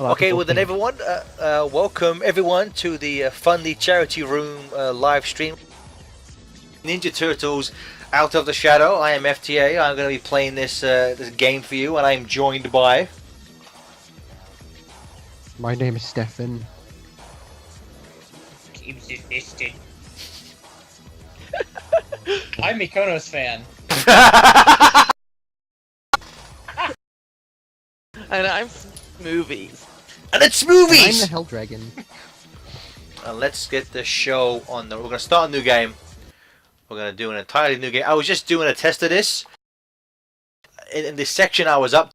Okay, well then everyone, welcome everyone to the Funny Charity Room live stream. Ninja Turtles Out of the Shadow. I am FTA. I'm going to be playing this this game for you, and I'm joined by... My name is Stefan. Keeps it distant. I'm Mikono's fan. And I'm Movies. And it's movies! I'm the Hell Dragon. Let's get the show on. We're going to start a new game. We're going to do an entirely new game. I was just doing a test of this. In the section I was up,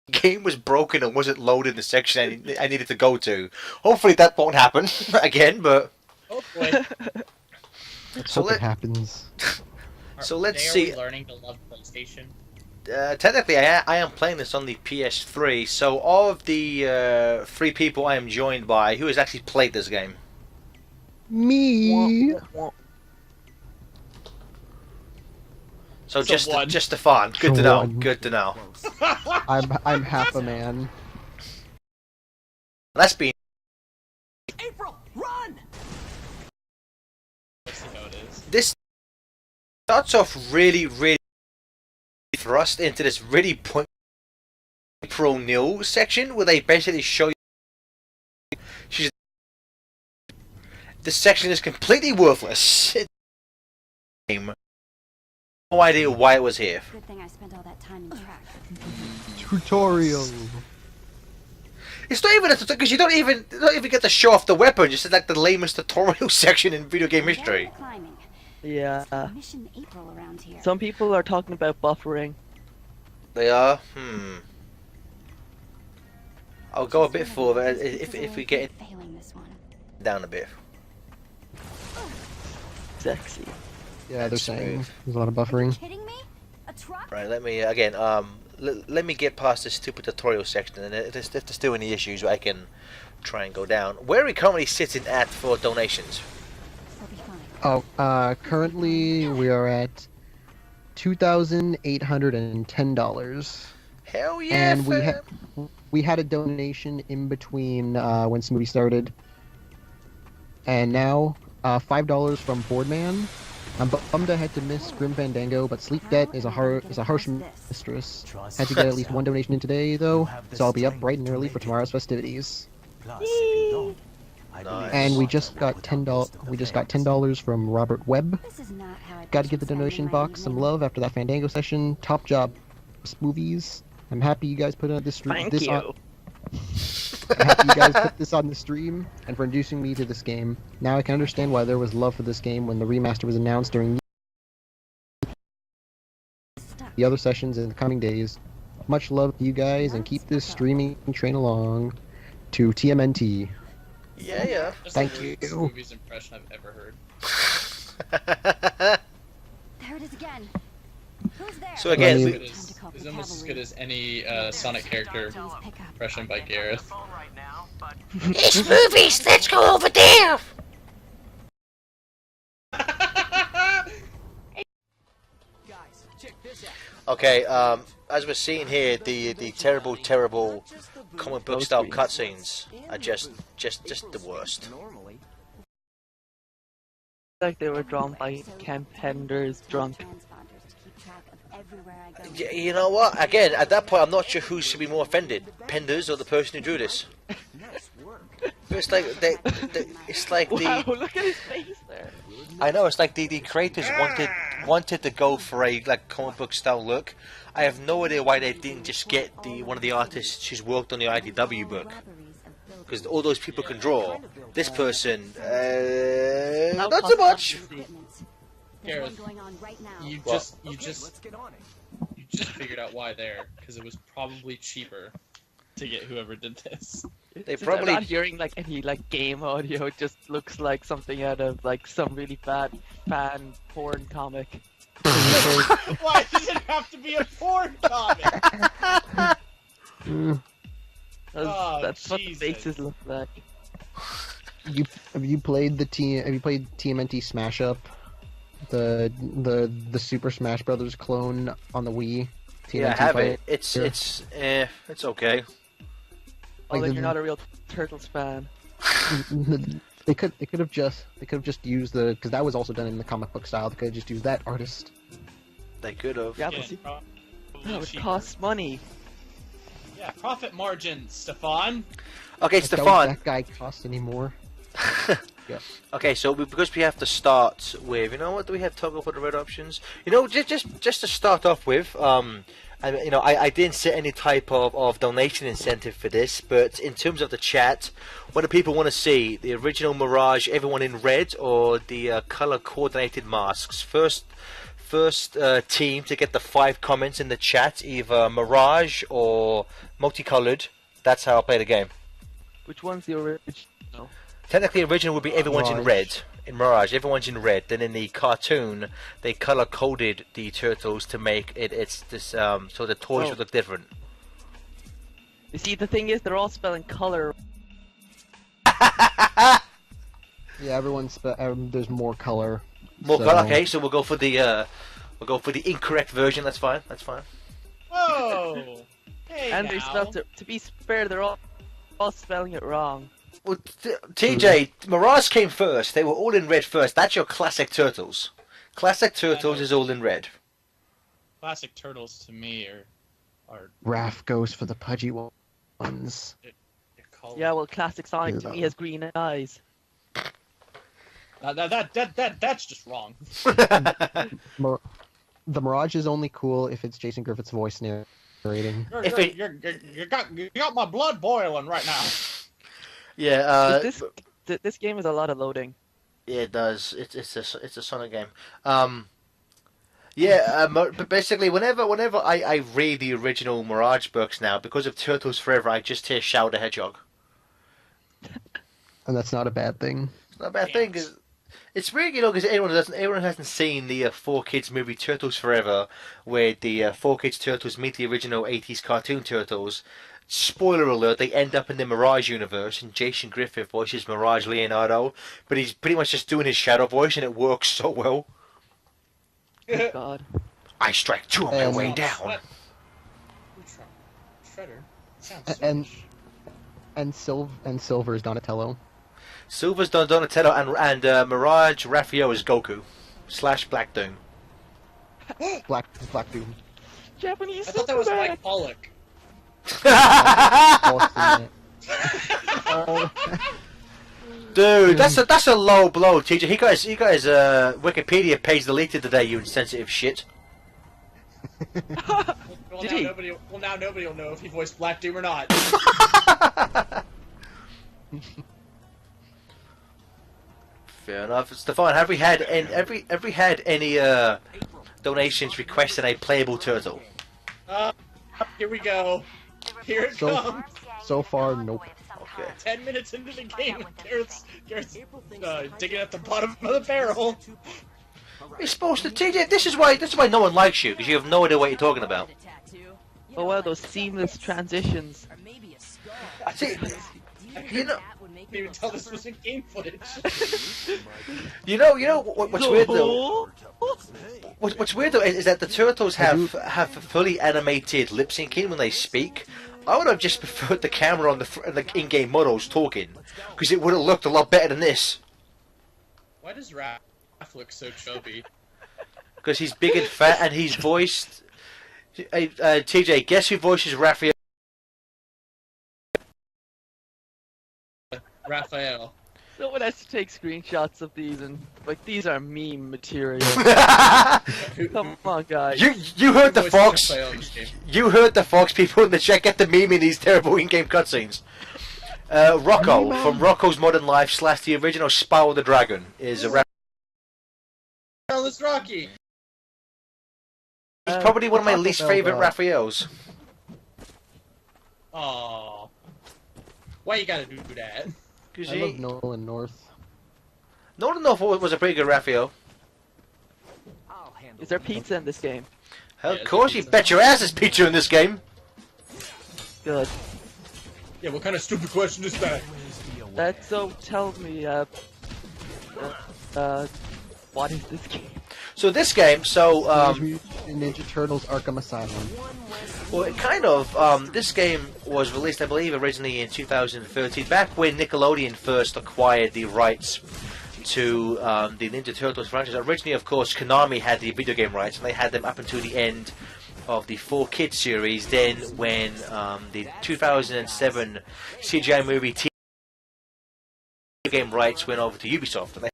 the game was broken and wasn't loaded in the section I needed to go to. Hopefully that won't happen again, but... Hopefully. Let's hope it happens. So let's see. see. Are we learning to love PlayStation? Technically, I am playing this on the PS3. So, of the 3 people I am joined by, who has actually played this game? Me. So one. just Stefan. Good So to know. one. Good to know. I'm half a man. That's been. April, run! Let's see how it is. This starts off really thrust into this really point pro nil section where they basically show you she's. This section is completely worthless. No idea why it was here. Good thing I spent all that time in track. Tutorial. It's not even a tutorial because you don't even get to show off the weapon. Just like the lamest tutorial section in video game history. Climbing. Yeah. Mission April around here. Some people are talking about buffering. They are. I'll go a bit further if we get it Failing this one. down a bit. Sexy. Yeah, they're saying there's a lot of buffering. Kidding me? A truck? Right. Let me again. Let me get past this stupid tutorial section, and if there's still any issues, I can try and go down. Where are we currently sitting at for donations? We'll be fine. Oh, currently we are at $2,810. Hell yeah! And we had a donation in between when this movie started, and now $5 from Boardman. I'm bummed I had to miss Grim Fandango, but Sleep Debt is a harsh mistress. Had to get at least one donation in today though, so I'll be up bright and early for tomorrow's festivities. Nice. And we just got $10. We just got $10 from Robert Webb. This is not how I Got to give pictured the donation spending my box some evening. love after that Fandango session. Top job, movies. I'm happy you guys put on this stream. Thank you. I'm happy you guys put this on the stream and for introducing me to this game. Now I can understand why there was love for this game when the remaster was announced during the other sessions in the coming days. Much love to you guys and keep this streaming train along to TMNT. Yeah. That's Thank the weirdest you. movie's impression I've ever heard. There it is again. Who's there? So again, Well, we, It's almost as good as any Sonic character Please pick up. impression by Gareth. it's movies. Let's go over there. Okay. As we're seeing here, the terrible comic book style cutscenes are just the worst. Like they were drawn by Ken Penders drunk. Transponders to keep track of everywhere I go. You know what? Again, at that point, I'm not sure who should be more offended, Penders or the person who drew this. But it's like it's like Wow, the look at his face there. I know it's like the creators wanted to go for a like comic book style look. I have no idea why they didn't just get one of the artists who's worked on the IDW book, because all those people can draw. This person, not so much. Gareth, Going on right now. you What? just figured out why there, because it was probably cheaper to get whoever did this. They Just, I'm probably not hearing like any like game audio. It just looks like something out of like some really bad fan porn comic. Why does it have to be a porn comic? Oh, That's what the Jesus. faces look like. Have you played TMNT Smash Up? The Super Smash Brothers clone on the Wii? yeah, I TMNT have Fight? it. It's okay. Oh, then the- you're not a real Turtles fan. They could have just used because that was also done in the comic book style. They could have just used that artist. They could have. Yeah, Yeah, but see, probably that would cheaper. cost money. Yeah, profit margins, Stefan. Okay, I doubt Stefan. that guy cost anymore. Yeah. Okay, so because we have to start with, you know what, do we have toggle for the red options? You know, just to start off with, and you know, I didn't set any type of donation incentive for this, but in terms of the chat, what do people want to see? The original Mirage, everyone in red, or the color coordinated masks? First team to get the 5 comments in the chat, either Mirage or multicolored. That's how I play the game. Which one's the original? Technically, original would be everyone's in Mirage. red. In Mirage, everyone's in red. Then in the cartoon, they color coded the turtles to make it's this so the toys Oh. would look different. You see, the thing is, they're all spelling color. Yeah, there's more color. More so- color. Okay, so we'll go for the incorrect version. That's fine. That's fine. Whoa! Hey And now. they spelled it. To be fair, they're all spelling it wrong. Well, TJ, Mirage came first. They were all in red first. That's your classic turtles. Classic turtles is all in red. Classic turtles to me are Raph goes for the pudgy ones. called. Yeah, well, classic Sonic to Yeah. me has green eyes. That's just wrong. The Mirage is only cool if it's Jason Griffith's voice narrating. You got my blood boiling right now. Yeah. This game is a lot of loading. Yeah, it does. It's a Sonic game. But basically, whenever I read the original Mirage books now, because of Turtles Forever, I just hear Shadow the Hedgehog. And that's not a bad thing. It's not a bad thing. 'Cause it's weird, you know, because everyone hasn't seen the 4Kids movie Turtles Forever, where the 4Kids Turtles meet the original 80s cartoon Turtles. Spoiler alert, they end up in the Mirage universe, and Jason Griffith voices Mirage Leonardo, but he's pretty much just doing his shadow voice, and it works so well. Oh, God. I strike 2 on my And- way down. Shredder. Sounds And- Swedish. And Silver is Donatello. Silver's Donatello, and Mirage Raphael is Goku / Black Doom. Black Doom. Japanese I thought that was Superman! Mike Pollock. Dude, that's a low blow, teacher. He got his Wikipedia page deleted today. You insensitive shit. Well, Did now he? nobody will know if he voiced Black Doom or not. Fair enough, Stefan. Have we had any donations requesting a playable turtle? Here we go. Here it comes. So far, nope. Okay. 10 minutes into the game, and Garrett's digging at the bottom of the barrel. You're supposed to, TJ. This is why no one likes you, because you have no idea what you're talking about. Oh wow, those seamless transitions. I see. You know, I didn't even tell this was in game footage. what's weird though. What's weird though is that the turtles have fully animated lip syncing when they speak. I would have just preferred the camera on the in-game models talking, because it would have looked a lot better than this. Why does Raph look so chubby? Because he's big and fat, and he's voiced. TJ, guess who voices Raphael? Raphael. Someone has to take screenshots of these and these are meme material. Come on, guys. You heard the Voices Fox. Raphael in this game. You heard the Fox people in the chat. Get the meme in these terrible in-game cutscenes. Rocco from Rocco's Modern Life / the original Spyro the Dragon is a rap. Hell is Rocky. He's probably one of my Taco least Bell, favorite Raphaels. Aww. Why you gotta do that? Cause I love Nolan North. Nolan North was a pretty good Raphael. Is there pizza in this game? Hell, Yeah, of course, you pizza. bet your ass there's pizza in this game. Good. Yeah, what kind of stupid question is that? That's so. Tell me, what is this game? So this game, Mutant Ninja Turtles Arkham Asylum. Well, it kind of. This game was released, I believe, originally in 2013, back when Nickelodeon first acquired the rights to the Ninja Turtles franchise. Originally, of course, Konami had the video game rights, and they had them up until the end of the 4-Kids series. Then, when the 2007 CGI movie TV game rights went over to Ubisoft, and they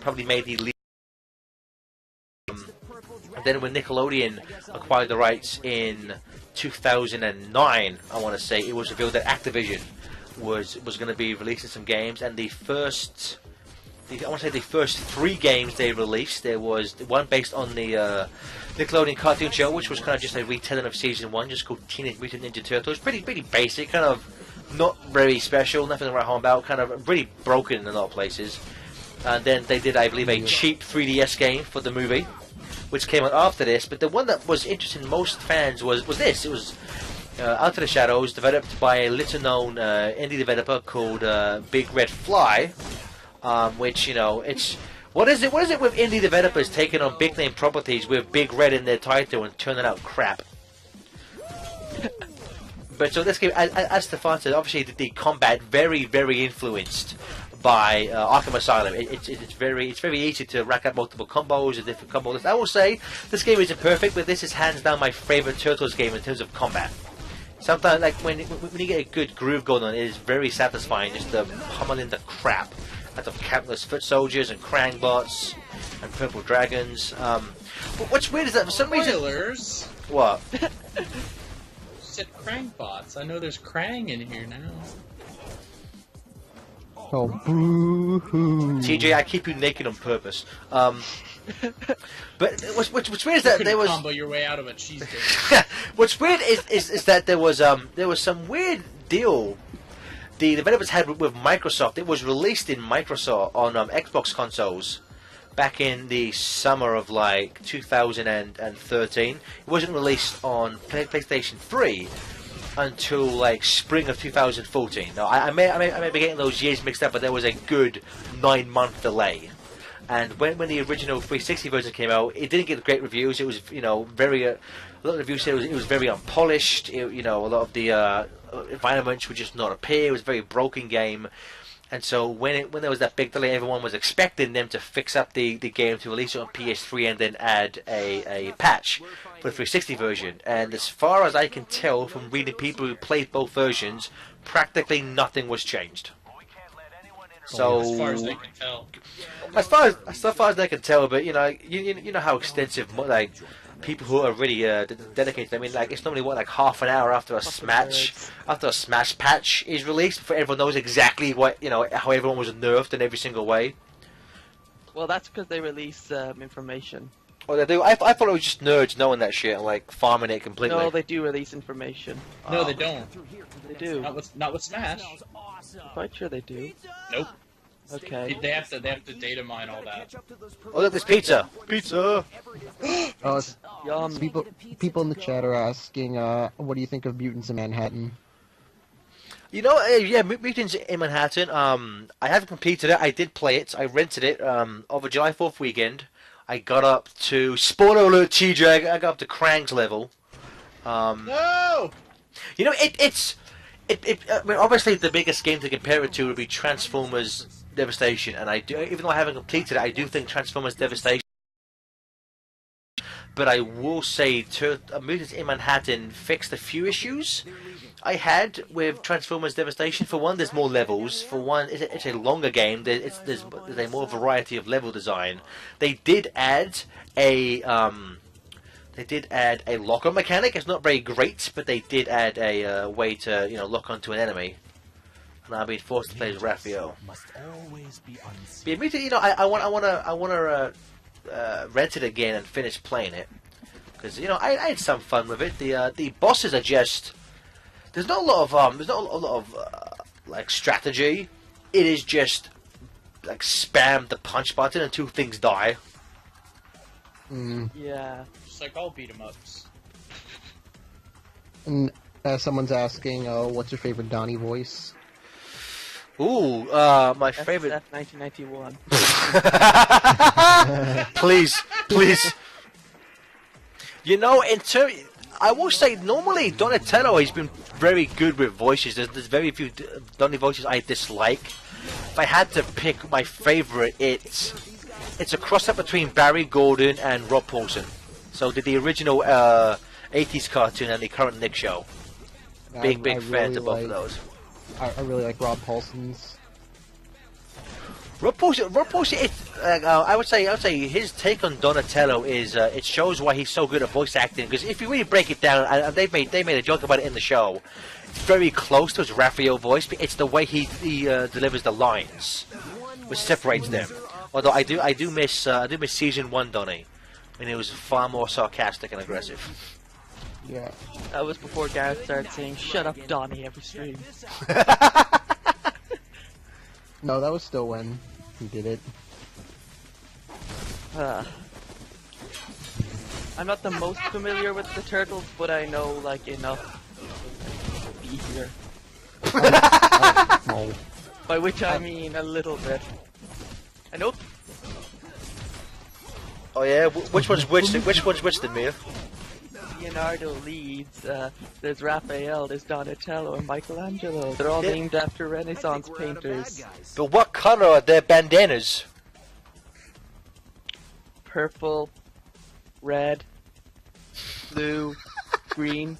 probably made the lead. And then when Nickelodeon acquired the rights in 2009, I want to say, it was revealed that Activision was going to be releasing some games, and the first 3 games they released, there was one based on the Nickelodeon cartoon show, which was kind of just a retelling of season 1, just called Teenage Mutant Ninja Turtles. Pretty basic, kind of not very special, nothing to write home about, kind of really broken in a lot of places. And then they did, I believe, a cheap 3DS game for the movie, which came out after this. But the one that was interesting to most fans was this. It was Out of the Shadows, developed by a little-known indie developer called Big Red Fly, which, you know, it's... What is it with indie developers taking on big-name properties with Big Red in their title and turning out crap? But so this game, as Stefan said, obviously the combat very influenced by Arkham Asylum. It's very easy to rack up multiple combos and different combos. I will say this game isn't perfect, but this is hands down my favorite Turtles game in terms of combat. Sometimes, like when you get a good groove going on, it is very satisfying just pummeling the crap out of countless foot soldiers and Krangbots and purple dragons. But what's weird is that for some reason, Spoilers. what? Said Krangbots. I know there's Krang in here now. Oh, boo-hoo. TJ, I keep you naked on purpose. But what's weird is that there was combo your way out of a cheesesteak. what's weird is that there was some weird deal the developers had with Microsoft. It was released in Microsoft on Xbox consoles back in the summer of like 2013. It wasn't released on PlayStation 3 until like spring of 2014. Now I may be getting those years mixed up, but there was a good 9-month delay. And when the original 360 version came out, it didn't get great reviews. It was, you know, very a lot of reviews said it was very unpolished. You know, a lot of the environments would just not appear. It was a very broken game. And so when there was that big delay, everyone was expecting them to fix up the game to release it on PS3 and then add a patch for the 360 version. And as far as I can tell from reading people who played both versions, practically nothing was changed. So As far as they can tell. as far as they can tell, but you know how extensive like people who are really dedicated. I mean, like it's normally like half an hour after a Smash patch is released before everyone knows exactly what how everyone was nerfed in every single way. Well, that's because they release information. Oh, they do. I thought it was just nerds knowing that shit and like farming it completely. No, they do release information. No, they don't. They do. Not with Smash. I'm quite sure they do. Nope. Okay. They have to data mine all that. Oh, look, there's pizza. Pizza. Oh, Yum. people in the chat are asking, what do you think of Mutants in Manhattan? You know, yeah, Mutants in Manhattan. I haven't completed it. I did play it. I rented it over July 4th weekend. I got up to spoiler alert, TJ. I got up to Krang's level. No. You know, I mean, obviously, the biggest game to compare it to would be Transformers Devastation, and even though I haven't completed it, I do think Transformers Devastation. But I will say, Mutants in Manhattan fixed a few issues I had with Transformers Devastation. For one, there's more levels. For one, it's a longer game. There's a more variety of level design. They did add a lock-on mechanic. It's not very great, but they did add a way to lock onto an enemy. And I've been forced to play as Raphael. But I want to rent it again and finish playing it because I had some fun with it. The bosses are just there's not a lot of like strategy. It is just like spam the punch button until things die. Yeah. Just like all beat 'em ups. And someone's asking, what's your favorite Donnie voice? Ooh, my favorite. SF 1991. Please, please. You know, I will say normally Donatello has been very good with voices. There's very few Donny voices I dislike. If I had to pick my favorite, it's a cross-up between Barry Gordon and Rob Paulson. So the original 80s cartoon and the current Nick show. Big fans of both of those. I really like Rob Paulson's. Rob Paulson, I would say his take on Donatello is it shows why he's so good at voice acting. Because if you really break it down, and they made a joke about it in the show, it's very close to his Raphael voice. But it's the way he delivers the lines, which separates them. Although I do miss season 1 Donnie, when he was far more sarcastic and aggressive. Yeah. That was before Gareth started saying "Shut up, Donnie" every stream. No, that was still when he did it. I'm not the most familiar with the Turtles, but I know like enough to be here. Oh. By which I mean a little bit. I know Oh yeah, which one's which? Which one's which, then, Mia? Leonardo leads, there's Raphael, there's Donatello, and Michelangelo. They're all named after Renaissance painters. But what color are their bandanas? Purple, red, blue, green.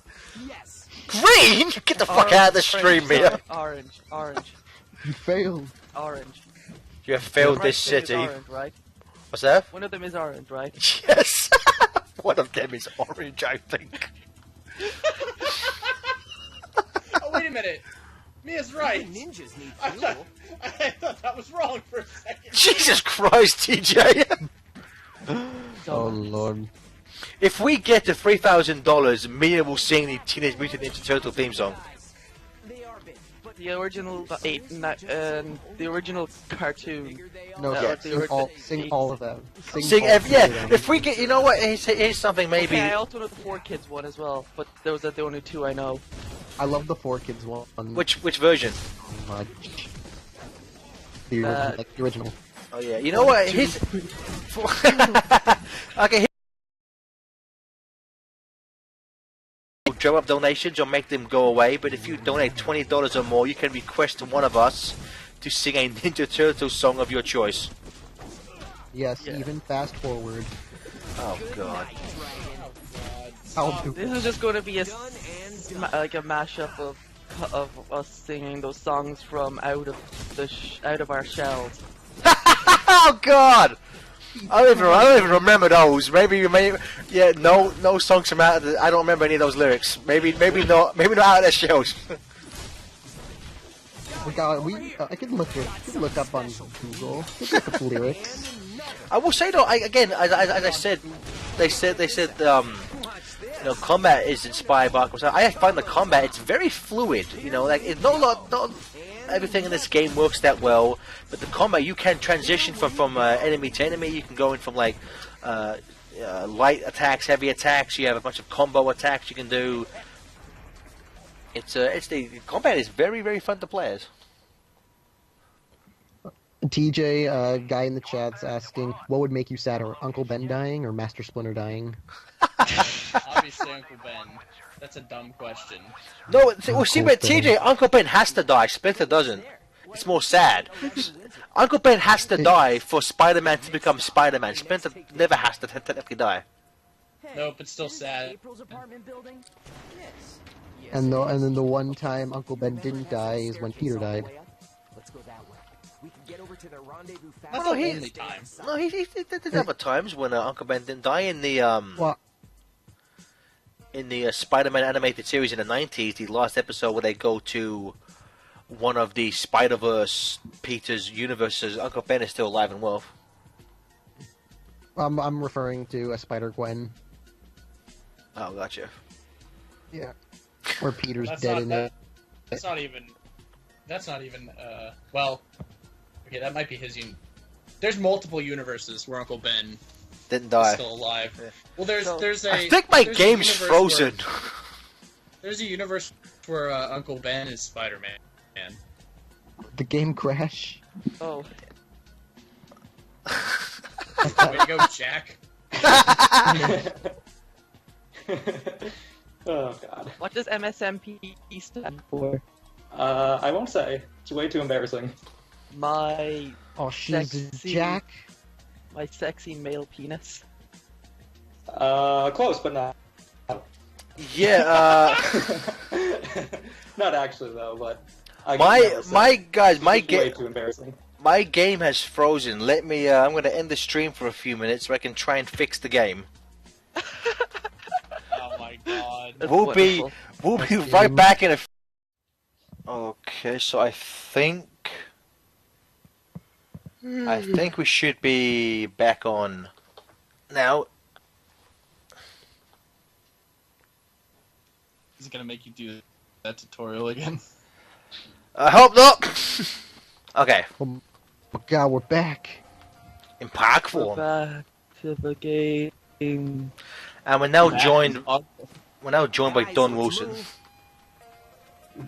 Green? Get the fuck out of the stream, Mia. Orange. You failed. Orange. You have failed Right, this city. Orange, right? What's that? One of them is orange, right? Yes. One of them is orange, I think. Oh, wait a minute. Mia's right. I thought that was wrong for a second. Jesus Christ, TJ. Oh lord. If we get to $3,000, Mia will sing the Teenage Mutant Ninja Turtle theme song. The original the original cartoon. No, sing all of them. Sing all every, three of yeah. them. If we get, you know what? Here's something maybe. Okay, I also know the 4Kids one as well, but those are the only two I know. I love the 4Kids one. Which version? Much. The original, the original. Oh yeah. You know what? His. Okay. Drum up donations or make them go away, but if you donate $20 or more, you can request one of us to sing a Ninja Turtle song of your choice. Yes, Yeah. even fast forward. Oh god. I'll do This is just going to be like a mashup of us singing those songs from out of our shells. Oh god! I don't even remember those. Maybe yeah, no songs from out of the, I don't remember any of those lyrics. Maybe not out of their shells. I could look up on Google. Look up lyrics. I will say though, as I said, they said you know, combat is inspired by Aqua. I find the combat, it's very fluid. You know, like it's not everything in this game works that well, but the combat, you can transition from enemy to enemy. You can go in from like light attacks, heavy attacks. You have a bunch of combo attacks you can do. The combat is very, very fun to play as. TJ, guy in the chat's asking, what would make you sadder, Uncle Ben dying or Master Splinter dying? Obviously, Uncle Ben. That's a dumb question. No, see, but TJ, Uncle Ben has to die. Splinter doesn't. It's more sad. Uncle Ben has to die for Spider-Man to become Spider-Man. Splinter never has to technically die. No, but still sad. And then the one time Uncle Ben didn't die is when Peter died. That's the only time. No, he did have times when Uncle Ben didn't die in the Well, in the Spider-Man animated series in the 90s, the last episode where they go to one of the Spider-Verse Peter's universes, Uncle Ben is still alive and well. I'm referring to a Spider-Gwen. Oh, gotcha. Yeah. Where Peter's That's dead not, in that, it. that's not even. That's not even. Well, okay, that might be his. There's multiple universes where Uncle Ben Didn't is die. still alive. Yeah. Well, there's a. I think my there's a game's universe frozen. There's a universe where Uncle Ben is Spider-Man. The game crash. Oh, Way to go, Jack. Oh god. What does MSMP stand for? I won't say. It's way too embarrassing. My Oh, she's Sexy. Jack. my sexy male penis. Close, but not. Yeah. Not actually though, but I guess never said. My guys, It's way too embarrassing. my game has frozen. Let me. I'm going to end the stream for a few minutes so I can try and fix the game. Oh my god. That's We'll wonderful. be right back in a. Okay, so I think we should be back on now. Is it gonna make you do that tutorial again? I hope not. Okay, Oh my god, we're back. in park We're form, back to the game. and we're now joined. We're now joined by Don Wilson.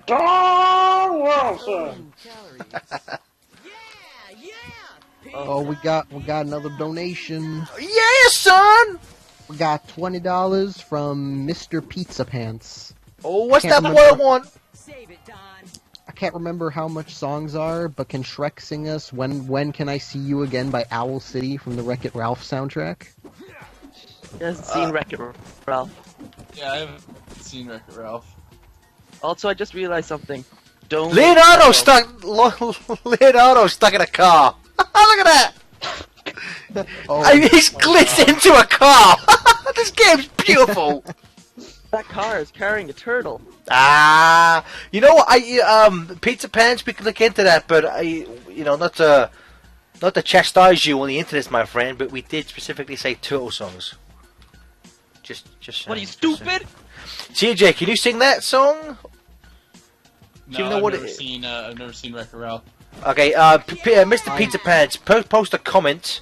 Don Wilson! Oh, we got another donation. Yeah, son. We got $20 from Mr. Pizza Pants. Oh, what's Can't that boy I remember. want? I can't remember how much songs are, but can Shrek sing us "When Can I See You Again" by Owl City from the Wreck-It Ralph soundtrack? He hasn't seen Wreck-It Ralph. Yeah, I haven't seen Wreck-It Ralph. Also, I just realized something. Don't Leonardo stuck in a car. Look at that. Oh, He's glitched into a car. This game's beautiful. That car is carrying a turtle. Ah, you know what? Pizza Pants. We can look into that, but not to chastise you on the internet, my friend. But we did specifically say turtle songs. Just. What are you, saying, just stupid? saying. CJ, can you sing that song? No, you know I've what never it- seen. I've never seen Wreck-It Ralph. Okay, Mr. Pizza Pants, post a comment,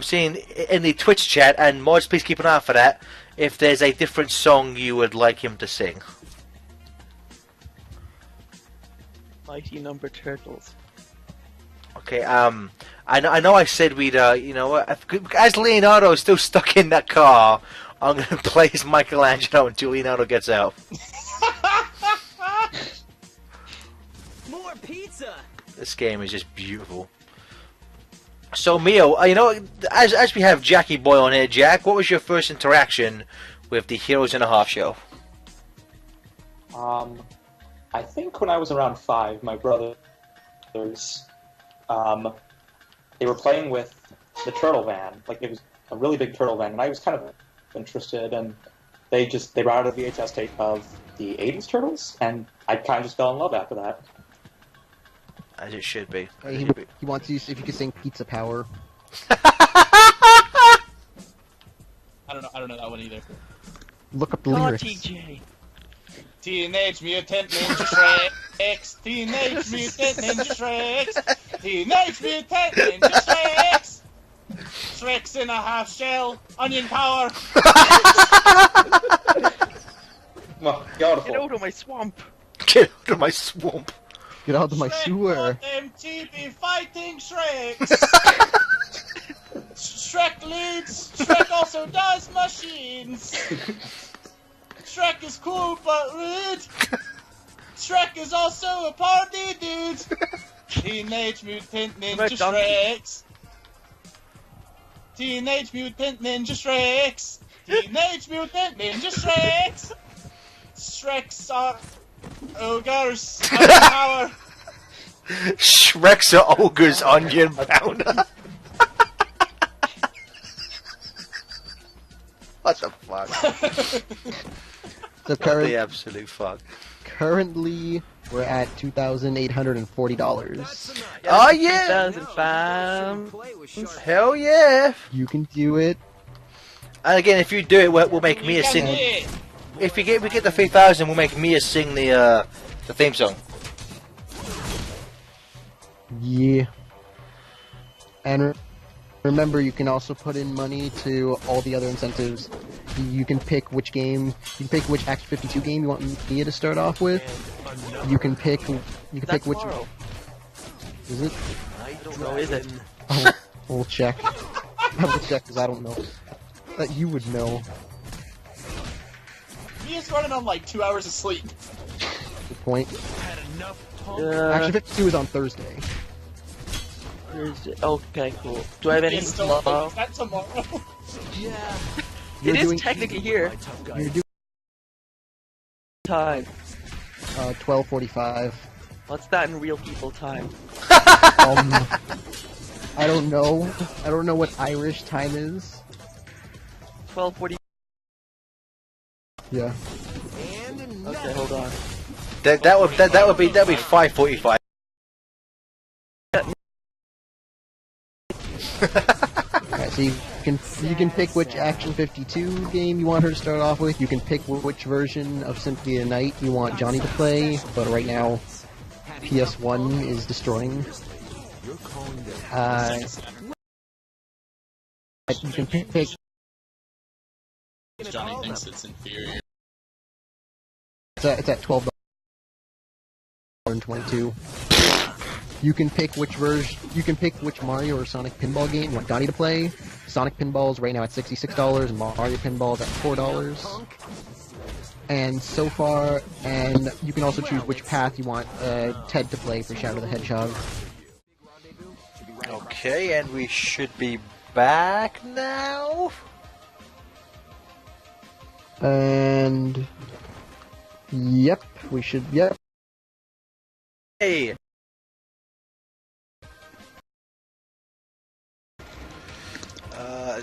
saying in the Twitch chat, and mods, please keep an eye out for that. If there's a different song you would like him to sing. Mighty Number Turtles. Okay, I know I said we'd, as Leonardo is still stuck in that car, I'm gonna play as Michelangelo until Leonardo gets out. More pizza! This game is just beautiful. So, Mio, as we have Jackie Boy on here, Jack, what was your first interaction with the Heroes in a Half show? I think when I was around 5, my brothers, they were playing with the turtle van. Like, it was a really big turtle van, and I was kind of interested, and they brought out a VHS tape of the 80s Turtles, and I kind of just fell in love after that. As it should be. he wants you if you could sing "Pizza Power." I don't know that one either. Look up the God, lyrics. TJ. Teenage Mutant Ninja Shreks. Teenage Mutant Ninja Shreks. Teenage Mutant Ninja Shreks. Shreks in a half shell. Onion power. Well, beautiful. Get out of my swamp. Get out of my swamp. Get out of my sewer. Want them to be fighting Shreks. Shrek leads. Shrek also does machines. Shrek is cool but rude. Shrek is also a party dude. Teenage Mutant Ninja Shreks. Teenage Mutant Ninja Shreks. Teenage Mutant Ninja Shreks. Shreks are ogres. Power. Shrek's a ogre's onion pounder. What the fuck? So What the absolute fuck? currently, we're at $2,840. Oh yeah! 2000 fam. Hell yeah! You can do it. And again, if you do it, we'll make Mia sing. If we get the 3,000, we'll make Mia sing the theme song. Yeah. And remember, you can also put in money to all the other incentives. You can pick which game, you can pick which Act 52 game you want Mia to start off with. You can pick which. Tomorrow. Is it? No, is it? Oh, we'll check. I will check because I don't know. That you would know. He is running on like 2 hours of sleep. Good point. Had enough talk. Actually, 52 is on Thursday. Okay, cool. Do I have any It's still tomorrow? that tomorrow. Yeah. You're It is doing- technically here. My tough guy. You're doing Time. 12:45. What's that in real people time? I don't know. I don't know what Irish time is. 12:40. Yeah. And Okay, hold on. That would be 5:45. Alright, so you can pick which Action 52 game you want her to start off with. You can pick which version of Symphony of the Night you want Johnny to play. But right now, PS1 is destroying. You can pick. Johnny thinks it's inferior. It's at $12.22. You can pick which version. You can pick which Mario or Sonic Pinball game you want Johnny to play. Sonic Pinball's right now at $66, and Mario Pinball's at $4. And so far, and you can also choose which path you want Ted to play for Shadow the Hedgehog. Okay, and we should be back now. And yep, we should. Yep. Hey.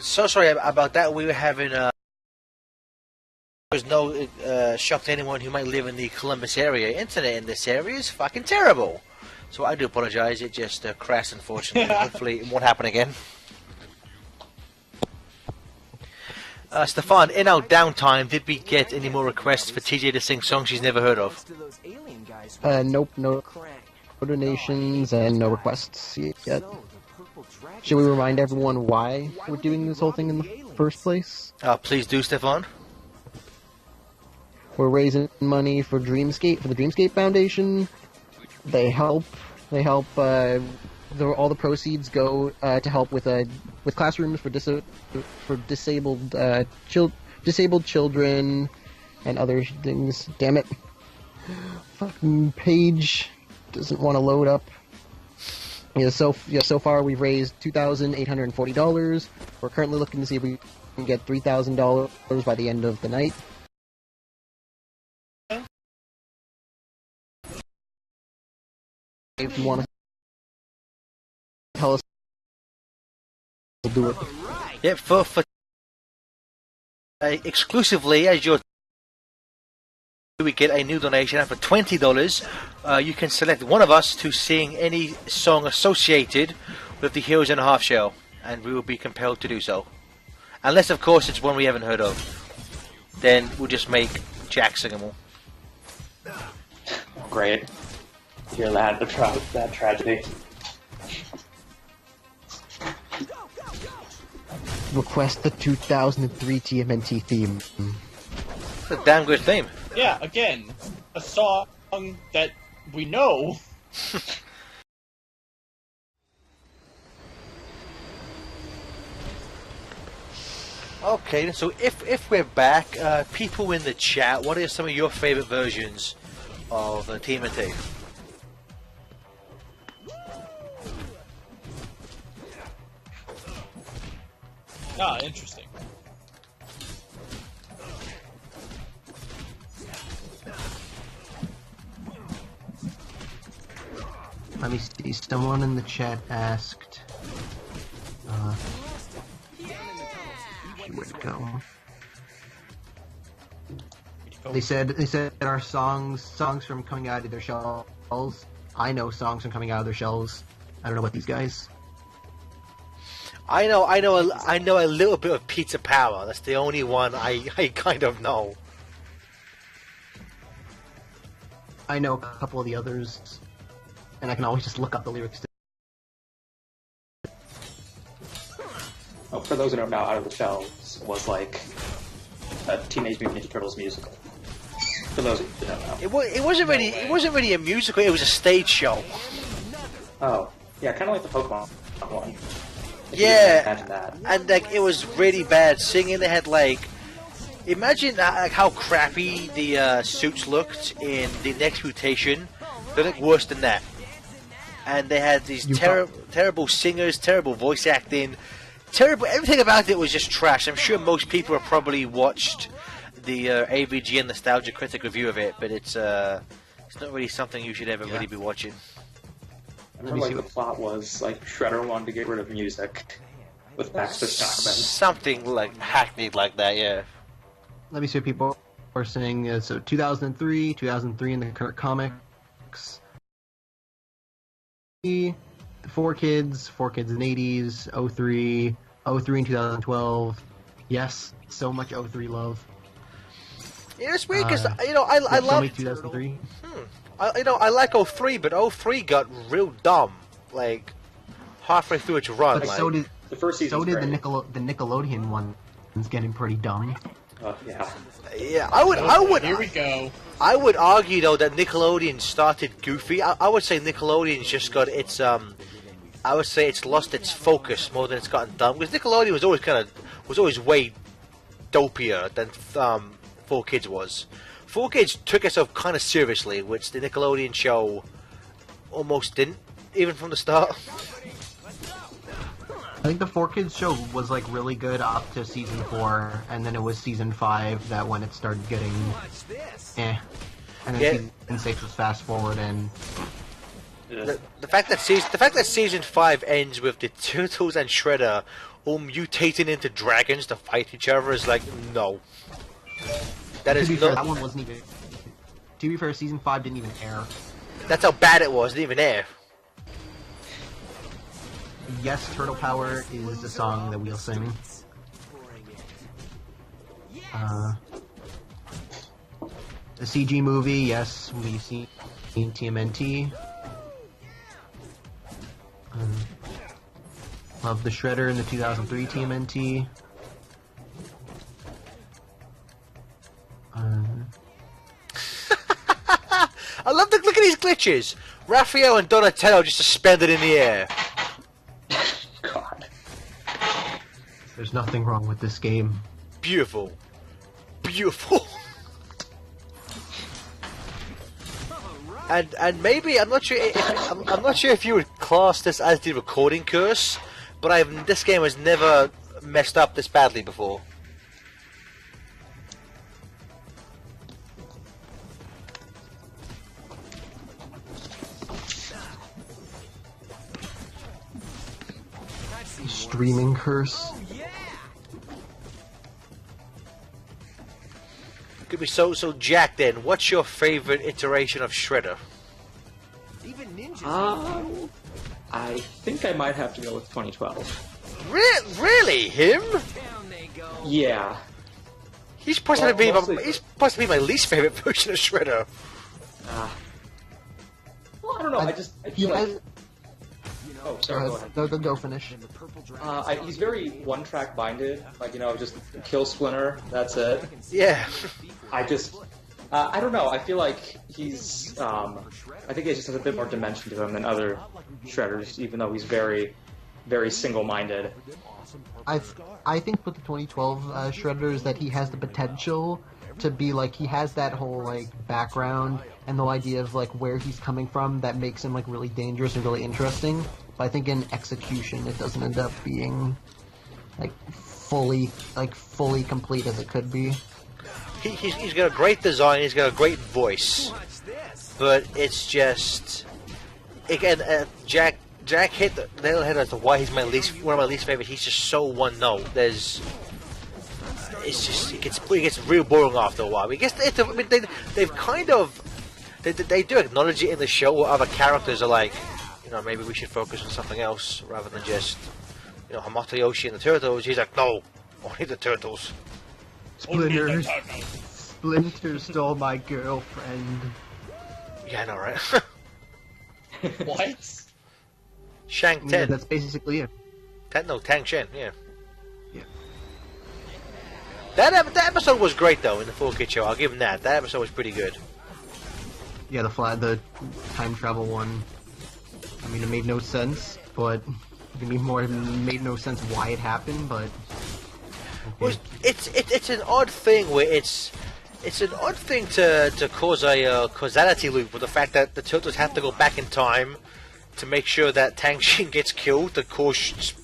So sorry about that. We were having there's no shock to anyone who might live in the Columbus area. Internet in this area is fucking terrible. So I do apologize. It just crashed, unfortunately. Hopefully it won't happen again. Stefan, in our downtime, did we get any more requests for TJ to sing songs she's never heard of? Nope, no donations and no requests yet. Should we remind everyone why we're doing this whole thing in the first place? Please do, Stefan. We're raising money for Dreamscape, for the Dreamscape Foundation. They help. All the proceeds go to help with classrooms for disabled children and other things. Damn it! Fucking page doesn't want to load up. So far we've raised $2,840. We're currently looking to see if we can get $3,000 by the end of the night. If you want to tell us, we'll do it. Yep, for exclusively as your we get a new donation, and for $20 you can select one of us to sing any song associated with the Heroes and a Half show, and we will be compelled to do so, unless of course it's one we haven't heard of. Then we'll just make Jack sing them all. Great. Hear that? That tragedy. Request the 2003 TMNT theme. It's a damn good theme. Yeah, again, a song that we know. Okay, so if we're back, people in the chat, what are some of your favorite versions of TMNT? Ah, interesting. Let me see. Someone in the chat asked. Where'd it go? They said our songs from coming out of their shells. I know songs from coming out of their shells. I don't know about these guys. I know a little bit of Pizza Power. That's the only one I kind of know. I know a couple of the others, and I can always just look up the lyrics. Oh, for those who don't know, Out of the Shells was like a Teenage Mutant Ninja Turtles musical. For those who don't know. It wasn't really a musical. It was a stage show. Oh, yeah, kind of like the Pokemon one. Yeah, Imagine that. and like it was really bad singing. They had like, imagine like how crappy the suits looked in the next mutation. They look worse than that. And they had these terrible singers, terrible voice acting, terrible. Everything about it was just trash. I'm sure most people have probably watched the AVG and Nostalgia Critic review of it, but it's not really something you should ever really be watching. I remember like the plot was like Shredder wanted to get rid of music with Baxter Stockman. Something like hackneyed like that, yeah. Let me see what people are saying. So 2003 in the current comics. 4 kids in the 80s, 03 in 2012. Yes, so much 03 love. Yeah, it's weird because I love 2003. I like 03, but 03 got real dumb. Like halfway through its run. But like, so did The first season. the Nickelodeon one. It's getting pretty dumb. Yeah. Yeah, I would. Here we go. I would argue though that Nickelodeon started goofy. I would say Nickelodeon's just got its I would say it's lost its focus more than it's gotten dumb. Because Nickelodeon was always way dopier than 4Kids was. 4Kids took itself kind of seriously, which the Nickelodeon show almost didn't, even from the start. I think the 4Kids show was like really good up to season 4, and then it was season 5 that when it started getting and then season 6 was fast forward and The fact that season 5 ends with the Turtles and Shredder all mutating into dragons to fight each other is like no. That is fair, not. that one wasn't even. To be fair, season 5 didn't even air. That's how bad it was. It didn't even air. Yes, Turtle Power is the song that we'll sing. The CG movie, yes, we've seen TMNT. Love the Shredder in the 2003 TMNT. I love the look at these glitches. Raphael and Donatello just suspended in the air. God. There's nothing wrong with this game. Beautiful, beautiful. And maybe I'm not sure. I'm not sure if you would class this as the recording curse, but this game has never messed up this badly before. Streaming curse. Could be so. Jack, then, what's your favorite iteration of Shredder? Even ninjas. I think I might have to go with 2012. Really, him? Down they go. Yeah. He's possibly mostly- he's possibly my least favorite version of Shredder. Well, I don't know. I feel like. Oh, sorry. Go ahead. Go finish. He's very one-track minded. Like, just kill Splinter. That's it. Yeah. I don't know. I feel like he's. I think he just has a bit more dimension to him than other Shredders, even though he's very, very single-minded. I think with the 2012 Shredder is that he has the potential to be like he has that whole like background and the idea of like where he's coming from that makes him like really dangerous and really interesting. But I think in execution it doesn't end up being like fully complete as it could be. He's got a great design. He's got a great voice, but it's just again Jack hit the nail on the head as to why he's one of my least favorite. He's just so one note. It gets real boring after a while. I guess they've kind of they do acknowledge it in the show where other characters are like, maybe we should focus on something else rather than just Hamato Yoshi and the Turtles. He's like, no, only the Turtles. Splinter stole my girlfriend. Yeah, I know, right? What? Shank Yeah, 10. that's basically it. Tang Shen, yeah. Yeah. That episode was great though in the 4Kid show. I'll give him that. That episode was pretty good. Yeah, the time travel one. I mean, it made no sense, but I mean, more made no sense why it happened, but Well, it's an odd thing where it's an odd thing to cause a causality loop with the fact that the turtles have to go back in time to make sure that Tang Shin gets killed to cause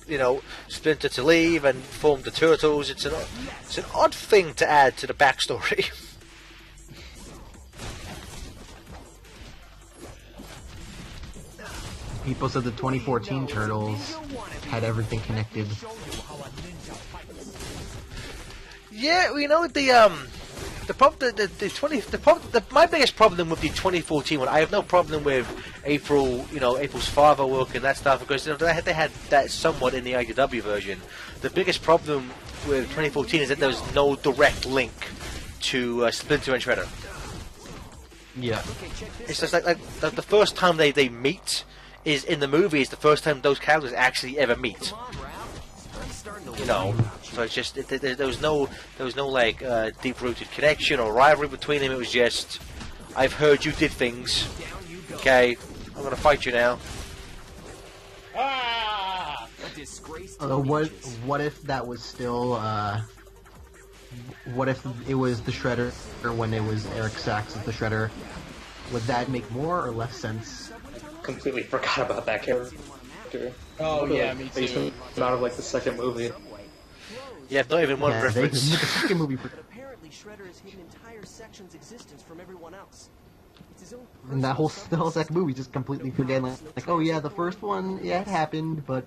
Splinter to leave and form the turtles. It's an odd thing to add to the backstory. people said the 2014 Turtles had everything connected. Yeah, my biggest problem with the 2014 one, I have no problem with April's father work and that stuff, because they had that somewhat in the IDW version. The biggest problem with 2014 is that there was no direct link to Splinter and Shredder. Yeah. It's just like the first time they meet is in the movie. Is the first time those characters actually ever meet. So it's just there was no like deep-rooted connection or rivalry between them. It was just, I've heard you did things. Okay, I'm gonna fight you now. Ah! What if that was still what if it was the Shredder, or when it was Eric Sachs as the Shredder? Would that make more or less sense? Completely forgot about that character. Oh yeah, me They used to too. come out of like the second movie. Yeah, not even one Yeah, they reference. made the second movie. Apparently, Shredder has hidden entire sections' existence from everyone else. It's his own And the whole second movie just completely forget, like, oh yeah, the first one, yeah, it happened, but,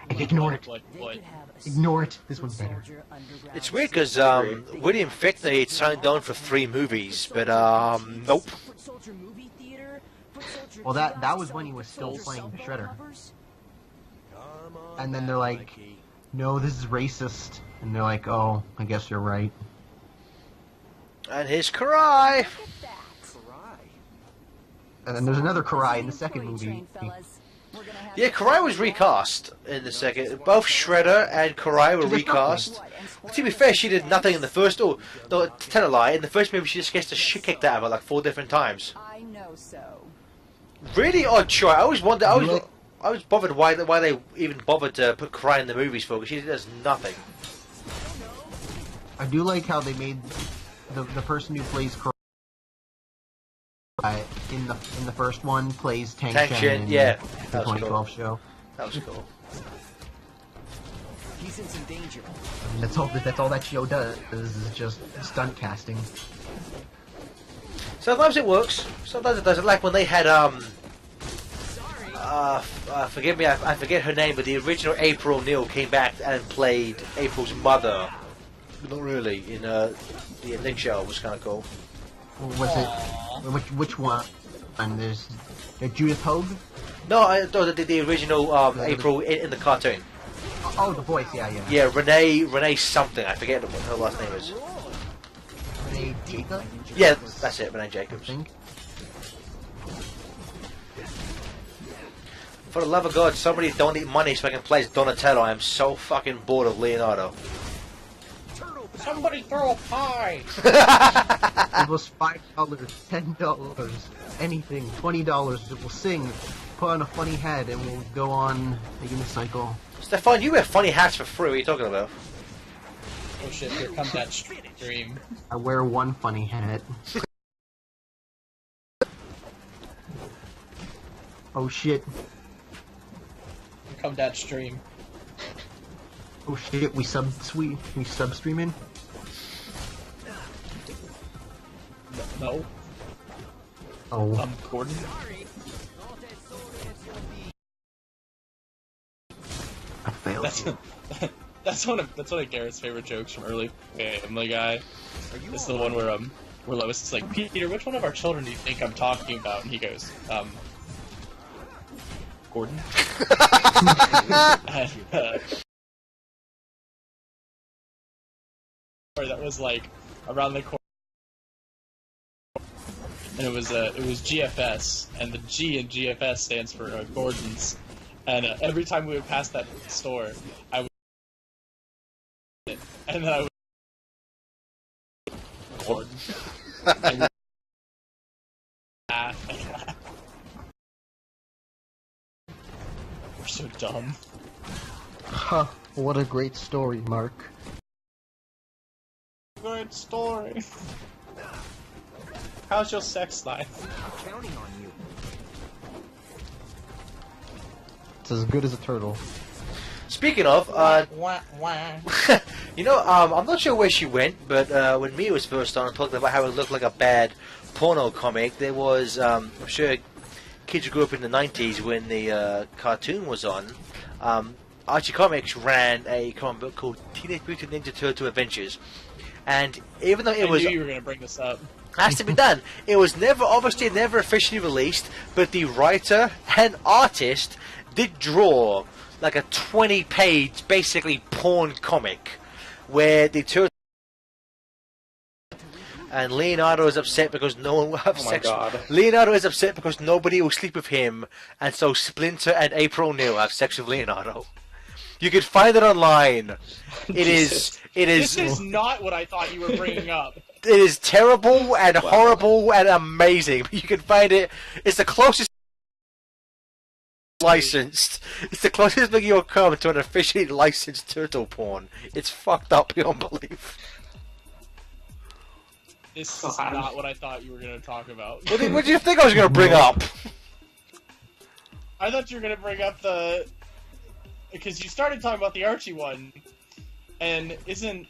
ignore it. What? Ignore it. This one's better. It's weird because William Fichtner had signed on for 3 movies, but nope. Well, that was when he was still playing the Shredder. And then they're like, no, this is racist. And they're like, oh, I guess you're right. And here's Karai. And then there's another Karai in the second movie. Yeah, Karai was recast in the second. Both Shredder and Karai were recast. To be fair, she did nothing in the first. Oh, no, to tell a lie. In the first movie, she just gets the shit kicked out of her like 4 different times. I know so. Really odd choice. I always wondered. I was bothered why they even bothered to put Karai in the movies for, because she does nothing. I do like how they made the person who plays Karai in the first one plays Tang Shen in yeah, the that was 2012 cool. show. That was cool. He's in some danger. And that's all that show does is just stunt casting. Sometimes it works. Sometimes it doesn't. Like when they had forgive me, I forget her name, but the original April O'Neil came back and played April's mother. Not really in the Nick show. It was kind of cool. Was it which one? And there's Judith Hogue. No, the original April in the cartoon. Oh, the voice, yeah. Yeah, Renee something. I forget what her last name is. Renee Jacobs. Yeah, that's it, Renee I Jacobs. think. For the love of God, somebody donate money so I can play as Donatello. I am so fucking bored of Leonardo. Somebody throw a pie! It was $5, $10, anything, $20. It will sing, put on a funny hat, and we'll go on a unicycle. Stefan, you wear funny hats for free. What are you talking about? Oh shit, here comes that stream. I wear one funny hat. Oh shit. Here come that stream. Oh shit, we sub-streaming? No. Oh. Gordon? I failed. That's one of Garrett's favorite jokes from early Family Guy. It's the one where Lois is like, Peter, which one of our children do you think I'm talking about? And he goes, Gordon? That was like around the corner, and it was GFS, and the G in GFS stands for Gordon's, and every time we would pass that store, I would, and then I would Gordon. And we laugh and laugh. so dumb. Huh, what a great story, Mark. Good story. How's your sex life? I'm counting on you. It's as good as a turtle. Speaking of, Wah, wah. you know, I'm not sure where she went, but when Mia was first on talking about how it looked like a bad porno comic, there was, I'm sure kids who grew up in the 90s when the cartoon was on, Archie Comics ran a comic book called Teenage Mutant Ninja Turtle Adventures. And even though it was... I knew you were going to bring this up. Has to be done. It was obviously never officially released, but the writer and artist did draw like a 20-page, basically porn comic, where the turtle and Leonardo is upset because no one will have sex. God. Leonardo is upset because nobody will sleep with him, and so Splinter and April O'Neil have sex with Leonardo. You can find it online. It is. This is not what I thought you were bringing up. It is terrible and horrible and amazing. You can find it. It's the closest licensed. It's the closest thing you'll come to an officially licensed turtle porn. It's fucked up beyond belief. This is not what I thought you were going to talk about. What do you think I was going to bring up? I thought you were going to bring up the... Because you started talking about the Archie one, and isn't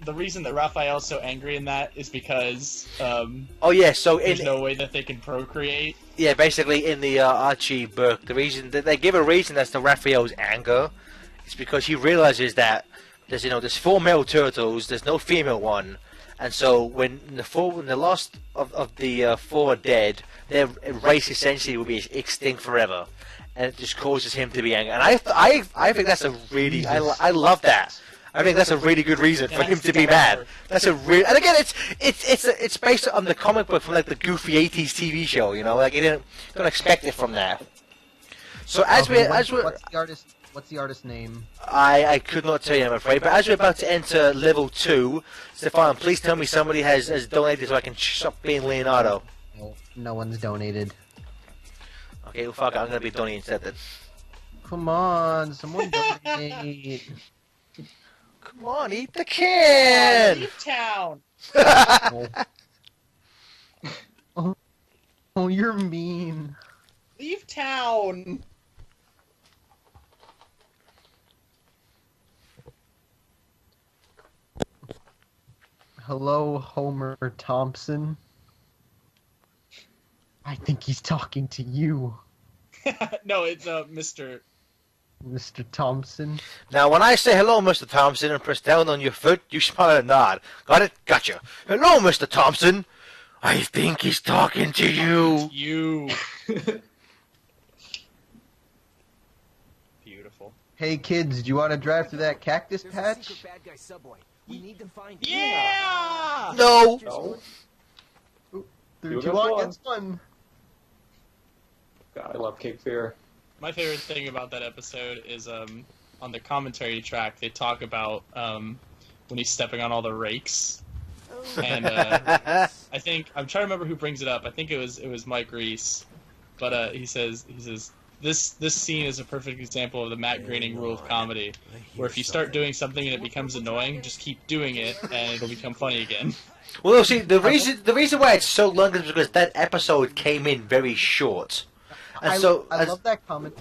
the reason that Raphael's so angry in that is because Oh yeah, so there's no way that they can procreate? Yeah, basically in the Archie book, the reason that they give a reason as to Raphael's anger is because he realizes that there's 4 male turtles, there's no female one, and so when the last of the 4 are dead, their race essentially will be extinct forever, and it just causes him to be angry. And I think that's a really I love that. I think that's a really good reason for him to be mad. That's a real, and again, it's based on the comic book from like the goofy '80s TV show. You know, like you don't expect it from that. So What's the artist's name? I could not tell you, I'm afraid. But as we're about to enter level 2, Stefan, please tell me somebody has donated so I can stop being Leonardo. No one's donated. Okay, well fuck it, I'm gonna be Donnie instead then. Come on, someone donate. Come on, eat the can! Leave town! Oh, you're mean. Leave town! Hello, Homer Thompson. I think he's talking to you, No, it's Mr. Mr. Thompson. Now, when I say hello, Mr. Thompson, and press down on your foot, you smile and nod. Got it? Gotcha. Hello, Mr. Thompson. I think he's talking to you. You. Beautiful. Hey kids, do you want to drive through that cactus There's a patch? secret bad guy subway. We need to find it. Yeah! No. No. 3, You 2, got 1, one. against 1. God, I love Cape Fear. My favorite thing about that episode is on the commentary track they talk about when he's stepping on all the rakes. And I think I'm trying to remember who brings it up. I think it was Mike Reese, but he says this scene is a perfect example of the Matt Groening rule of comedy, where if you start doing something and it becomes annoying, just keep doing it and it'll become funny again. Well, see, the reason why it's so long is because that episode came in very short, and I love that comment.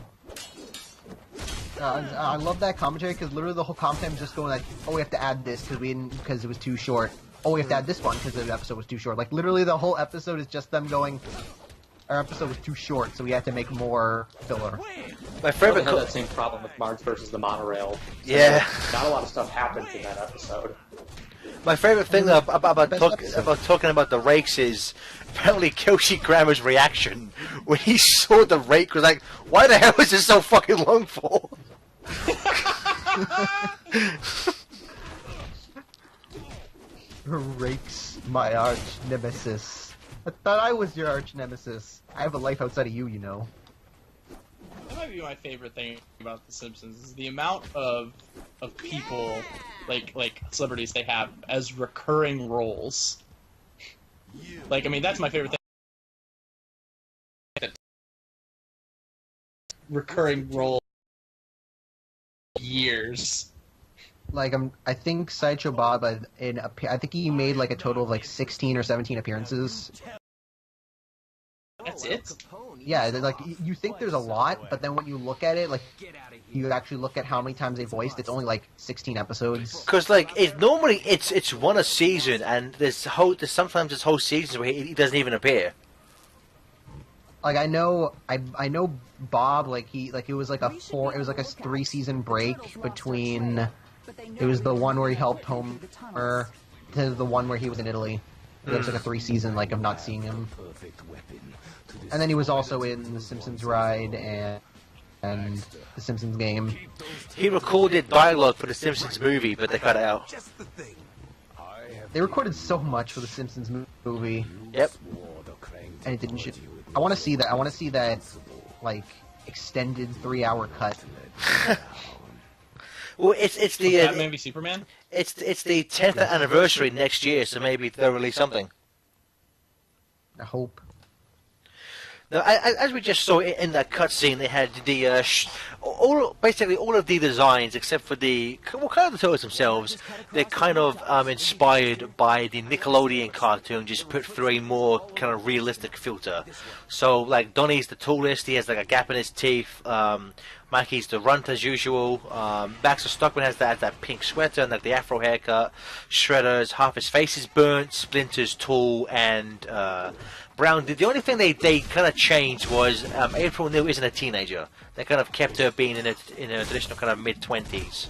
I love that commentary because literally the whole commentary is just going like, "Oh, we have to add this because it was too short. Oh, we have to add this one because the episode was too short." Like literally the whole episode is just them going, "Our episode was too short, so we had to make more filler." my I favorite. had that same problem with Marge versus the monorail. Yeah. Not a lot of stuff happens in that episode. My favorite thing about talking about the rakes is apparently Kelsey Grammer's reaction when he saw the rake was like, "Why the hell is this so fucking long for?" Rakes, my arch nemesis. I thought I was your arch nemesis. I have a life outside of you, you know. That might be my favorite thing about The Simpsons is the amount of people, like celebrities they have as recurring roles. Like, I mean, that's my favorite thing. Recurring role years. Like I think Sideshow Bob I think he made like a total of like 16 or 17 appearances. That's it? Yeah, like you think there's a lot, but then when you look at it, like you actually look at how many times they voiced, it's only like 16 episodes. Because like normally it's one a season, and there's sometimes there's whole seasons where he doesn't even appear. Like I know Bob, like it was like a 3-season break between. It was the one where he helped Homer to the one where he was in Italy. There was like a 3-season like of not seeing him. And then he was also in The Simpsons Ride and The Simpsons Game. He recorded dialogue for the Simpsons movie, but they cut it out. They recorded so much for The Simpsons movie. Yep. And it didn't shoot. I want to see that. I want to see that, like, extended 3-hour cut. Well, it's the Batman v Superman? it's the 10th anniversary next year, so maybe they'll release something. I hope. Now, as we just saw in that cutscene, they had basically all of the designs except for kind of the turtles themselves. They're kind of inspired by the Nickelodeon cartoon, just put through a more kind of realistic filter. So, like Donnie's the tallest; he has like a gap in his teeth. Mackey's the runt as usual. Baxter Stockman has that pink sweater and like the afro haircut. Shredder's half his face is burnt. Splinter's tall and brown. The only thing they kind of changed was April O'Neil isn't a teenager. They kind of kept her being in a traditional kind of mid-20s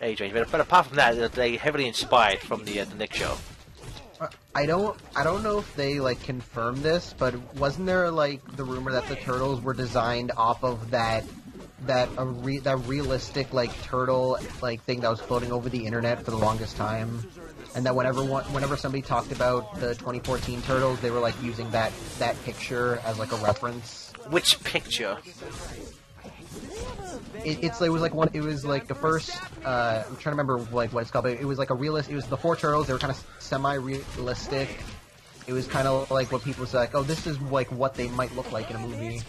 age range. But apart from that, they heavily inspired from the Nick show. I don't know if they like confirmed this, but wasn't there like the rumor that the turtles were designed off of that realistic like turtle like thing that was floating over the internet for the longest time, and that whenever somebody talked about the 2014 turtles, they were like using that picture as like a reference. Which picture? It was like the first. I'm trying to remember like what it's called, but it was like a realist. It was the 4 turtles. They were kind of semi-realistic. It was kind of like what people say, like, oh, this is like what they might look like in a movie.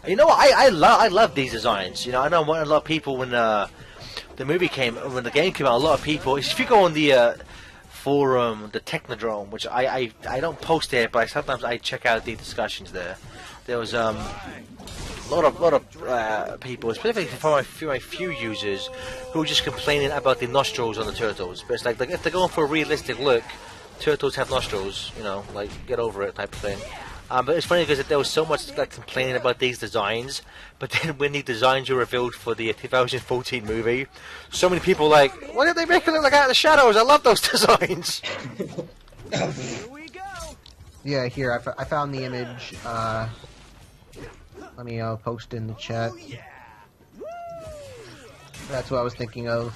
You know, I love these designs. You know, I know a lot of people when the game came out. A lot of people. If you go on the forum, the Technodrome, which I don't post there, but sometimes I check out the discussions there. There was a lot of people, specifically from a few users, who were just complaining about the nostrils on the turtles. But it's like if they're going for a realistic look, turtles have nostrils. You know, like get over it type of thing. But it's funny because there was so much like complaining about these designs, but then when the designs were revealed for the 2014 movie, so many people were like, why did they make it look like Out of the Shadows? I love those designs. Yeah, here I found the image. Let me post in the chat. That's what I was thinking of.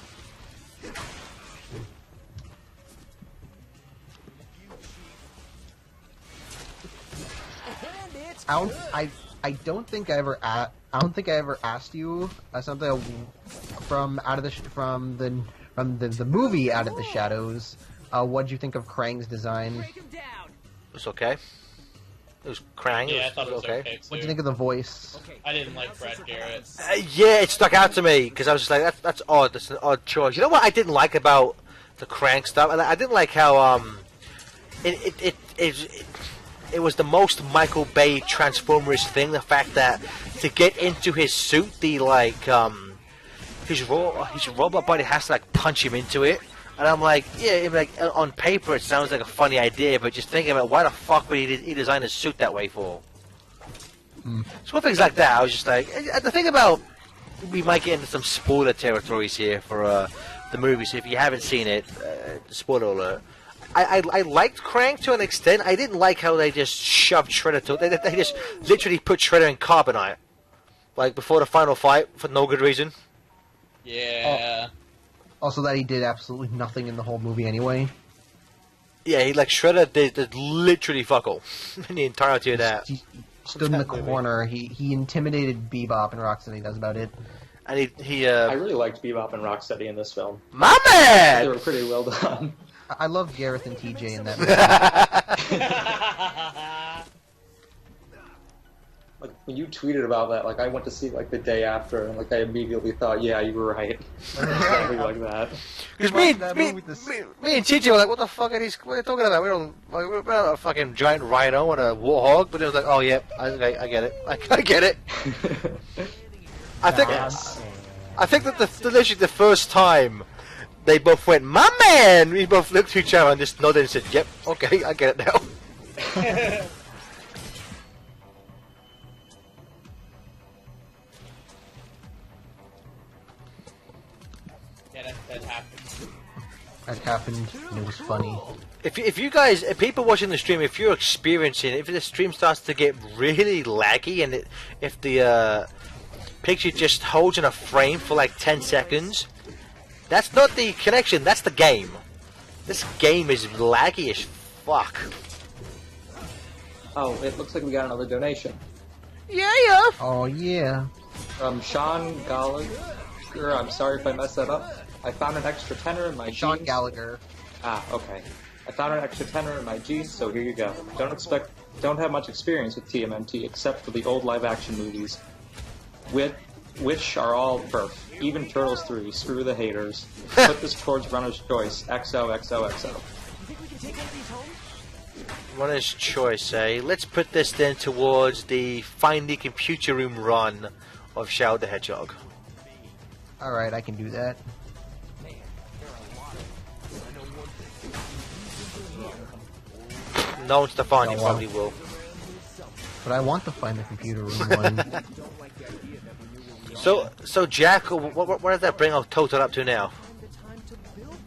I don't think I ever asked you something from the movie Out of the Shadows. What did you think of Krang's design? It was okay. It was Krang. Yeah, I thought it was okay. What do you think of the voice? I didn't like Brad Garrett. Yeah, it stuck out to me because I was just like, that's odd. That's an odd choice. You know what I didn't like about the Krang stuff? I didn't like how it was the most Michael Bay Transformers thing. The fact that to get into his suit, his robot body has to like punch him into it. And I'm like, yeah, like on paper it sounds like a funny idea, but just thinking about why the fuck would he design his suit that way for? So things like that, I was just like, the thing about, we might get into some spoiler territories here for the movie, so if you haven't seen it, spoiler alert. I liked Krang to an extent. I didn't like how they just shoved Shredder to it. They just literally put Shredder in carbonite, like before the final fight for no good reason. Yeah. Also, that he did absolutely nothing in the whole movie anyway. Yeah, Shredder did literally fuck all in the entirety of that. He stood in the corner. He intimidated Bebop and Rocksteady. That's about it. And I really liked Bebop and Rocksteady in this film. My man! They were pretty well done. I love Gareth and TJ in that movie. like when you tweeted about that, like I went to see it, like the day after, and like I immediately thought, yeah, you were right. Exactly like that. Because Watch me that me movie with me and TJ were like, what the fuck are these? What are they talking about? We're not a fucking giant rhino and a warthog. But it was like, oh yeah, I get it. I get it. I think I think that literally the first time they both went, my man. We both looked at each other and just nodded and said, yep, okay, I get it now. Yeah, that happened. That happened, and it was funny. If you guys, if people watching the stream, if you're experiencing, if the stream starts to get really laggy, and if the picture just holds in a frame for like 10 seconds, that's not the connection, that's the game. This game is laggy as fuck. Oh, it looks like we got another donation Yeah. Oh yeah. from Sean Gallagher. I'm sorry if I messed that up. I found an extra tenner in my Sean jeans. Gallagher. Ah, okay. I found an extra tenner in my jeans, so here you go. Don't have much experience with TMNT except for the old live-action movies, which are all perf. Even Turtles 3. Screw the haters. Put this towards Runner's Choice. XOXOXO. Runner's choice, eh? Let's put this then towards the Find the Computer Room run of Shadow the Hedgehog. Alright, I can do that. No, Stefan, you Oh, probably will. But I want to find the computer room one. So Jack, what does that bring our total up to now?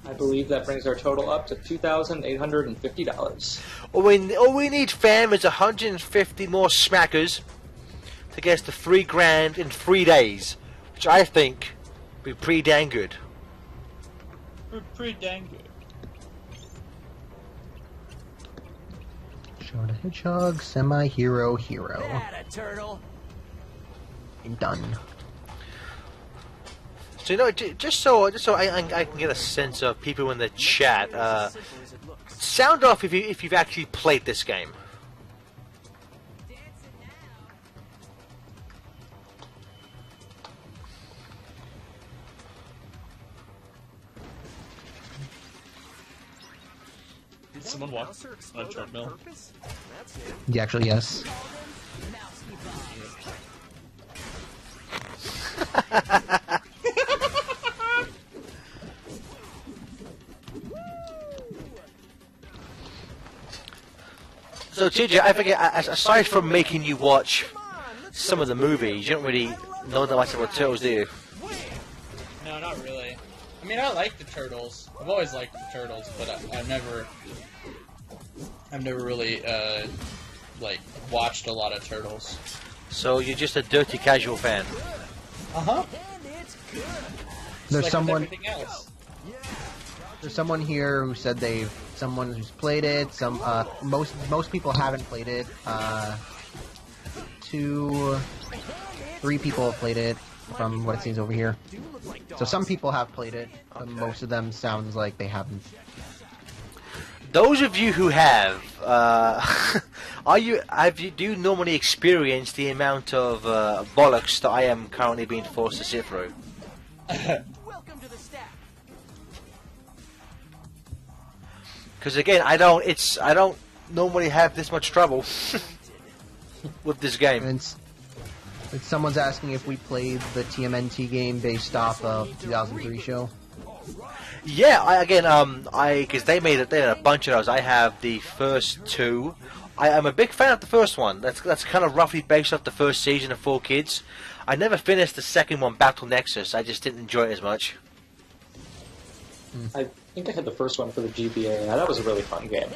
I believe that brings our total up to $2,850. All we need, fam, is 150 more smackers to get us to $3,000 in 3 days, which I think would be pretty dang good. Pretty dang good. Shadow the Hedgehog, semi-hero hero. turtle. I'm done. So just so I can get a sense of people in the chat. Sound off if you've actually played this game. Did someone walk on a treadmill? Yeah, actually, yes. So TJ, I forget. Aside from making you watch some of the movies, you don't really know that much about Turtles, do you? No, not really. I mean, I like the Turtles. I've always liked the Turtles, but I've never really like watched a lot of Turtles. So you're just a dirty casual fan. Uh-huh. There's Like someone. with everything else. There's someone here who said someone who's played it. Most people haven't played it. 2, 3 people have played it from what it seems over here. So some people have played it, but most of them sounds like they haven't. Those of you who have, do you normally experience the amount of bollocks that I am currently being forced to sit through? Welcome to the stack. Because again, I don't normally have this much trouble with this game. And someone's asking if we played the TMNT game based off of the 2003 show. Yeah, because they made a bunch of those. I have the first 2. I'm a big fan of the first one. That's kind of roughly based off the first season of 4 Kids. I never finished the second one, Battle Nexus. I just didn't enjoy it as much. I think I had the first one for the GBA. Yeah, that was a really fun game.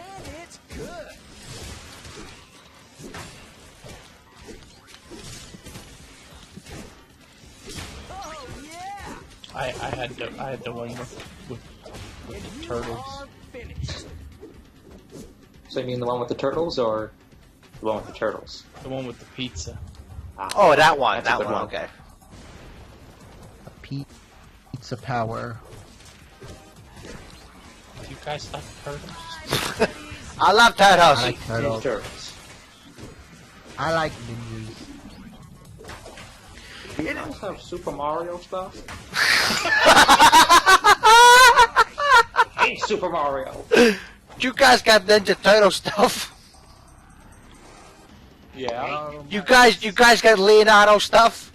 I had the one with the Turtles. So you mean the one with the turtles, or the one with the turtles? The one with the pizza. Oh, that one. That's a That good one. one. Okay. Pizza Power. Do you guys like Turtles? I love I Turtles. like turtles. Turtles. I like ninjas. Do you guys have Super Mario stuff? Hey, Super Mario! You guys got Ninja Turtle stuff? Yeah. You guys got Leonardo stuff?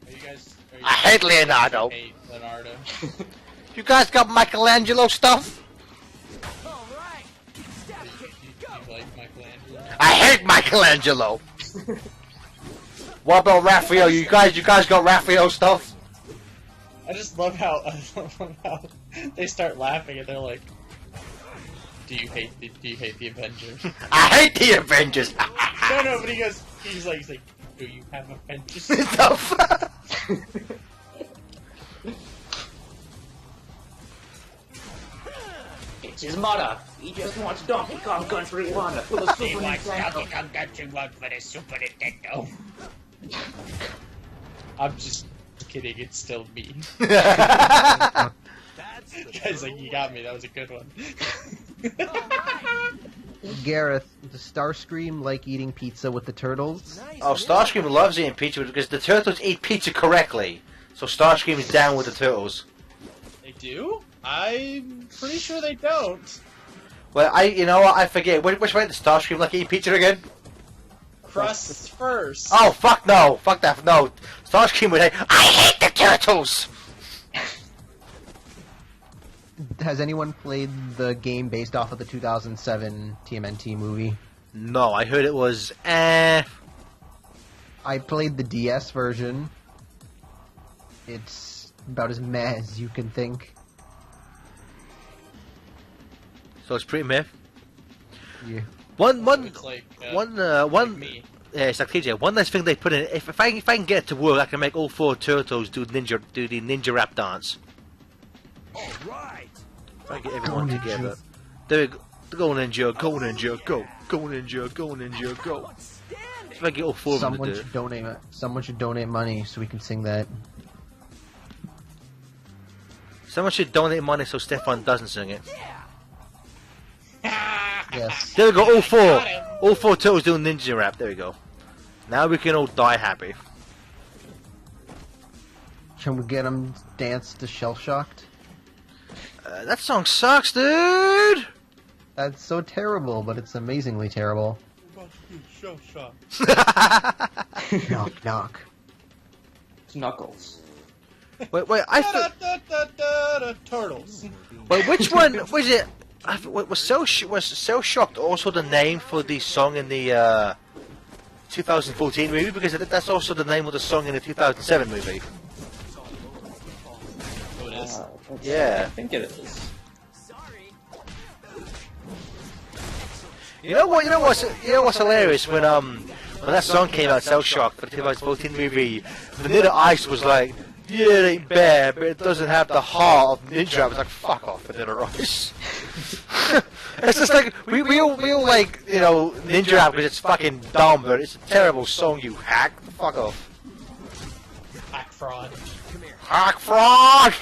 Are you guys? I hate Leonardo. Hate Leonardo. You guys got Michelangelo stuff? You like Michelangelo? I hate Michelangelo. What about Raphael? You guys got Raphael stuff? I just love how they start laughing and they're like, "Do you hate the Avengers?" I hate the Avengers. No, but he's like, "Do you have Avengers?" The fuck? It's his mother. He just wants Donkey Kong Country 1 for the Super Nintendo. Kong Country 1 for the Super Nintendo. I'm just kidding. It's still me. Guys, like, you got me. That was a good one. Gareth, does Starscream like eating pizza with the turtles? Oh, Starscream loves eating pizza because the turtles eat pizza correctly. So Starscream is down with the turtles. They do? I'm pretty sure they don't. Well, you know what? I forget. Which way does Starscream like eating pizza again? Crust first. Oh, fuck no. Fuck that. No. Starscream would say, I hate the turtles! Has anyone played the game based off of the 2007 TMNT movie? No, I heard it was, I played the DS version. It's about as meh as you can think. So it's pretty meh. Yeah. So it's like, One me. yeah, it's like TJ. One nice thing they put in. If I can get it to work, I can make all 4 turtles do the ninja rap dance. Alright! If I get everyone together. There we go. Go ninja, go ninja, go. Go ninja, go ninja, go. If I get all 4 of them to do it. Someone should donate money so we can sing that. Someone should donate money so Stefan doesn't sing it. Yes. There we go, all 4. Got him. All 4 turtles doing ninja rap. There we go. Now we can all die happy. Can we get them dance to Shell Shocked? That song sucks, dude! That's so terrible, but it's amazingly terrible. Show shot. Knock, knock. It's Knuckles. Wait, Turtles. Wait, which one was it? Was so shocked also the name for the song in the 2014 movie, because that's also the name of the song in the 2007 movie. Oh, it is. Yeah. I think it is. You know what's hilarious when that song came out, Cell Shock, for the 2014 movie, Vanilla Ice was like, yeah, it ain't bad, but it doesn't have the heart of Ninja. I was like, fuck off, Vanilla Ice. It's just like, we all like, you know, Ninja Rap because it's fucking dumb, but it's a terrible song, you hack. Fuck off. Hack fraud. Hack fraud!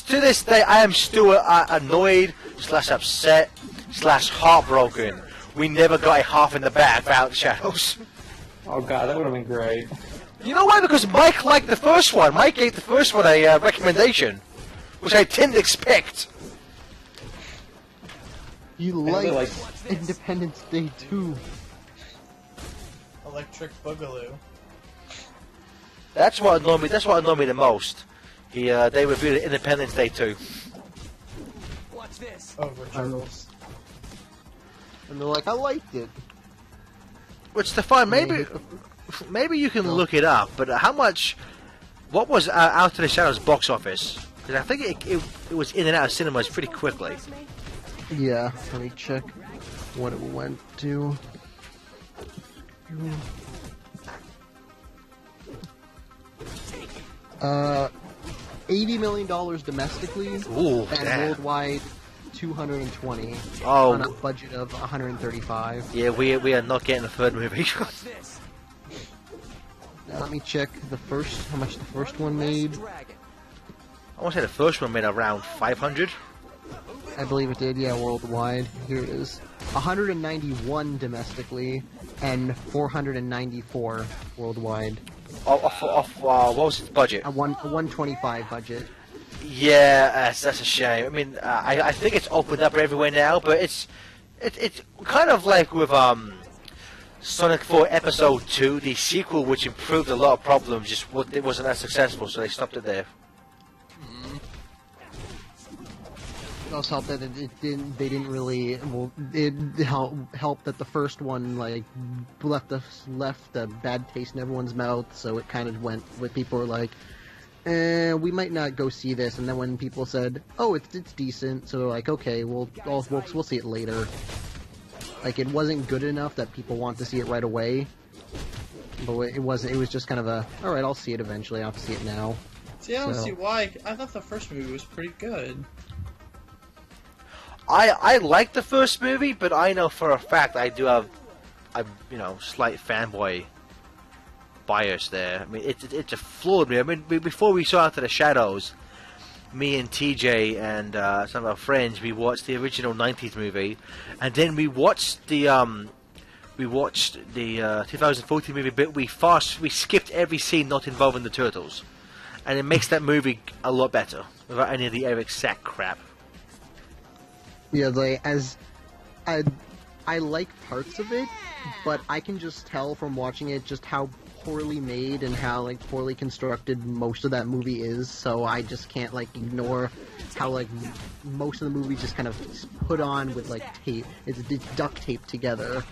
To this day, I am still annoyed, / upset, / heartbroken. We never got a half in the bag for Out the Shadows. Oh god, that would have been great. You know why? Because Mike liked the first one. Mike gave the first one a recommendation, which I didn't expect. You like Independence Day 2. Electric Boogaloo. That's what annoyed me. That's what annoyed me the most. They reviewed it Independence Day 2. Watch this! Over Turtles. And they're like, I liked it. Which Stefan, maybe you can look it up. But how much? What was Out of the Shadows box office? Because I think it was in and out of cinemas pretty quickly. Yeah, let me check what it went to. $80 million domestically, Ooh, and damn. worldwide 220 Oh. on a budget of 135. Yeah, we are not getting a third movie. Now, let me check how much the first one made. I want to say the first one made around 500. I believe it did, yeah, worldwide. Here it is. 191 domestically, and 494 worldwide. What was its budget? A 125 budget. Yeah, that's a shame. I mean, I think it's opened up everywhere now, but it's kind of like with Sonic 4 Episode 2, the sequel, which improved a lot of problems, it wasn't as successful, so they stopped it there. It also helped that they didn't really. Well, it helped that the first one like left a bad taste in everyone's mouth. So it kind of went with people were like, we might not go see this. And then when people said, oh, it's decent, so they're like, okay, we'll see it later. Like it wasn't good enough that people want to see it right away. But it wasn't. It was just kind of a, all right, I'll see it eventually. I'll have to see it now. See, I don't see why. I thought the first movie was pretty good. I like the first movie, but I know for a fact I do have a slight fanboy bias there. I mean, it's a flawed movie. I mean, before we saw Into the Shadows, me and TJ and some of our friends, we watched the original '90s movie, and then we watched the 2014 movie. But we skipped every scene not involving the turtles, and it makes that movie a lot better without any of the Eric Sack crap. Yeah, I like parts of it, but I can just tell from watching it just how poorly made and how like poorly constructed most of that movie is. So I just can't like ignore how like most of the movie just kind of put on with like tape. It's duct taped together.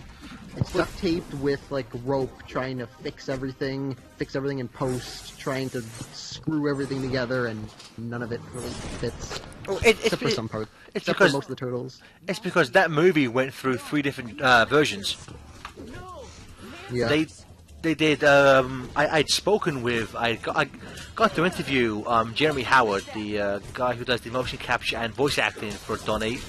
It's duct taped with like rope, trying to fix everything in post, trying to screw everything together, and none of it really fits. Except for some parts. Except for most of the turtles. It's because that movie went through 3 different versions. Yeah. They did. I'd spoken with. I got to interview Jeremy Howard, the guy who does the motion capture and voice acting for Donnie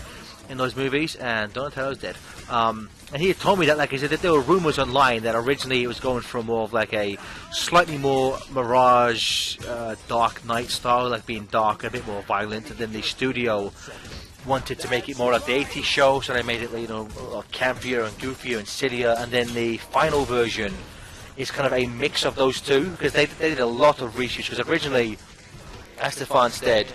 in those movies, and Donatello's dead. And he had told me that, like I said, that there were rumors online that originally it was going for more of like a slightly more Mirage, Dark Knight style, like being dark, a bit more violent, and then the studio wanted to make it more like the 80s show, so they made it, campier and goofier and sillier, and then the final version is kind of a mix of those two, because they did a lot of reshoots, because originally, as Stefan's dead,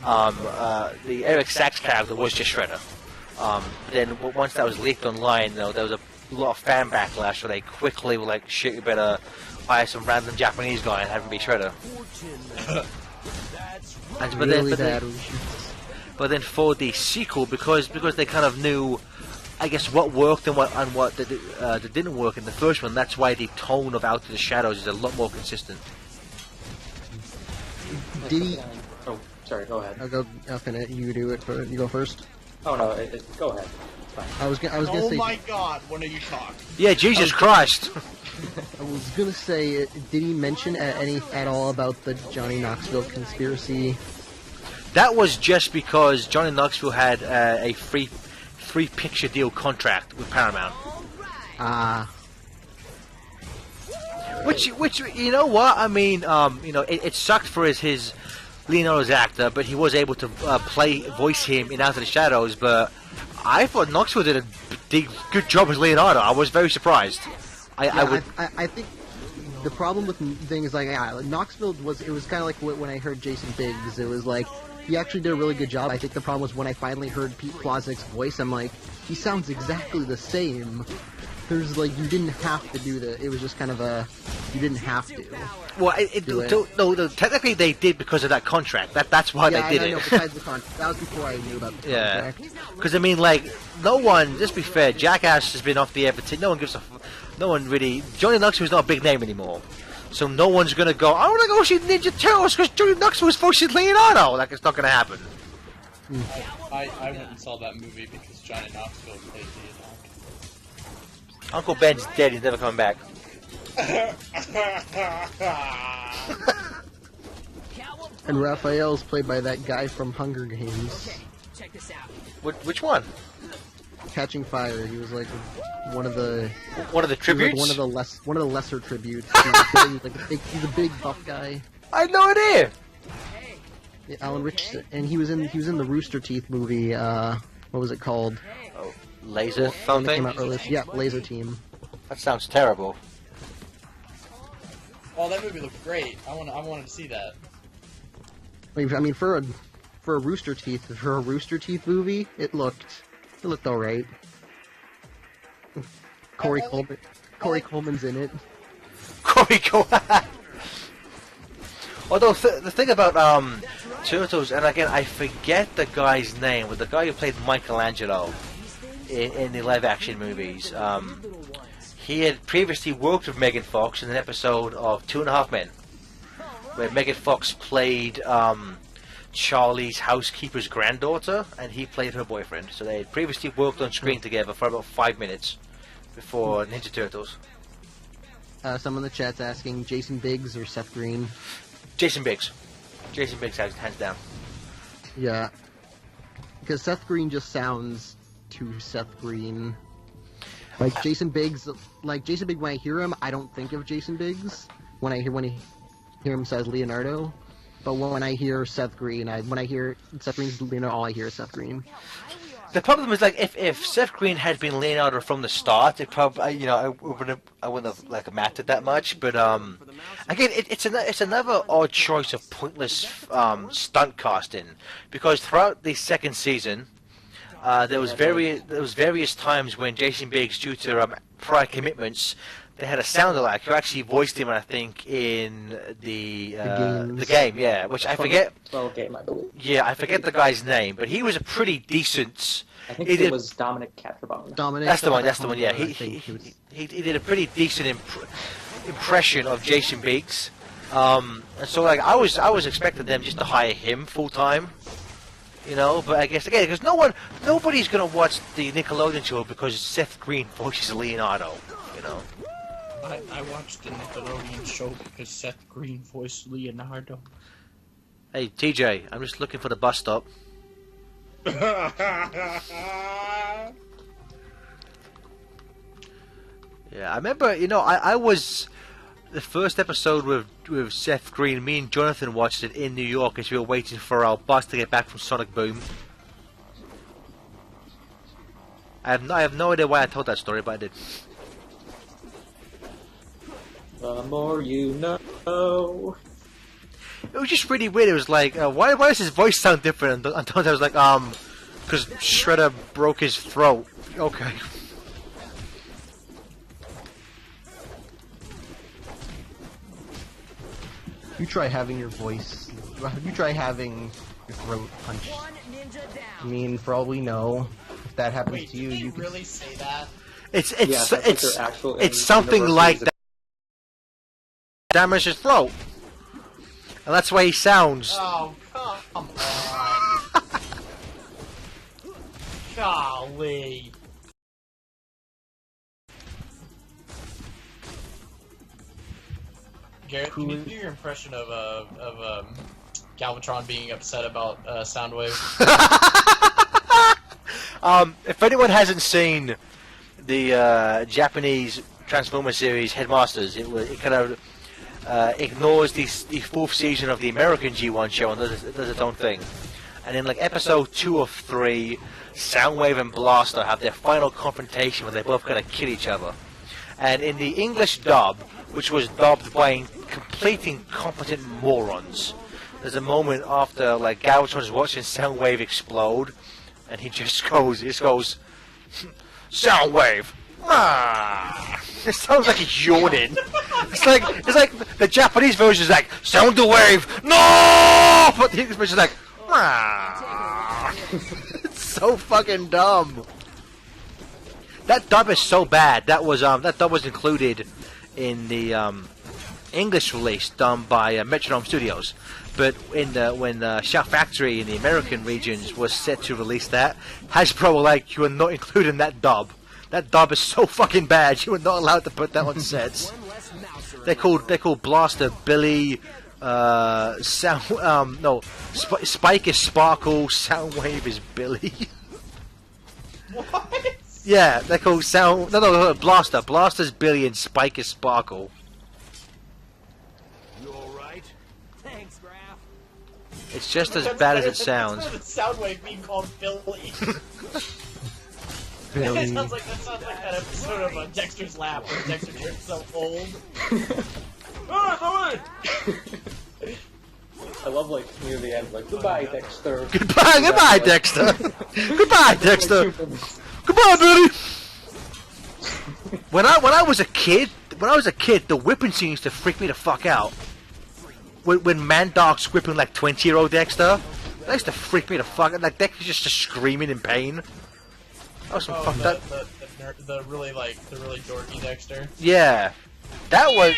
the Eric Sachs character was just Shredder. Then once that was leaked online, there was a lot of fan backlash, so they quickly were like, shit, you better hire some random Japanese guy and have him be Shredder. But then for the sequel, because they kind of knew, I guess, what worked and what that didn't work in the first one, that's why the tone of Out of the Shadows is a lot more consistent. Did he... Oh, sorry, go ahead. I'll finish. You do it. You go first. Oh no, go ahead. It's fine. I was gonna say. Oh my God! When are you talking? Yeah, Jesus Christ! I was gonna say, did he mention at all about the Johnny Knoxville conspiracy? That was just because Johnny Knoxville had a free picture deal contract with Paramount. Which you know what? I mean, it sucked for his Leonardo's actor, but he was able to voice him in Out of the Shadows. But I thought Knoxville did a good job as Leonardo. I was very surprised. I think the problem with things like Knoxville was kind of like when I heard Jason Biggs. It was like he actually did a really good job. I think the problem was when I finally heard Pete Kloznik's voice. I'm like, he sounds exactly the same. There's like, you didn't have to do that. It was just kind of you didn't have to. Well, no, technically they did because of that contract. That's why they did it. Besides the contract, that was before I knew about the contract. Because I mean, like, no one. Just be fair, Jackass has been off the air for no one gives a. No one really. Johnny Knoxville is not a big name anymore, so no one's gonna go. I want to go see Ninja Turtles because Johnny Knoxville was voicing Leonardo. Like, it's not gonna happen. I went and saw that movie because Johnny Knoxville played Leonardo. Uncle Ben's dead. He's never coming back. And Raphael's played by that guy from Hunger Games. Check this out. Which one? Catching Fire. He was like one of the tributes. Like one of the lesser tributes. He's a big buff guy. I had no idea. Yeah, Alan Rich, and he was in the Rooster Teeth movie. What was it called? Laser One that came something? out earlier. Yeah, Laser Team. That sounds terrible. Oh, that movie looked great. I wanted to see that. I mean, for a Rooster Teeth movie, it looked alright. Corey Coleman's in it. Corey Although the thing about Turtles, and again I forget the guy's name, but the guy who played Michelangelo in the live-action movies, he had previously worked with Megan Fox in an episode of Two and a Half Men, where Megan Fox played Charlie's housekeeper's granddaughter, and he played her boyfriend. So they had previously worked on screen together for about 5 minutes before Ninja Turtles. Someone in the chat's asking Jason Biggs or Seth Green. Jason Biggs. Jason Biggs, hands down. Yeah, because Seth Green just sounds too Seth Green. Like Jason Biggs, when I hear him, I don't think of Jason Biggs. When I hear him says Leonardo, but when I hear Seth Green, when I hear Seth Green's Leonardo, all I hear is Seth Green. The problem is, like, if Seth Green had been Leonardo from the start, it probably, I wouldn't have like mattered that much. But again, it's another odd choice of pointless stunt casting, because throughout the second season, there was various times when Jason Biggs, due to prior commitments, they had a sound alike who actually voiced him, I think, in the game, yeah, which I forget. Game, I believe. Yeah, I forget the guy's name, but he was a pretty decent. I think it was Dominic Catrabone. That's the one. Yeah, he did a pretty decent impression of Jason Biggs. And so, like, I was expecting them just to hire him full time. But I guess, again, because nobody's going to watch the Nickelodeon show because Seth Green voices Leonardo, I watched the Nickelodeon show because Seth Green voiced Leonardo. Hey, TJ, I'm just looking for the bus stop. Yeah, I remember, I was... The first episode with Seth Green, me and Jonathan watched it in New York as we were waiting for our bus to get back from Sonic Boom. I have no idea why I told that story, but I did. The more you know. It was just really weird. It was like, why does his voice sound different? And I was like, because Shredder broke his throat. Okay. You try having your voice. You try having your throat punched. I mean, for all we know, if that happens Wait, to you, you can really say that? It's something like that. Damage his throat, and that's why he sounds. Oh, come on. Golly. Garrett, can you do your impression of Galvatron being upset about Soundwave? If anyone hasn't seen the Japanese Transformer series Headmasters, it kind of ignores the fourth season of the American G1 show and does its own thing. And in like episode 2 of 3, Soundwave and Blaster have their final confrontation where they're both going to kill each other. And in the English dub, which was dubbed by complete incompetent morons, there's a moment after like Galvatron is watching Soundwave explode, and he just goes, Soundwave. Ah! It sounds like he's yawning. It's like the Japanese version is like sound the wave, no, but the English version is like, ah! It's so fucking dumb. That dub is so bad. That dub was included in the English release done by Metronome Studios, but when Shout Factory in the American regions was set to release that, Hasbro were like, you are not including that dub. That dub is so fucking bad. You are not allowed to put that on sets. They're called Blaster Billy. Spike is Sparkle. Soundwave is Billy. What? Yeah, they're called Blaster. Blaster's Billy and Spike is Sparkle. You alright? Thanks, Graf. It's just as bad as it sounds. That's Soundwave being called Billy. very. That sounds like that episode of Dexter's Lab where Dexter turns so old. I love like near the end, like goodbye, Dexter. Goodbye, Dexter. Goodbye, Dexter. Goodbye, Billy. When I was a kid, the whipping scene used to freak me the fuck out. When Mandark's whipping like 20-year-old Dexter, that used to freak me the fuck out. Like Dexter's just screaming in pain. That was some fucked up. The really dorky Dexter. Yeah, that was.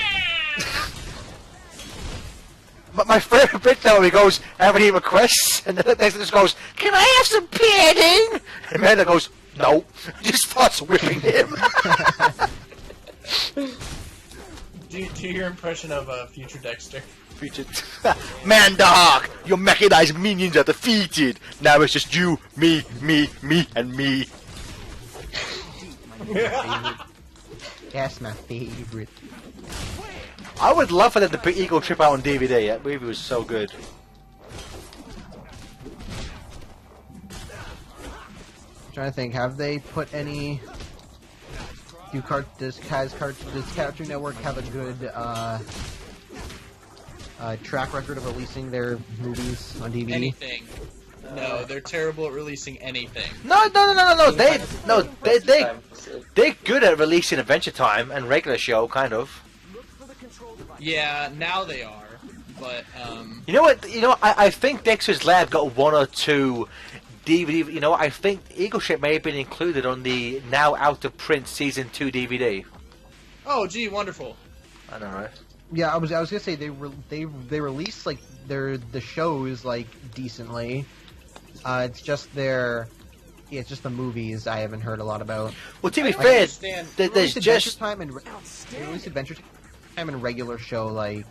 But my favorite bit though, he goes, "Have any requests?" And the Dexter just goes, "Can I have some padding?" And Amanda goes, "No," just starts whipping him. Do your impression of future Dexter. Future Mandark, your mechanized minions are defeated. Now it's just you, me, and me. That's my favorite. I would love for them to put Eagle Trip out on DVD. That movie was so good. I'm trying to think. Have they put any? Does Cartoon Network have a good track record of releasing their movies on DVD? Anything. No, they're terrible at releasing anything. No. They're good at releasing Adventure Time and regular show, kind of. Yeah, now they are, but You know what? I think Dexter's Lab got one or two DVD. You know, I think Eagle Ship may have been included on the now out of print season 2 DVD. oh, gee, wonderful. I know, right? Yeah, I was gonna say they released like the shows like decently. It's just the movies I haven't heard a lot about. Well, to be I fair, understand. there's just They released Adventure Time and regular show like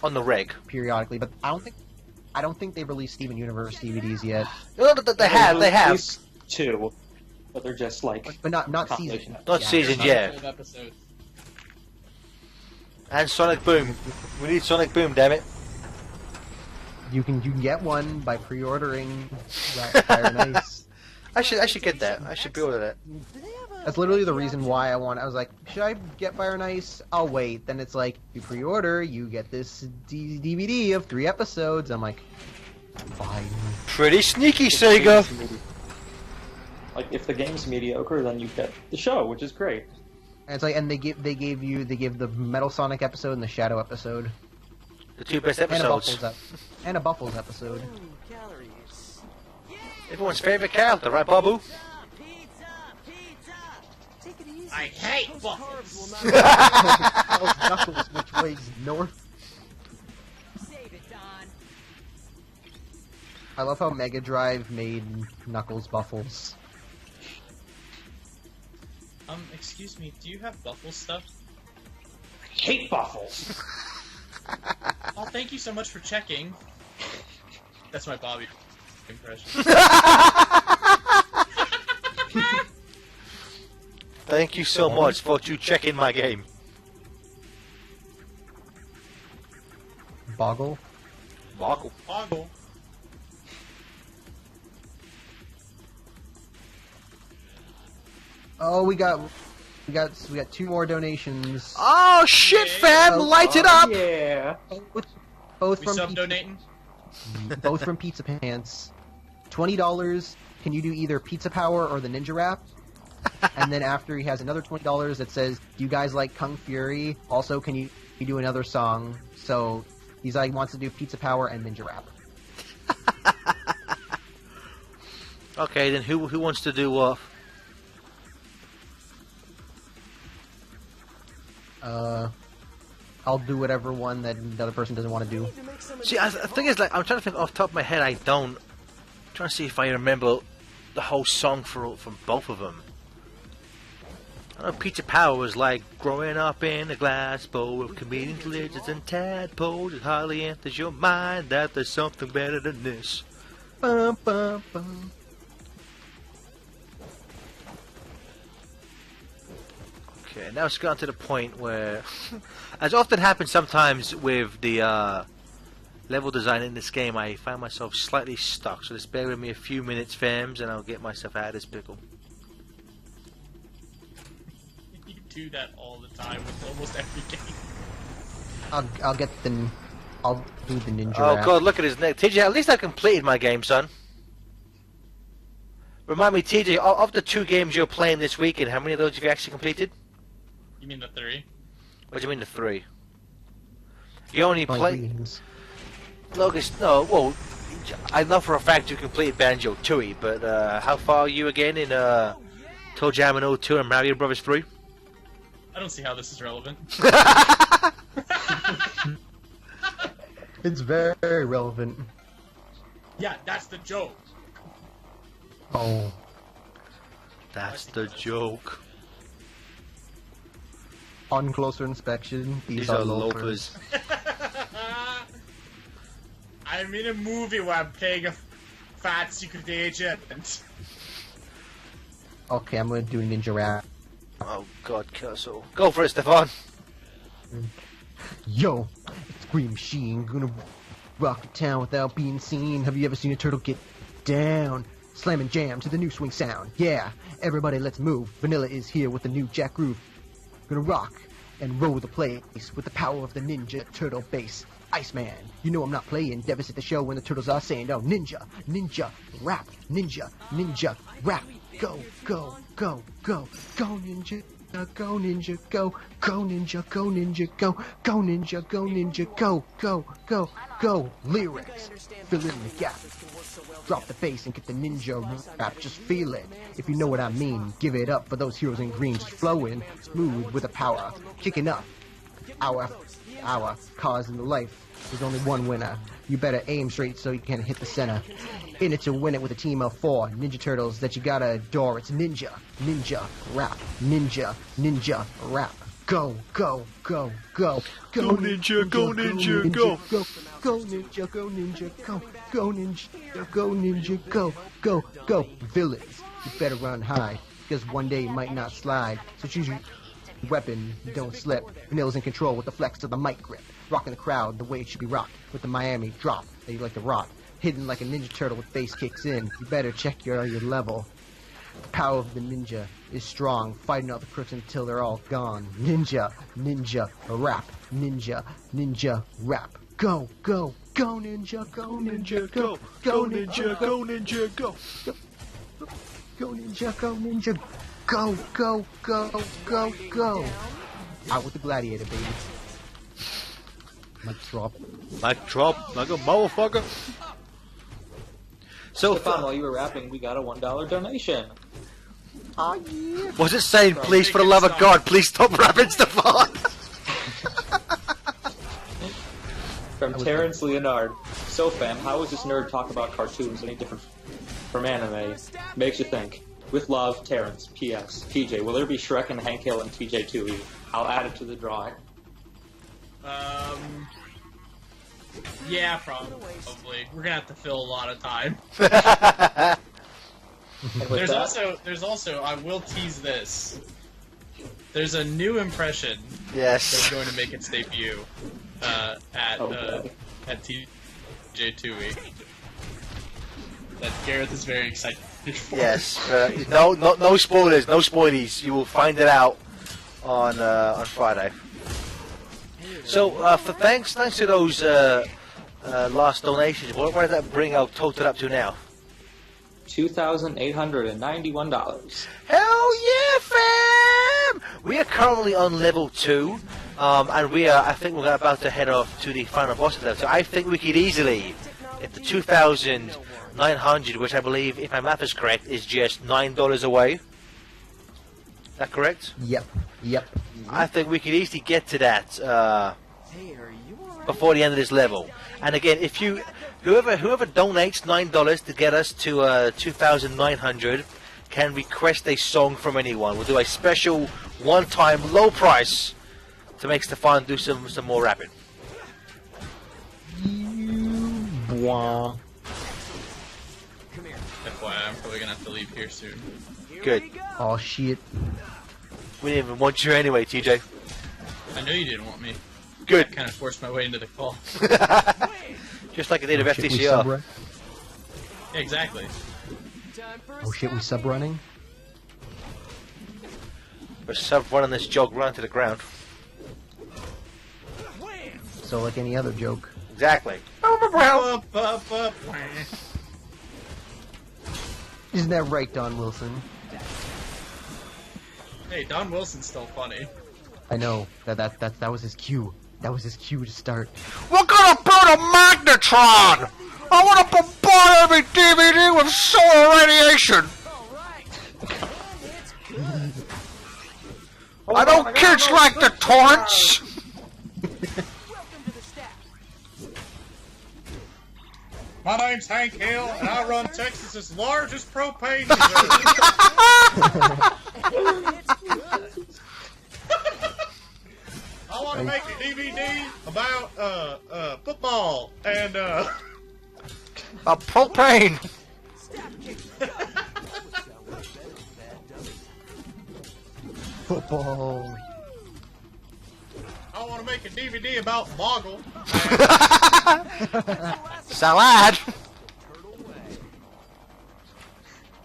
on the reg. periodically, but I don't think they released Steven Universe DVDs yet. No, they have. At least two, but they're just like. But not compilation. season. Not season, yeah. Episode. And Sonic Boom. We need Sonic Boom, damn it. You can get one by pre-ordering Fire and Ice. I should get that. I should pre-order that. That's literally the reason why I was like, should I get Fire and Ice? I'll wait. Then it's like, you pre-order, you get this DVD of 3 episodes. I'm like, fine. Pretty sneaky, Sega. Like if the game's mediocre, then you get the show, which is great. And it's like, and they give the Metal Sonic episode and the Shadow episode. The 2 best And a episodes. Buffles episode. Calories. Everyone's favorite character, right, Babu? Take it easy. I hate Those buffets. carbs will not Tells Knuckles which way's north. save it, Don. I love how Mega Drive made Knuckles Buffles. Excuse me, do you have Buffle stuff? I hate Buffles. Oh, thank you so much for checking. That's my Bobby impression. Thank you so much for you checking my game. Boggle. Boggle. Boggle. Oh, we got 2 more donations. Oh shit, fam! Light it up! Yeah. Both We from sub-donating? both from Pizza Pants. $20. Can you do either Pizza Power or the Ninja Rap? And then after he has another $20 that says, "Do you guys like Kung Fury? Also, can you do another song?" So he's like wants to do Pizza Power and Ninja Rap. Okay, then who wants to do what? I'll do whatever one that the other person doesn't want to do. See, the thing is, like, I'm trying to think off the top of my head. I'm trying to see if I remember the whole song from both of them. I know Pizza Power was like growing up in a glass bowl of comedians, lizards, and tadpoles. It hardly enters your mind that there's something better than this. Bum, bum, bum. Okay, now it's gotten to the point where, as often happens sometimes with the level design in this game, I find myself slightly stuck. So just bear with me a few minutes, fams, and I'll get myself out of this pickle. do that all the time with almost every game. I'll get the. I'll do the ninja. Oh rap. god, look at his neck. TJ, at least I completed my game, son. Remind me, TJ, of the 2 games you're playing this weekend, how many of those have you actually completed? You mean the 3? What do you mean the 3? You only My play... dreams. Locust, no, well, I know for a fact you completed Banjo-Tooie, but how far are you again in Toe Jam and 02 and Mario Brothers 3? I don't see how this is relevant. It's very relevant. Yeah, that's the joke. Oh. That's the joke. On closer inspection, these, These are loafers. I'm in a movie where I'm playing a fat secret agent. Okay, I'm gonna do a ninja rap. Oh god, Curso. Go for it, Stefan. Yo, it's Green Machine, gonna rock the town without being seen. Have you ever seen a turtle get down? Slam and jam to the new swing sound. Yeah, everybody let's move. Vanilla is here with the new jack groove. Gonna rock and roll the place with the power of the Ninja Turtle bass. Iceman, you know I'm not playing. Deficit the show when the turtles are saying, oh, ninja, ninja, rap, ninja, ninja, rap. Go, go, go, go, go ninja, go ninja, go, go ninja, go ninja, go, go ninja, go ninja, go, go, go, go. Lyrics, fill in the gap. Drop the bass and get the ninja rap, just feel it. If you know what I mean, give it up for those heroes in green, just flowing, smooth with a power, kicking up. Our cause in the life, there's only one winner. You better aim straight so you can hit the center. In it to win it with a team of 4 Ninja Turtles that you gotta adore. It's ninja, ninja, rap, ninja, ninja, rap. Go, go, go, go, go ninja, go ninja, go, go, go ninja, go ninja, go, go ninja, go ninja, go, go, go. Villains, you better run high, because one day you might not slide. So choose your weapon, don't slip. Vanilla's in control with the flex of the mic grip. Rocking the crowd the way it should be rocked, with the Miami drop that you like to rock. Hidden like a ninja turtle with bass kicks in. You better check your level. The power of the ninja is strong, fighting all the crooks until they're all gone. Ninja, ninja, rap, ninja, ninja, rap. Go, go, go ninja, go ninja, go, go ninja, go ninja, go. Go ninja, go ninja, go, go, go, go, go. Out with the gladiator, baby. Mic drop. Mic drop like a motherfucker. So, Stefan, while you were rapping, we got a $1 donation. Oh yeah. was it saying, please, for the love of God, please stop rapping, Stefan? From Terrence Leonard. So, fam, how is this nerd talk about cartoons any different from anime? Makes you think. With love, Terrence. P.S. TJ, will there be Shrek and Hank Hill and TJ2E? I'll add it to the drawing. Yeah, probably. We're gonna have to fill a lot of time. And with that, There's also, I will tease this. There's a new impression Yes. that's going to make its debut at God. at TJ2E. That Gareth is very excited for. Yes. No spoilers. No spoilies. You will find it out on Friday. So, for thanks to those last donations, what does that bring our total up to now? $2,891. Hell yeah, fam! We are currently on level 2, and I think we're about to head off to the final boss level. So I think we could easily, if the 2,900, which I believe, if my math is correct, is just $9 away. Is that correct? Yep. Yep. I think we could easily get to that Hey, are you alright? before the end of this level. And again, if whoever donates $9 to get us to 2,900 can request a song from anyone. We'll do a special one-time low price to make Stefan do some more rapping. Bwah. FYI, I'm probably gonna have to leave here soon. Good. Oh shit. We didn't even want you anyway, TJ. I know you didn't want me. Good. I kind of forced my way into the call. Just like I did of Oh, shit, we FTCR. sub-run? Yeah, exactly. Oh shit, we sub running? Or sub running this joke right to the ground. So like any other joke. Exactly. Isn't that right, Don Wilson? Hey, Don Wilson's still funny. I know that was his cue. That was his cue to start. We're gonna build a magnetron! I wanna bombard every DVD with solar radiation! I know kids like the torrents! My name's Hank Hill, and I run Texas's largest propane reserve. I want to make a DVD about football and A propane! Football. I want to make a DVD about Boggle. Salad!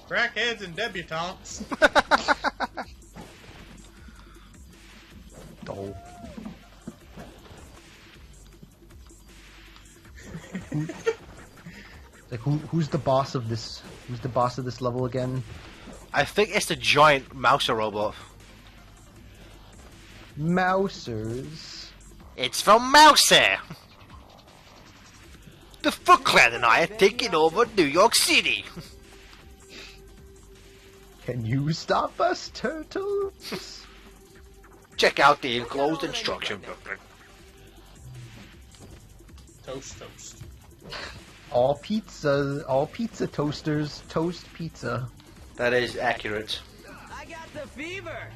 Crackheads and debutantes. Oh. Like who's the boss of this? Who's the boss of this level again? I think it's the giant Mouser robot. Mousers. It's from Mouser! The Foot Clan and I are taking over New York City! Can you stop us, turtles? Check out the enclosed instruction booklet. Toast, toast. All pizza toasters toast pizza. That is accurate. I got the fever.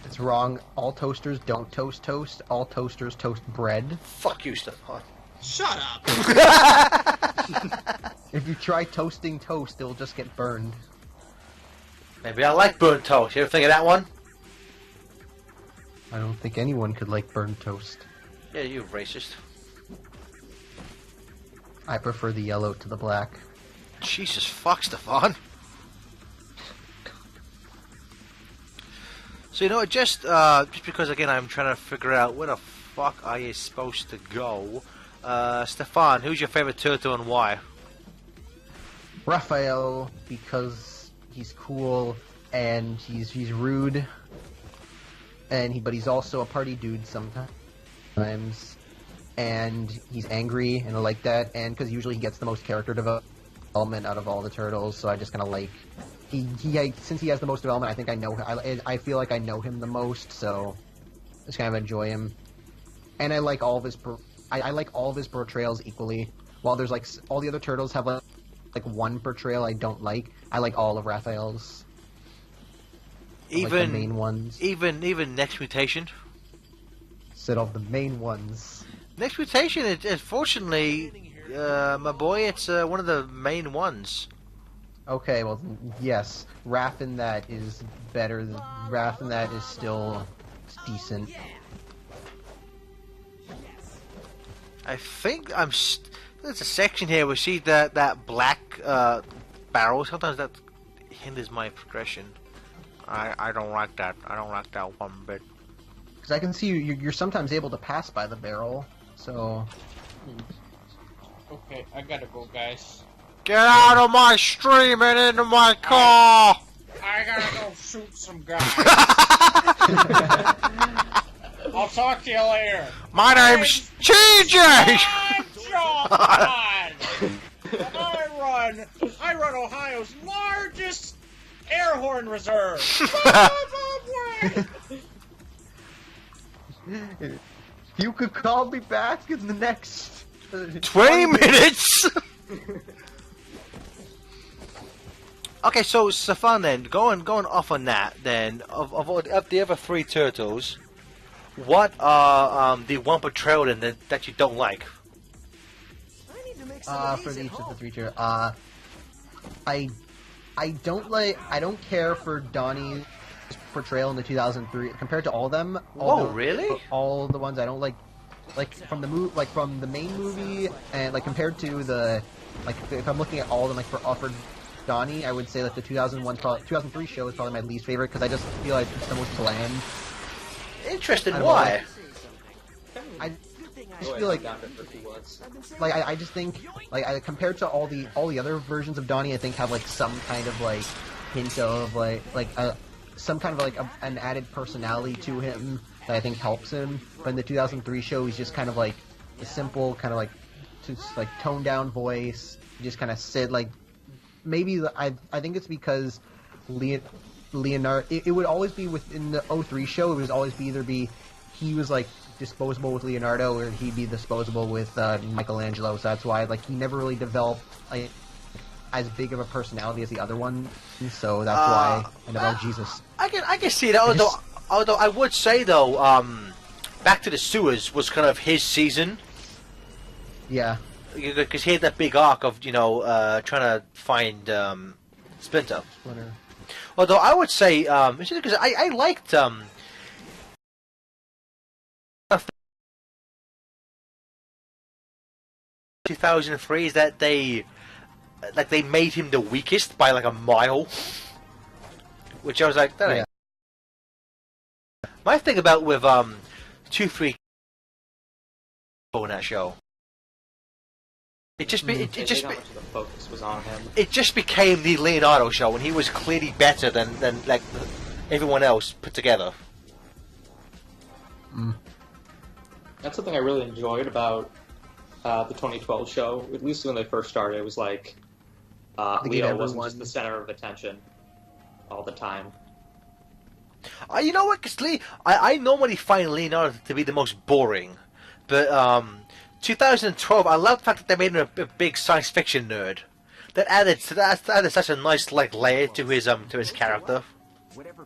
It's wrong. All toasters don't toast toast. All toasters toast bread. Fuck you, Stefan. Shut up. If you try toasting toast, it'll just get burned. Maybe I like burnt toast. You ever think of that one? I don't think anyone could like burned toast. Yeah, you racist. I prefer the yellow to the black. Jesus fuck, Stefan. So you know what, just because again I'm trying to figure out where the fuck are you supposed to go. Stefan, who's your favorite turtle and why? Raphael, because he's cool and he's rude, but he's also a party dude sometimes, and he's angry and I like that, and because usually he gets the most character development out of all the turtles, so I just kind of like since he has the most development. I think I feel like I know him the most, so I just kind of enjoy him, and I like all of his I like all of his portrayals equally. While there's like all the other turtles have like one portrayal I don't like, I like all of Raphael's. Even like the main ones. Even Next Mutation. Instead of the main ones. Next Mutation, fortunately, my boy, it's one of the main ones. Okay, well, yes, Raph in that is better. Raph in that is still decent. I think there's a section here where we see that black barrel. Sometimes that hinders my progression. I don't like that. I don't like that one bit. Because I can see you're sometimes able to pass by the barrel, so... Okay, I gotta go, guys. Get out of my stream and into my car! I gotta go shoot some guys. I'll talk to you later. My name's TJ! I'm John! I run Ohio's largest air horn reserve. You could call me back in the next... 20 minutes! Okay, so Stefan, then going off on that, then of the other three turtles, what are the one portrayal then that you don't like? I need to make some of for these at each of the home. three tier, I don't care for Donnie's portrayal in the 2003 compared to all of them. Oh, really? All the ones I don't like from the main movie, and like compared to the if I'm looking at all of them, like for offered Donnie, I would say like the 2003 show is probably my least favorite because I just feel like it's the most bland. Interesting. I don't Why? I just feel like I just think compared to all the other versions of Donnie, I think have like some kind of like hint of some kind of like an added personality to him that I think helps him. But in the 2003 show, he's just kind of like a simple kind of like just like toned down voice. Just kind of sit like maybe I think it's because Leonardo. It would always be within the 03 show. It would always be he was like disposable with Leonardo, or he'd be disposable with Michelangelo. So that's why like he never really developed like as big of a personality as the other one. So that's why I never. Jesus. I can see that. Although I would say though, Back to the Sewers was kind of his season. Yeah. Because he had that big arc of trying to find Splinter. Although I would say because I liked 2003 is that they made him the weakest by like a mile, which I was like, that ain't. My thing about with 2-3 in that show, it just the focus was on him. It just became the Leonardo show, and he was clearly better than like everyone else put together. That's something I really enjoyed about the 2012 show. At least when they first started, it was like Leo wasn't just the center of attention all the time. You know what? Because I normally find Leonardo to be the most boring, but 2012, I love the fact that they made him a big science fiction nerd. That added such a nice like layer to his character.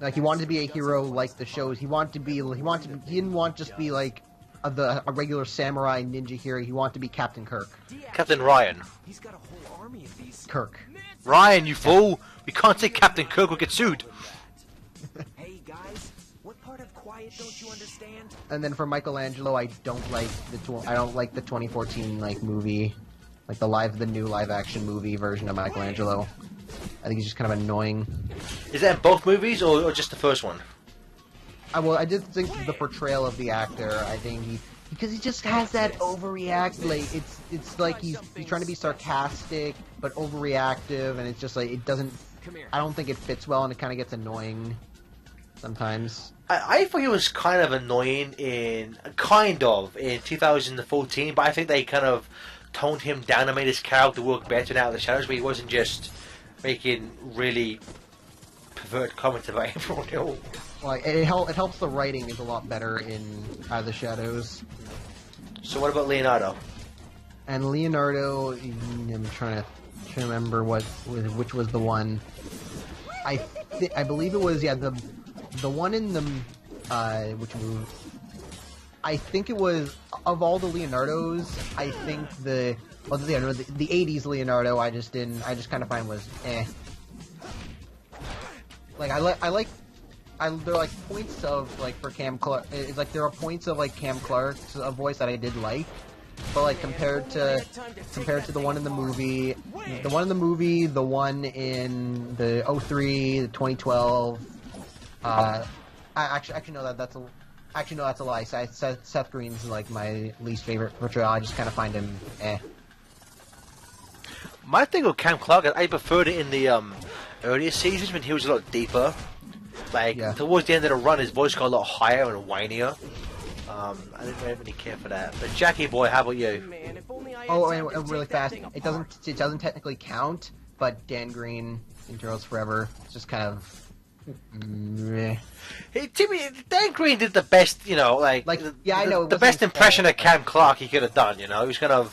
Like he wanted to be a hero like the shows. He didn't want just be like a regular samurai ninja hero. He wanted to be Captain Kirk. Captain Ryan. He's got a whole army of these. Kirk. Ryan, you fool! We can't say Captain Kirk. We'll get sued. Hey guys, what part of quiet don't you understand? And then for Michelangelo, I don't like the 2014 like movie, like the new live action movie version of Michelangelo. I think he's just kind of annoying. Is that in both movies or just the first one? I did think the portrayal of the actor. I think because he just has that overreact. Like it's like he's trying to be sarcastic but overreactive, and it's just like it doesn't. I don't think it fits well, and it kind of gets annoying sometimes. I thought he was kind of annoying in 2014, but I think they kind of toned him down and made his character work better in Out of the Shadows, where he wasn't just making really perverted comments about everyone else. Like it helps the writing is a lot better in Out of the Shadows. So what about Leonardo? And Leonardo, I'm trying to remember which was the one. I believe it was the one in the which movie? I think it was of all the Leonardos. I think the 80s Leonardo. I just kind of find was eh. Like there are like points of like for Cam Clark. It's like there are points of like Cam Clark's voice that I did like, but like compared to the one in the movie, the one in the 03, the 2012. Actually no, that's a lie. Seth Green's like my least favorite portrayal. I just kind of find him eh. My thing with Cam Clark, I preferred it in the earlier seasons when he was a lot deeper. Like towards the end of the run, his voice got a lot higher and whinier. I didn't really care for that. But Jackie boy, how about you? Oh, and really fast. It doesn't technically count, but Dan Green in Turtles Forever. It's just kind of. Meh. To me, Dan Green did the best, I know the best impression of Cam Clark he could have done. He was gonna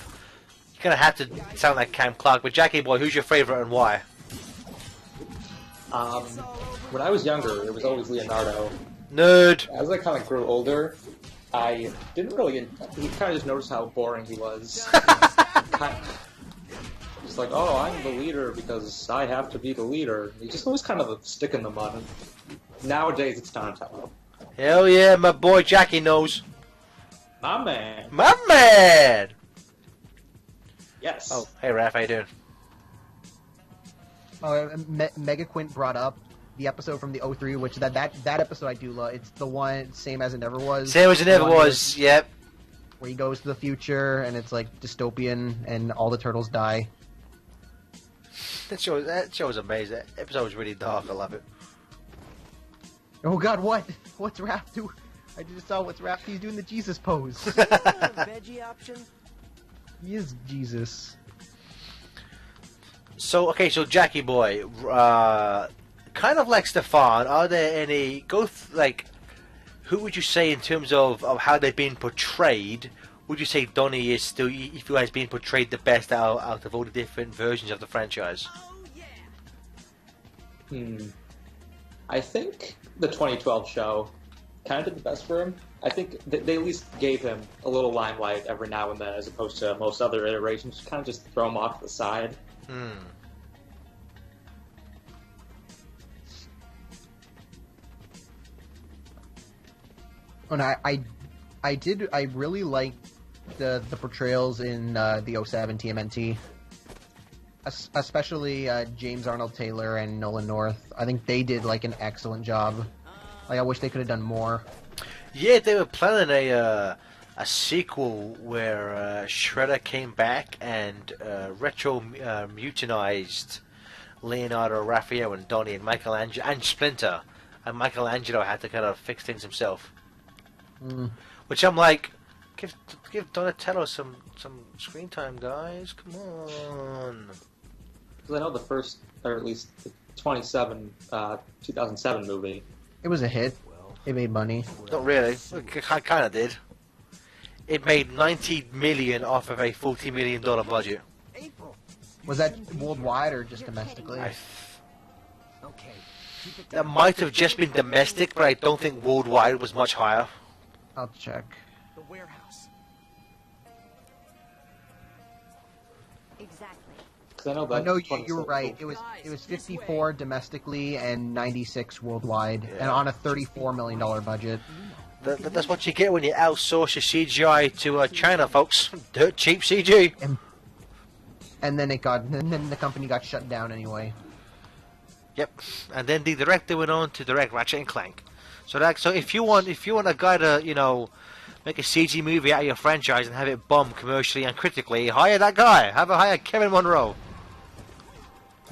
have to sound like Cam Clark. But Jackie boy, who's your favorite and why? When I was younger, it was always Leonardo. Nerd. As I kind of grew older, I didn't really. You kind of just noticed how boring he was. Just like, oh, I'm the leader because I have to be the leader. He just always kind of a stick in the mud. Nowadays, it's Donatello. Hell yeah, my boy Jackie knows. My man. My man. Yes. Oh, hey Raph, how you doing? Megaquint brought up the episode from the '03, which that episode I do love. It's the one same as it never was. Same as it never was. Yep. Where he goes to the future and it's like dystopian and all the turtles die. That show is amazing. That episode was really dark. I love it. Oh God, what? What's Raph do? I just saw what's Raph. He's doing the Jesus pose. Veggie option? He is Jesus. So Jackie boy, kind of like Stefan, are there any who would you say in terms of how they've been portrayed? Would you say Donnie is still, you feel has been portrayed the best out of all the different versions of the franchise? I think the 2012 show kind of did the best for him. I think they at least gave him a little limelight every now and then, as opposed to most other iterations, kind of just throw him off to the side. And I really liked the portrayals in the 07 TMNT, especially James Arnold Taylor and Nolan North. I think they did like an excellent job. Like I wish they could have done more. Yeah, they were planning a sequel where Shredder came back and mutinized Leonardo, Raphael, and Donnie, and Michelangelo, and Splinter. And Michelangelo had to kind of fix things himself. Which I'm like, give Donatello some screen time, guys. Come on. Because I know the first, or at least the 2007 movie. It was a hit. It made money. Not really. It kind of did. It made $90 million off of a $40 million budget. Was that worldwide or just domestically? That might have just been domestic, but I don't think worldwide was much higher. I'll check. The warehouse. Exactly. Because I know that. No, you were right. It was 54 domestically and 96 worldwide, and on a $34 million budget. That's what you get when you outsource your CGI to China, folks. Dirt cheap CG. And then the company got shut down anyway. Yep. And then the director went on to direct Ratchet and Clank. So if you want a guy to make a CG movie out of your franchise and have it bomb commercially and critically, hire that guy. Hire Kevin Monroe.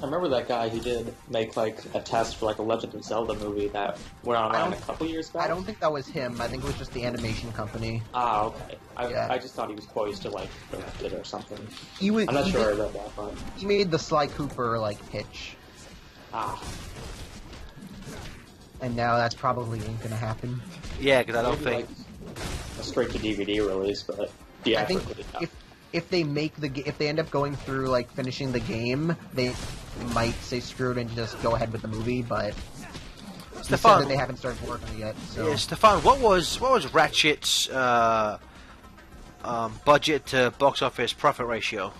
I remember that guy. He did make like a test for like a Legend of Zelda movie that went online a couple years back. I don't think that was him. I think it was just the animation company. Ah, okay. I just thought he was poised to like direct it or something. I'm not sure I read that part. He made the Sly Cooper pitch. And now that's probably ain't gonna happen. Yeah, because I don't think a straight to DVD release, but yeah, I think if they end up going through finishing the game, they might say screw it and just go ahead with the movie. But Stefan, that they haven't started working yet. So. Yeah, Stefan, what was Ratchet's budget to box office profit ratio?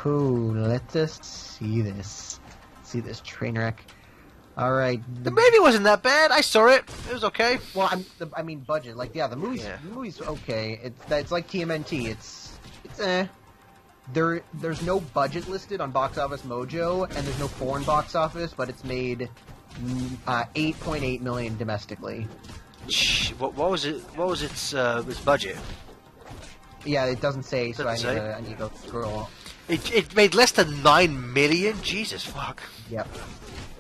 Let us see this. See this train wreck. All right. The movie wasn't that bad. I saw it. It was okay. Well, I mean budget. The movie's okay. It's like TMNT. It's There's no budget listed on Box Office Mojo, and there's no foreign box office, but it's made 8.8 million domestically. What was it? What was its budget? Yeah, it doesn't say, so I need to go scroll. It made less than 9 million. Jesus fuck. Yep.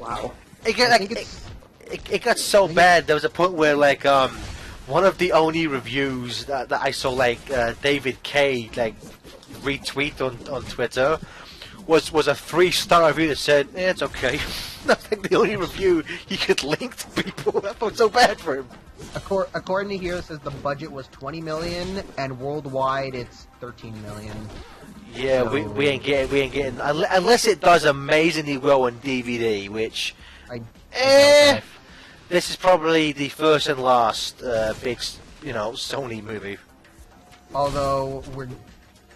Wow. It got so bad. There was a point where one of the only reviews that I saw David K retweet on Twitter was a 3-star review that said it's okay. I think the only review he could link to people. That felt so bad for him. According to here, it says the budget was 20 million, and worldwide it's 13 million. Yeah, so, we ain't getting unless it does amazingly well on DVD, which this is probably the first and last big Sony movie. Although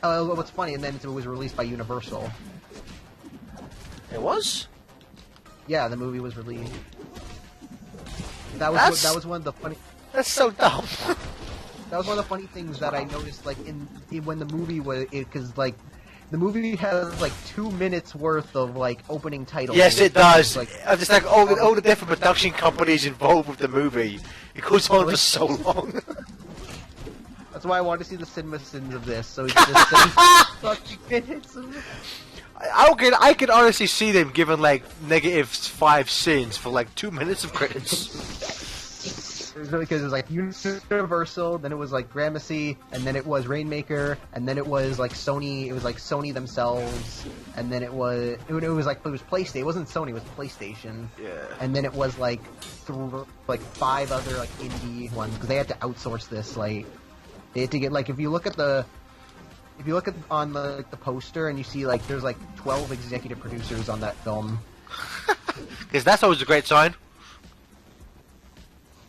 what's funny, and then it was released by Universal. It was? Yeah, the movie was released. That was one of the funny. That's so dumb. That was one of the funny things that I noticed, when the movie was, because the movie has like 2 minutes worth of like opening titles. Yes, and it does. Like, I'm just like all the different production companies involved with the movie. It goes on for so long. that's why I wanted to see the cinema sins of this. So it's just 7 fucking minutes. I could honestly see them giving like -5 sins for like 2 minutes of credits. Because it was like Universal, then it was like Gramercy, and then it was Rainmaker, and then it was like Sony. It was like Sony themselves, and then it was PlayStation. It wasn't Sony. It was PlayStation. Yeah. And then it was like 5 other like indie ones because they had to outsource this. Like they had to get like if you look at on the poster and you see like there's like 12 executive producers on that film. Because that's always a great sign.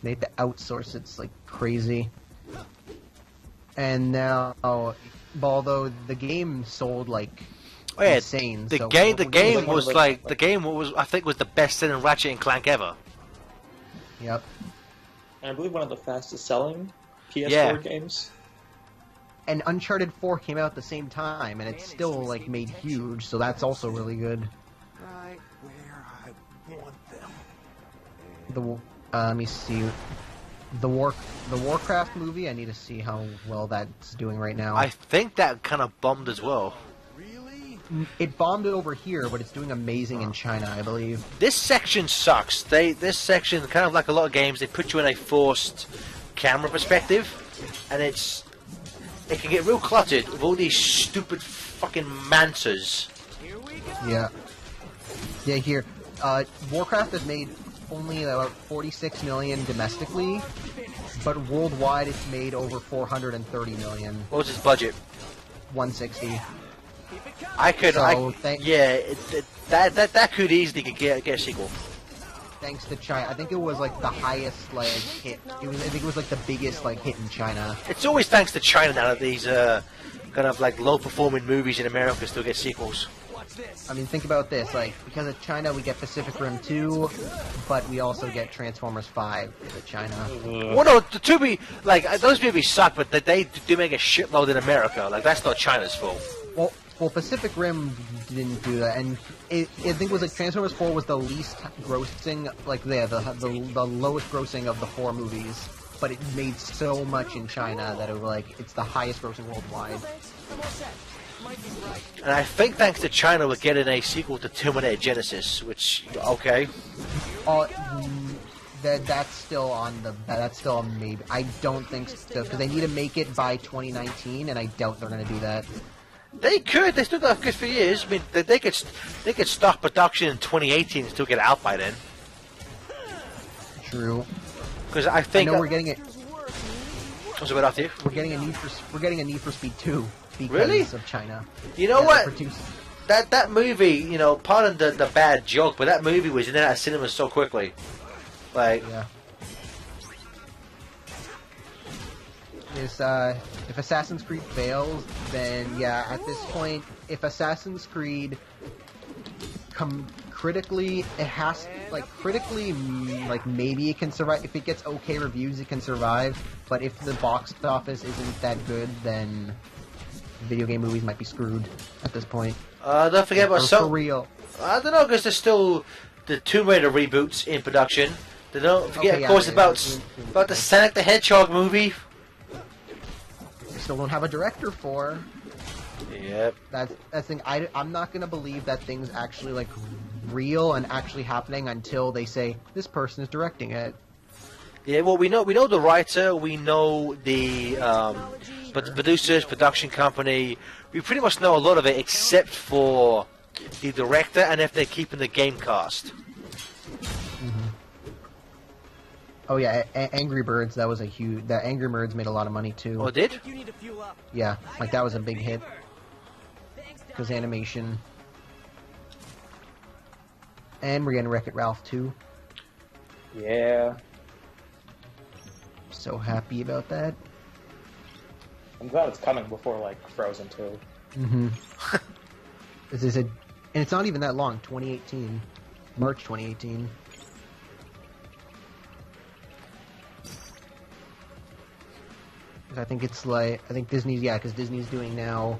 They had to outsource it. It's like crazy. And now, although the game sold like Oh yeah, insane. the so game was I think was the best selling Ratchet and Clank ever. Yep. And I believe one of the fastest selling PS4 Yeah. games. And Uncharted 4 came out at the same time, and it's still like made huge. So that's also really good. Right where I want them. Let me see. The Warcraft movie. I need to see how well that's doing right now. I think that kind of bombed as well. Really? It bombed over here, but it's doing amazing in China, I believe. This section sucks. This section, kind of like a lot of games, they put you in a forced camera perspective, and it can get real cluttered with all these stupid fucking mansas. Here we go. Yeah. Yeah, here. Warcraft has made only about 46 million domestically, but worldwide it's made over 430 million. What was his budget? 160. That could easily get a sequel. Thanks to China. I think it was like the highest like hit. I think it was like the biggest like hit in China. It's always thanks to China now that these kind of like low performing movies in America still get sequels. I mean, think about this. Like, because of China, we get Pacific Rim 2, but we also get Transformers 5 because of China. Well, no, to be like those movies suck, but they do make a shitload in America. Like that's not China's fault. Well, Pacific Rim didn't do that, and I think it was like Transformers 4 was the least grossing, like the lowest grossing of the 4 movies, but it made so much in China that it was like it's the highest grossing worldwide. And I think thanks to China, we're getting a sequel to Terminator Genesis, which okay. That's still a maybe. I don't think so because they need to make it by 2019, and I doubt they're going to do that. They could. They still got a good few years. I mean, they could start production in 2018 and still get it out by then. True. Because I think I know we're getting it. Was it after you? We're getting a Need for Speed 2 because Really? of China. You know Yeah, what? they're producing- That movie, you know, pardon the bad joke, but that movie was in and out of cinemas so quickly. Like, Yeah. If Assassin's Creed fails, then yeah, at this point, if Assassin's Creed critically, it has critically, like maybe it can survive. If it gets okay reviews, it can survive. But if the box office isn't that good, then video game movies might be screwed at this point. don't forget about For real. I don't know, because there's still the Tomb Raider reboots in production. They don't forget, Okay, of course, yeah, about the Sonic the Hedgehog movie. We still don't have a director for. Yep. That's the thing. I'm not gonna believe that thing's actually like real and actually happening until they say this person is directing it. Yeah, well, we know the writer, we know the but the producers, production company. We pretty much know a lot of it, except for the director and if they're keeping the game cast. Oh yeah, Angry Birds. That was a huge. That Angry Birds made a lot of money too. Oh, it did? You need to fuel up. Yeah, like that was a big hit because animation. And we're getting Wreck-It Ralph 2. Yeah. So happy about that. I'm glad it's coming before, like, Frozen 2. Mm-hmm. This is and it's not even that long. 2018, March 2018. I think it's like Disney's because Disney's doing now.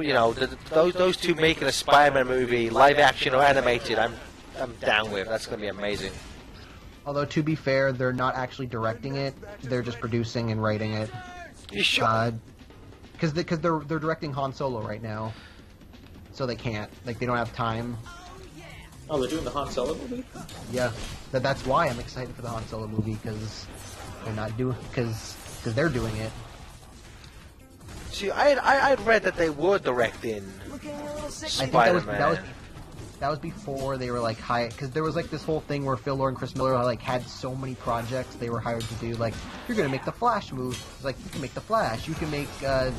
you know, those two making a Spider-Man movie, live action or animated, I'm down with. That's gonna be amazing. Although to be fair, they're not actually directing it; they're just producing and writing it. You sure? Because they're directing Han Solo right now, so they can't. Like they don't have time. Oh, they're doing the Han Solo movie? Yeah, that's why I'm excited for the Han Solo movie because they're not doing because they're doing it. See, I'd read that they were directing Spider-Man. That was before they were like hired, because there was like this whole thing where Phil Lord and Chris Miller like had so many projects they were hired to do. Like, you're gonna make the Flash movie. It's like, you can make the Flash. You can make the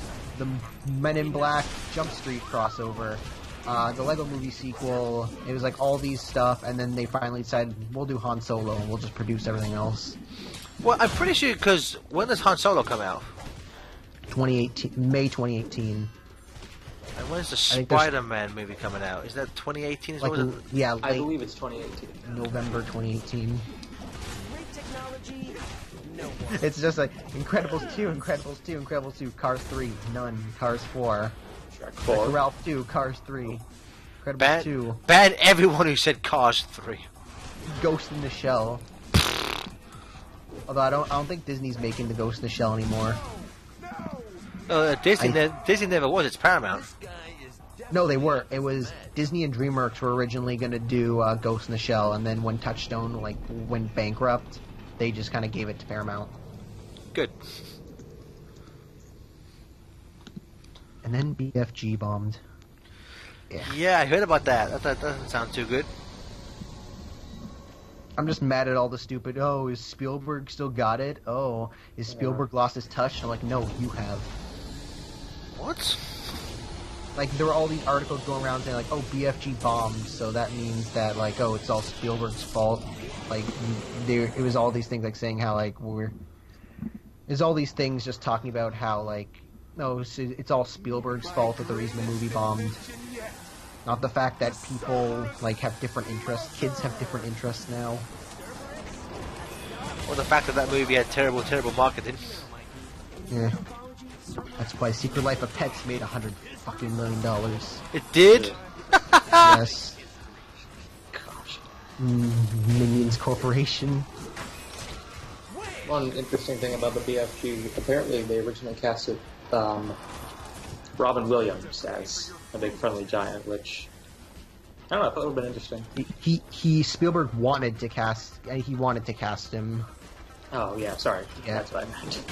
Men in Black Jump Street crossover, the Lego Movie sequel. It was like all these stuff, and then they finally decided we'll do Han Solo and we'll just produce everything else. Well, I'm pretty sure because when does Han Solo come out? 2018, May 2018. And when's the Spider-Man movie coming out? Is that 2018? Is Like, what was it? yeah, I late believe it's 2018. November 2018. Great technology, no one. It's just like Incredibles 2, Incredibles 2, Incredibles 2, Cars 3, none, Cars 4, Shrek 4. Ralph 2, Cars 3, Incredibles 2, Ban everyone who said Cars 3. Ghost in the Shell. Although I don't think Disney's making the Ghost in the Shell anymore. Disney never was. It's Paramount. No, they were. It was Disney and DreamWorks were originally going to do Ghost in the Shell, and then when Touchstone went bankrupt, they just kind of gave it to Paramount. Good. And then BFG bombed. Yeah, I heard about that. That doesn't sound too good. I'm just mad at all the stupid, oh, is Spielberg still got it? Oh, is Spielberg lost his touch? I'm like, no, you have. What? Like, there were all these articles going around saying, like, oh, BFG bombed, so that means that, like, oh, it's all Spielberg's fault. Like, it was all these things, like, saying how, like, there's all these things just talking about how, like, no, it's all Spielberg's fault that the reason the movie bombed. Not the fact that people, like, have different interests. Kids have different interests now. Or the fact that that movie had terrible, terrible marketing. Yeah. That's why Secret Life of Pets made $100 fucking million. It did? Yes. Gosh. Minions Corporation. One interesting thing about the BFG, apparently they originally casted Robin Williams as a big friendly giant, which I don't know, I thought it would have been interesting. Spielberg wanted to cast. He wanted to cast him. Oh yeah, sorry. Yeah. That's what I meant.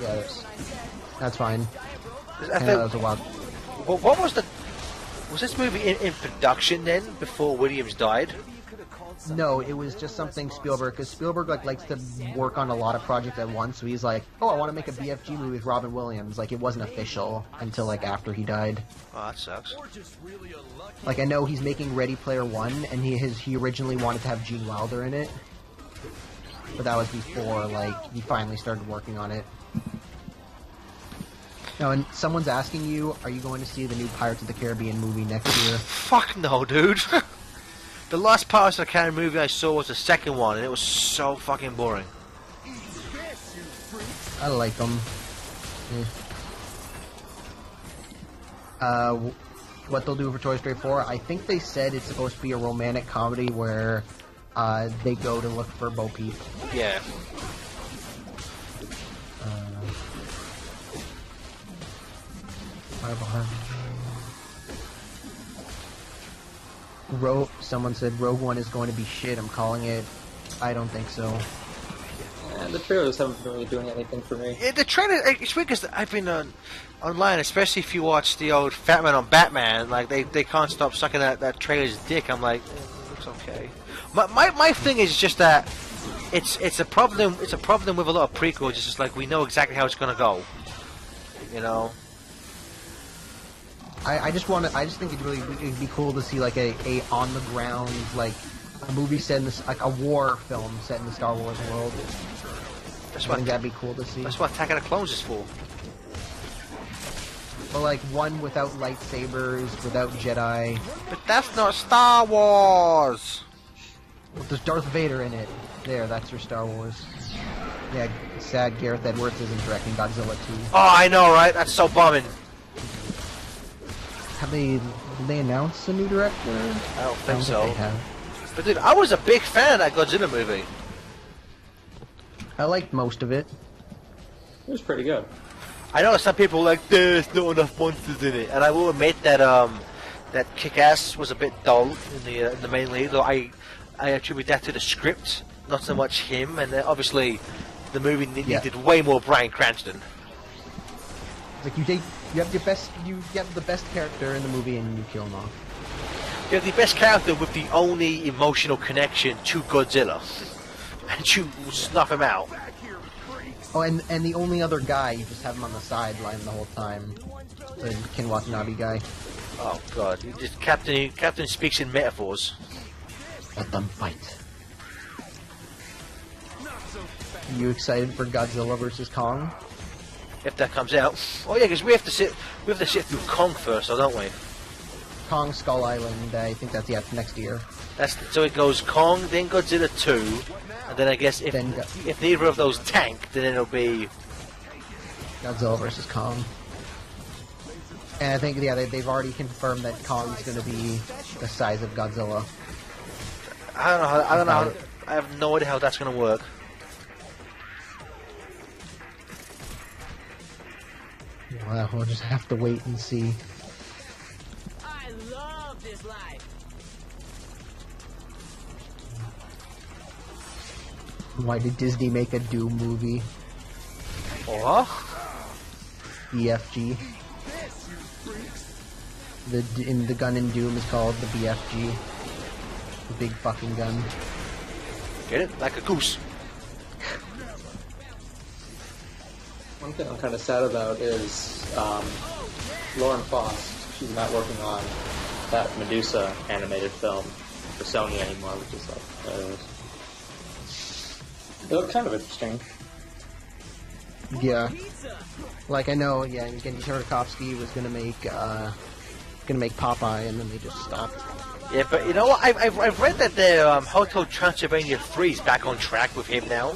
Yeah, that's fine. I That was a while. What was the... Was this movie in production then, before Williams died? No, it was just something Spielberg, because Spielberg likes to work on a lot of projects at once. So he's like, oh, I want to make a BFG movie with Robin Williams. Like, it wasn't official until like after he died. Oh, that sucks. Like, I know he's making Ready Player One, and he originally wanted to have Gene Wilder in it, but that was before like he finally started working on it. Now, and someone's asking you, are you going to see the new Pirates of the Caribbean movie next year? Fuck no, dude. The last Pirates of the Caribbean movie I saw was the second one, and it was so fucking boring. I like them. What they'll do for Toy Story 4, I think they said it's supposed to be a romantic comedy where they go to look for Bo Peep. Yeah. Someone said Rogue One is going to be shit. I'm calling it. I don't think so. And the trailers haven't been really doing anything for me. Yeah, the trailer, it's weird because I've been online, especially if you watch the old Fat Man on Batman, like they can't stop sucking that trailer's dick. I'm like, it looks okay. My thing is just that it's a problem with a lot of prequels. It's just like we know exactly how it's gonna go, you know. I just think it'd be cool to see like a on the ground, like a movie set in this, like a war film set in the Star Wars world. I think that'd be cool to see. That's what Attack of the Clones is for. But like one without lightsabers, without Jedi. But that's not Star Wars. Well, there's Darth Vader in it. There, that's your Star Wars. Yeah, sad Gareth Edwards isn't directing Godzilla 2. Oh, I know, right? That's so bumming. Have they? Did they announce a new director? I don't I think don't so. think they have. But dude, I was a big fan of that Godzilla movie. I liked most of it. It was pretty good. I know some people are like, there's not enough monsters in it, and I will admit that that Kick-Ass was a bit dull in the main lead. Though I attribute that to the script, not so much him. And obviously, the movie needed way more Bryan Cranston. It's like you have the best character in the movie and you kill him off. You have the best character with the only emotional connection to Godzilla, and you snuff him out. Oh, and the only other guy, you just have him on the sideline the whole time. The Ken Watanabe guy. Oh god, he just Captain speaks in metaphors. Let them fight. You excited for Godzilla vs. Kong? If that comes out. Oh yeah, because we have to sit through Kong first, don't we? Kong Skull Island, I think that's next year. So it goes Kong, then Godzilla 2, and then I guess if neither of those tank, then it'll be Godzilla vs. Kong. And I think they've already confirmed that Kong's going to be the size of Godzilla. I don't know. I have no idea how that's going to work. Well, we'll just have to wait and see. I love this life. Why did Disney make a Doom movie? What? BFG. The gun in Doom is called the BFG. The big fucking gun. Get it? Like a goose. One thing I'm kind of sad about is Lauren Faust. She's not working on that Medusa animated film for Sony anymore, which is like it looked kind of interesting. Yeah. Like I know, yeah, and Gendy Tartakovsky was gonna make Popeye, and then they just stopped. Yeah, but you know what? I've read that the Hotel Transylvania 3 is back on track with him now.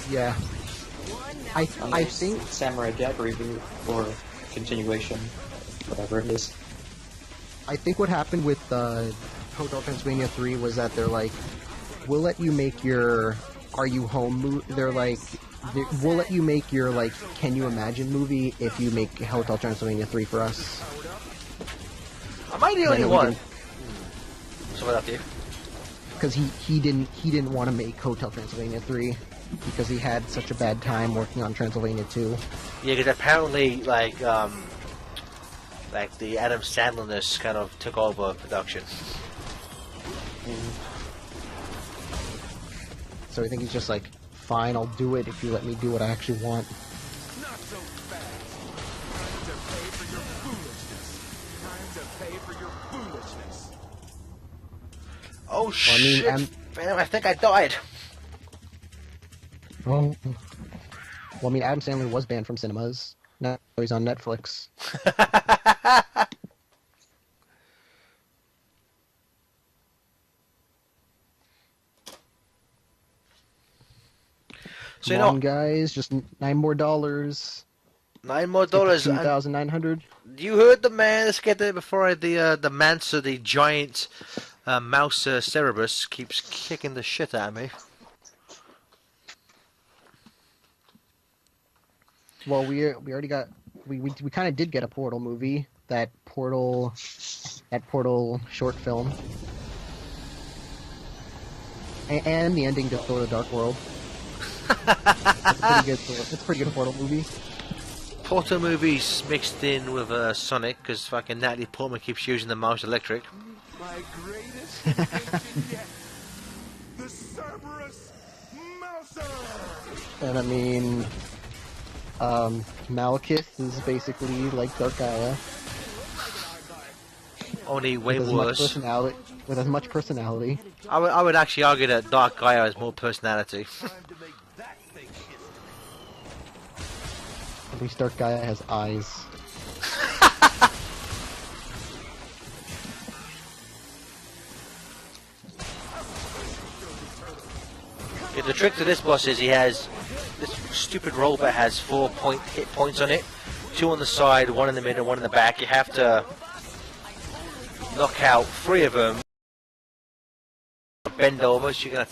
Yeah. I think Samurai Jack reboot or continuation, whatever it is. I think what happened with Hotel Transylvania 3 was that they're like, we'll let you make your Are You Home movie. They're like, we'll let you make your like Can You Imagine movie if you make Hotel Transylvania 3 for us. Am I the only one? So what up to you? Because he didn't want to make Hotel Transylvania 3 because he had such a bad time working on Transylvania 2. Yeah, because apparently like the Adam Sandler-ness kind of took over production. So I think he's just like, fine, I'll do it if you let me do what I actually want. Oh shit! I think I died. Well, I mean, Adam Sandler was banned from cinemas. Now he's on Netflix. So Come on, guys, just $9 more. $9 more. 2,900. You heard the man. Let's get there before the Mansa, the giant mouse Cerebus, keeps kicking the shit out of me. Well, we already got we kind of did get a Portal movie. That Portal short film, and the ending to Thor: The Dark World. It's pretty good Portal movie. Portal movies mixed in with Sonic, because fucking Natalie Portman keeps using the mouse electric. My greatest invention yet, the Cerberus Mouser! And I mean, Malekith is basically like Dark Gaia. Only way with worse. With as much personality. I would actually argue that Dark Gaia has more personality. At least Dark Gaia has eyes. Yeah, the trick to this boss is this stupid robot has 4 hit points on it. 2 on the side, 1 in the middle, 1 in the back. You have to knock out 3 of them. Bend over, so you're gonna.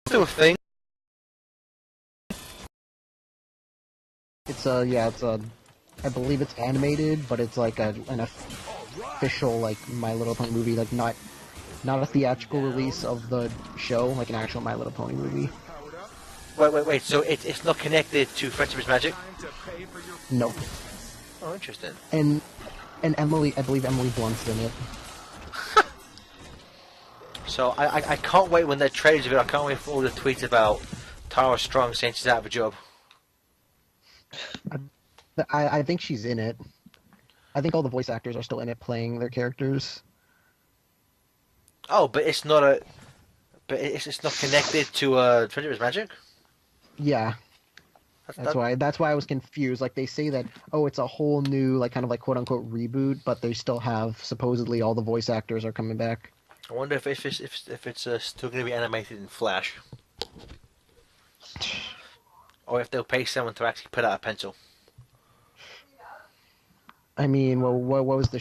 Do a thing. It's I believe it's animated, but it's like an official like My Little Pony movie, like not a theatrical release of the show, like an actual My Little Pony movie. Wait. So it's not connected to Friendship is Magic? No. Oh, interesting. And Emily, I believe Emily Blunt's in it. So I can't wait when they're trailers of it. I can't wait for all the tweets about Tara Strong saying she's out of a job. I think she's in it. I think all the voice actors are still in it playing their characters. Oh, but it's not it's not connected to Friendship is Magic? Yeah. That's why I was confused. Like they say that, oh, it's a whole new like kind of like quote unquote reboot, but they still have supposedly all the voice actors are coming back. I wonder if it's still going to be animated in Flash, or if they'll pay someone to actually put out a pencil. I mean, well, what was the?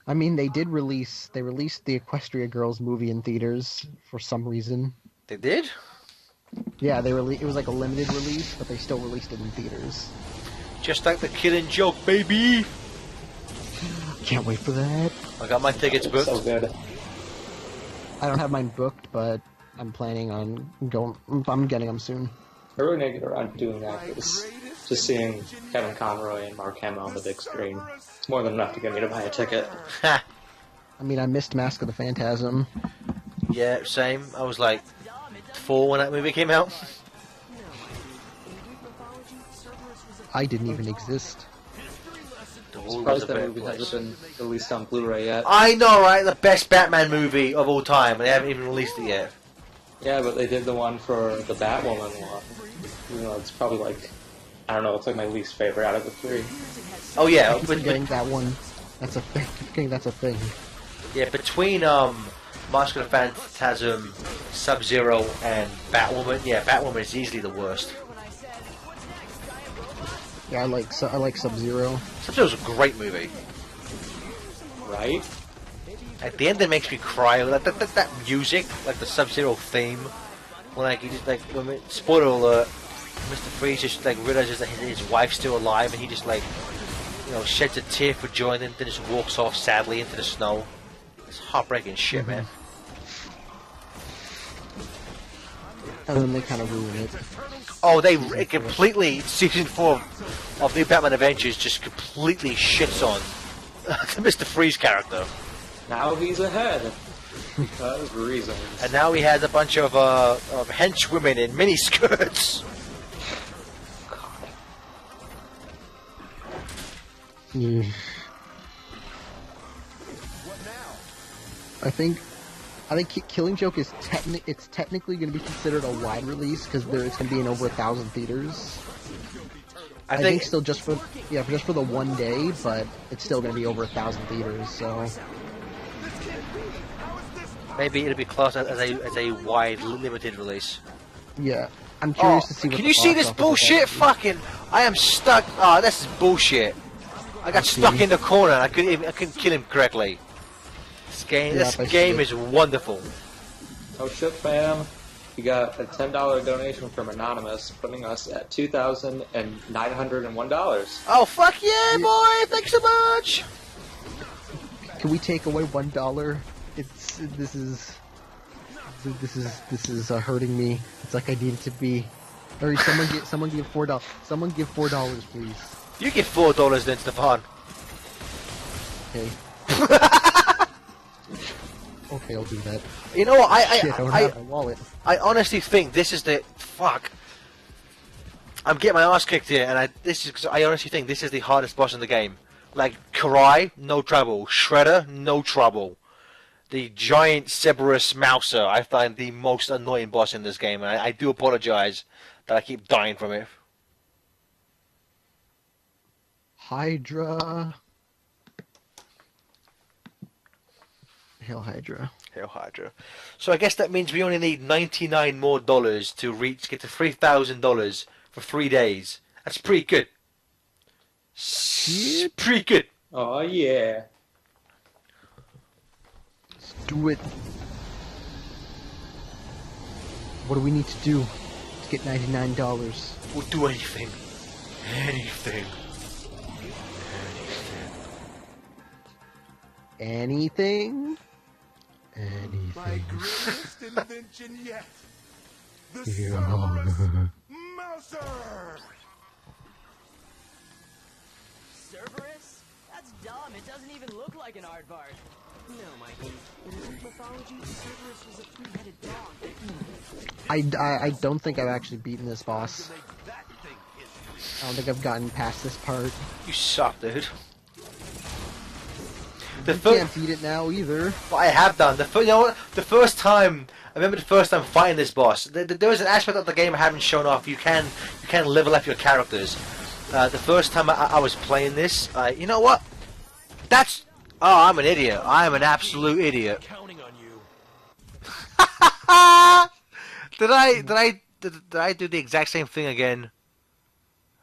I mean, they released the Equestria Girls movie in theaters for some reason. They did? Yeah, it was like a limited release, but they still released it in theaters. Just like the Killing Joke, baby. Can't wait for that. I got my tickets booked. So good. I don't have mine booked, but I'm planning on going. I'm getting them soon. I really need to get around to doing that, because just seeing Kevin Conroy and Mark Hamill on the big screen, it's more than enough to get me to buy a ticket. Ha! I mean, I missed Mask of the Phantasm. Yeah, same. I was like 4 when that movie came out. I didn't even exist. I'm surprised that movie hasn't been released on Blu-ray yet. I know, right? The best Batman movie of all time, and they haven't even released it yet. Yeah, but they did the one for the Batwoman one. You know, it's probably like, I don't know, it's like my least favorite out of the 3. Oh yeah, Getting that one. That's a thing. Getting that's a thing. yeah. Between Mask of the Phantasm, Sub-Zero, and Batwoman, yeah, Batwoman is easily the worst. Yeah, I like Sub-Zero. Sub-Zero's a great movie. Right? At the end, it makes me cry. Like that music, like the Sub-Zero theme. When like he just like, spoiler alert, Mr. Freeze just like realizes that his wife's still alive, and he just like, you know, sheds a tear for joy, and then just walks off sadly into the snow. It's heartbreaking shit, man. And then they kind of ruin it. Oh, it completely, season 4 of New Batman Adventures just completely shits on the Mr. Freeze character. Now he's ahead. Because reasons. And now he has a bunch of henchwomen in miniskirts. Yeah. I think Killing Joke is technically going to be considered a wide release because it's going to be in over 1,000 theaters. I think still just for the one day, but it's still going to be over 1,000 theaters. So maybe it'll be classed as a wide limited release. Yeah, I'm curious to see. What Can you see this bullshit? Fucking, I am stuck. Oh, this is bullshit. I got stuck in the corner. I couldn't kill him correctly. This game is wonderful. Oh shit, fam. We got a $10 donation from Anonymous, putting us at $2,901. Oh fuck yeah, boy! Thanks so much. Can we take away $1? This is hurting me. It's like I need it to be. Hurry, someone give $4. Someone give $4, please. You give $4 then, Stefan. Okay. Okay, I'll do that. You know what? I don't have my wallet. I honestly think this is the fuck. I'm getting my ass kicked here, and I honestly think this is the hardest boss in the game. Like Karai, no trouble. Shredder, no trouble. The giant Cerberus Mouser, I find the most annoying boss in this game, and I do apologize that I keep dying from it. Hydra. Hail Hydra. Hail Hydra. So I guess that means we only need $99 more to get to $3,000 for 3 days. That's pretty good. Pretty good. Oh yeah. Let's do it. What do we need to do to get $99? We'll do anything. Anything. Anything? My Anything. greatest invention yet. The Yeah. Cerberus Mouser. Cerberus? That's dumb. It doesn't even look like an aardvark. No, Mikey. In Greek mythology, Cerberus was a three-headed dog. I don't think I've actually beaten this boss. That thing is I don't think I've gotten past this part. You suck, dude. You can't beat it now either. Well, I have done. You know what? The first time, I remember the first time fighting this boss. There was an aspect of the game I haven't shown off. You can level up your characters. The first time I was playing this, you know what? That's I'm an idiot. I am an absolute idiot. counting on you. Did I do the exact same thing again?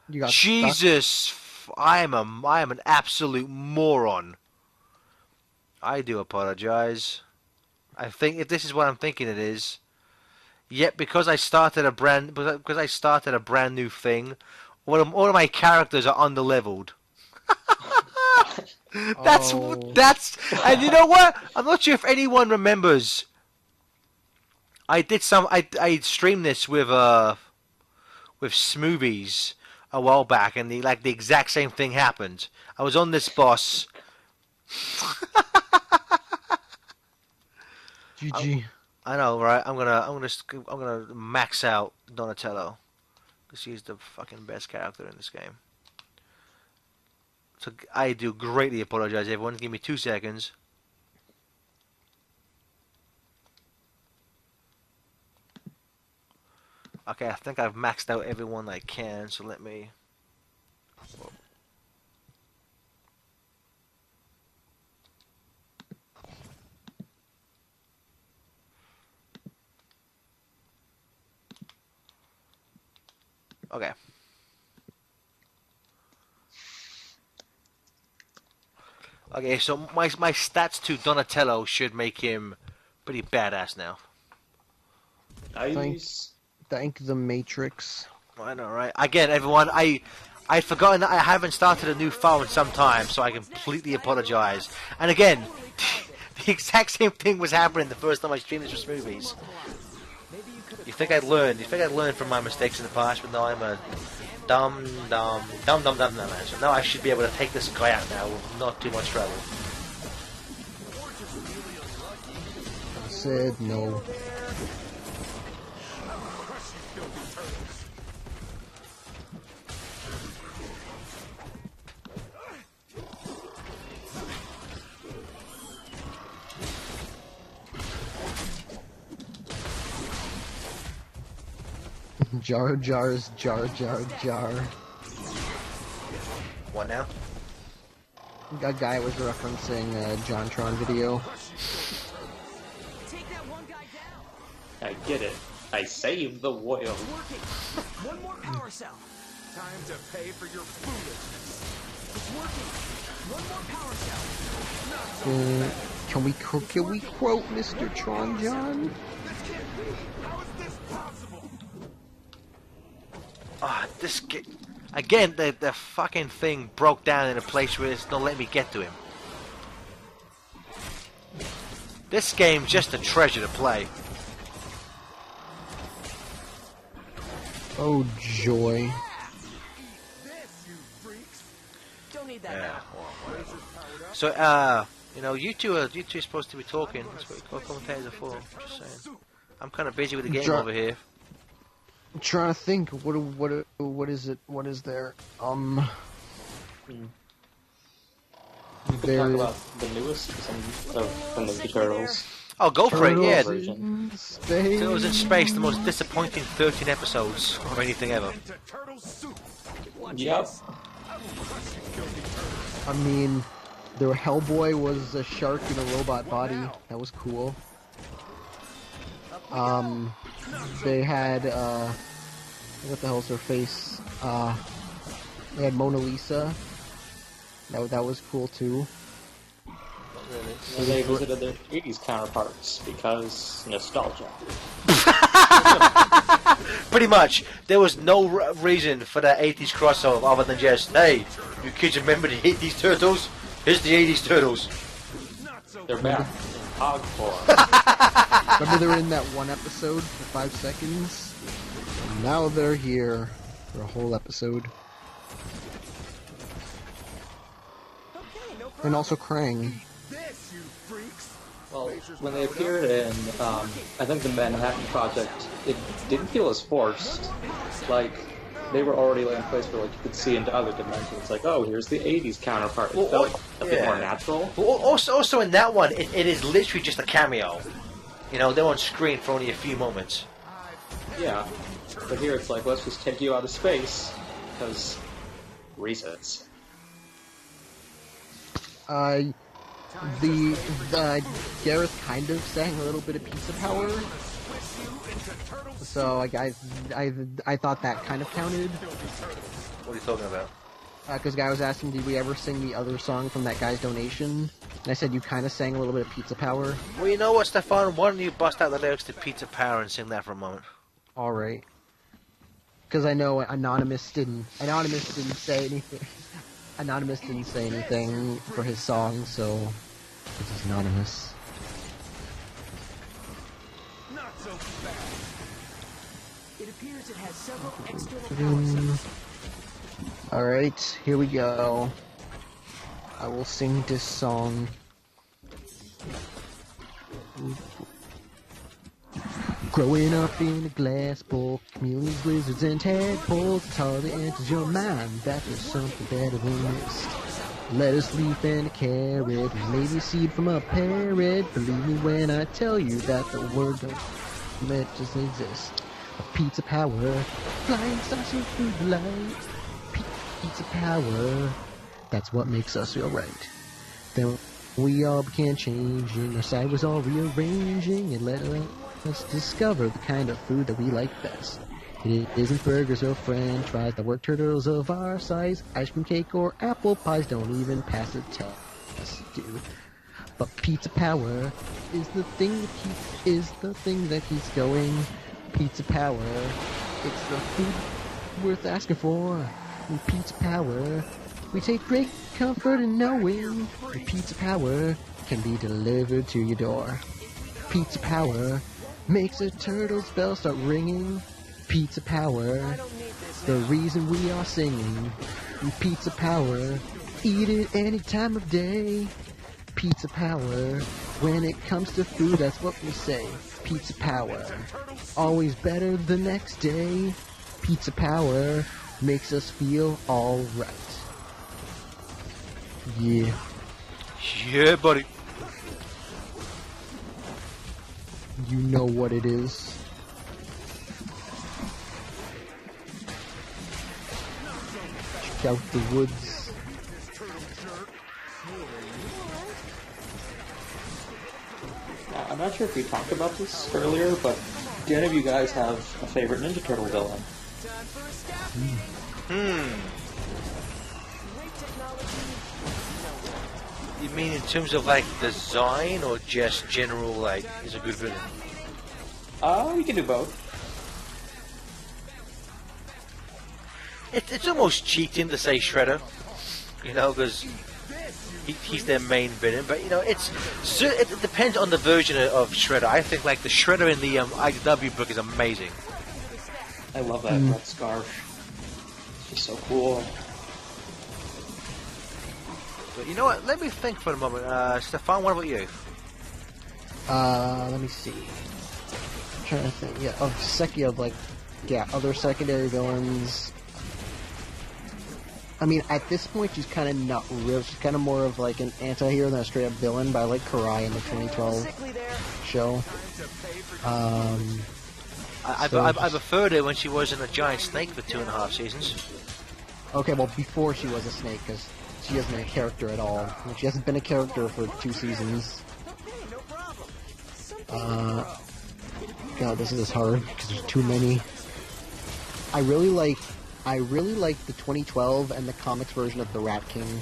You got stuck. Jesus, I am an absolute moron. I do apologize. I think if this is what I'm thinking it is, yet because I started a brand new thing, all of my characters are underleveled. That's and you know what? I'm not sure if anyone remembers. I streamed this with Smoothies a while back, and the exact same thing happened. I was on this boss. GG. I know, right? I'm gonna max out Donatello, because he's the fucking best character in this game. So I do greatly apologize, everyone. Give me 2 seconds. Okay, I think I've maxed out everyone I can, so let me... Whoa. Okay. Okay, so my stats to Donatello should make him pretty badass now. Nice. Thank the Matrix. I know, right? Again, everyone, I'd forgotten that I haven't started a new file in some time, so I completely apologize. And again, the exact same thing was happening the first time I streamed this for Smoothies. You think I'd learn? You think I'd learn from my mistakes in the past? But no, I'm a dumb man. So now I should be able to take this guy out now with not too much trouble. I said no. Jar Jar's Jar Jar Jar. What now? A guy was referencing a JonTron video. Take that one guy down. I get it. I saved the world. Working. One more power cell. Time to pay for your foolishness. It's working. One more power cell. Can we quote Mr. Tron John? This can't be. How is this possible? Ah, again, the fucking thing broke down in a place where it's not letting me get to him. This game's just a treasure to play. Oh joy. This, you freaks. Don't need that Yeah. now. So, you know, you two are supposed to be talking. That's what commentators are for. Just saying. I'm kind of busy with the game over here. I'm trying to think. What is it? What is there? We could talk about the newest season of the Ninja Turtles. Oh, go for it, yeah. Version. Space. Turtles in Space, the most disappointing 13 episodes or anything ever. Into turtle soup. Yep. I mean, the Hellboy was a shark in a robot body. That was cool. They had, what the hell's her face? They had Mona Lisa. That was cool too. And they visited their 80s counterparts because nostalgia. Pretty much. There was no reason for that 80s crossover other than just, hey, you kids remember the 80s Turtles? Here's the 80s Turtles. They're back in hog form. Remember they were in that one episode for 5 seconds? And now they're here for a whole episode. And also Krang. This, you freaks! Well, when they appeared in, I think the Manhattan Project, it didn't feel as forced. Like, they were already in a place where like you could see into other dimensions. Like, oh, here's the 80s counterpart. It felt like a bit more natural. Well, also in that one, it is literally just a cameo. You know, they're on screen for only a few moments. Yeah. But here it's like, let's just take you out of space, because reasons. Gareth kind of sang a little bit of Pizza Power. So I thought that kind of counted. What are you talking about? Because guy was asking, did we ever sing the other song from that guy's donation? And I said you kind of sang a little bit of Pizza Power. Well, you know what, Stefan? Why don't you bust out the lyrics to Pizza Power and sing that for a moment? All right. Because I know Anonymous didn't say anything. Anonymous didn't say anything for his song, so it's anonymous. Not so fast. It appears it has several external power sources. Alright, here we go. I will sing this song. Growing up in a glass bowl, chameleons, lizards, and tadpoles, it's hardly enters your mind that there's something better than this. Lettuce, leaf, and a carrot, maybe a seed from a parrot. Believe me when I tell you that the word don't just exist. A pizza power, flying stars through the light. Pizza power, that's what makes us feel right. Then we all began changing, our side was all rearranging, and let us discover the kind of food that we like best. It isn't burgers or french fries that work turtles of our size. Ice cream cake or apple pies don't even pass the test, dude. But pizza power is the thing that keeps going. Pizza power, it's the food worth asking for. With pizza power, we take great comfort in knowing that pizza power can be delivered to your door. Pizza power makes a turtle's bell start ringing. Pizza power, the reason we are singing. With pizza power, eat it any time of day. Pizza power, when it comes to food, that's what we say. Pizza power, always better the next day. Pizza power makes us feel alright. Yeah. Yeah, buddy. You know what it is. Check out the woods. I'm not sure if we talked about this earlier, but do any of you guys have a favorite Ninja Turtle villain? You mean in terms of like design or just general like is a good villain? We can do both. It's almost cheating to say Shredder, you know, because he's their main villain. But you know, it depends on the version of Shredder. I think like the Shredder in the IDW book is amazing. I love that red scarf. It's just so cool. But you know what? Let me think for a moment. Stefan, what about you? Let me see. I'm trying to think. Yeah, other secondary villains. I mean, at this point, she's kind of not real. She's kind of more of like an anti-hero than a straight-up villain, but I like Karai in the 2012 show. I preferred it when she wasn't a giant snake for 2.5 seasons. Okay, well, before she was a snake, because she hasn't been a character at all. She hasn't been a character for 2 seasons. God, this is hard because there's too many. I really like the 2012 and the comics version of the Rat King.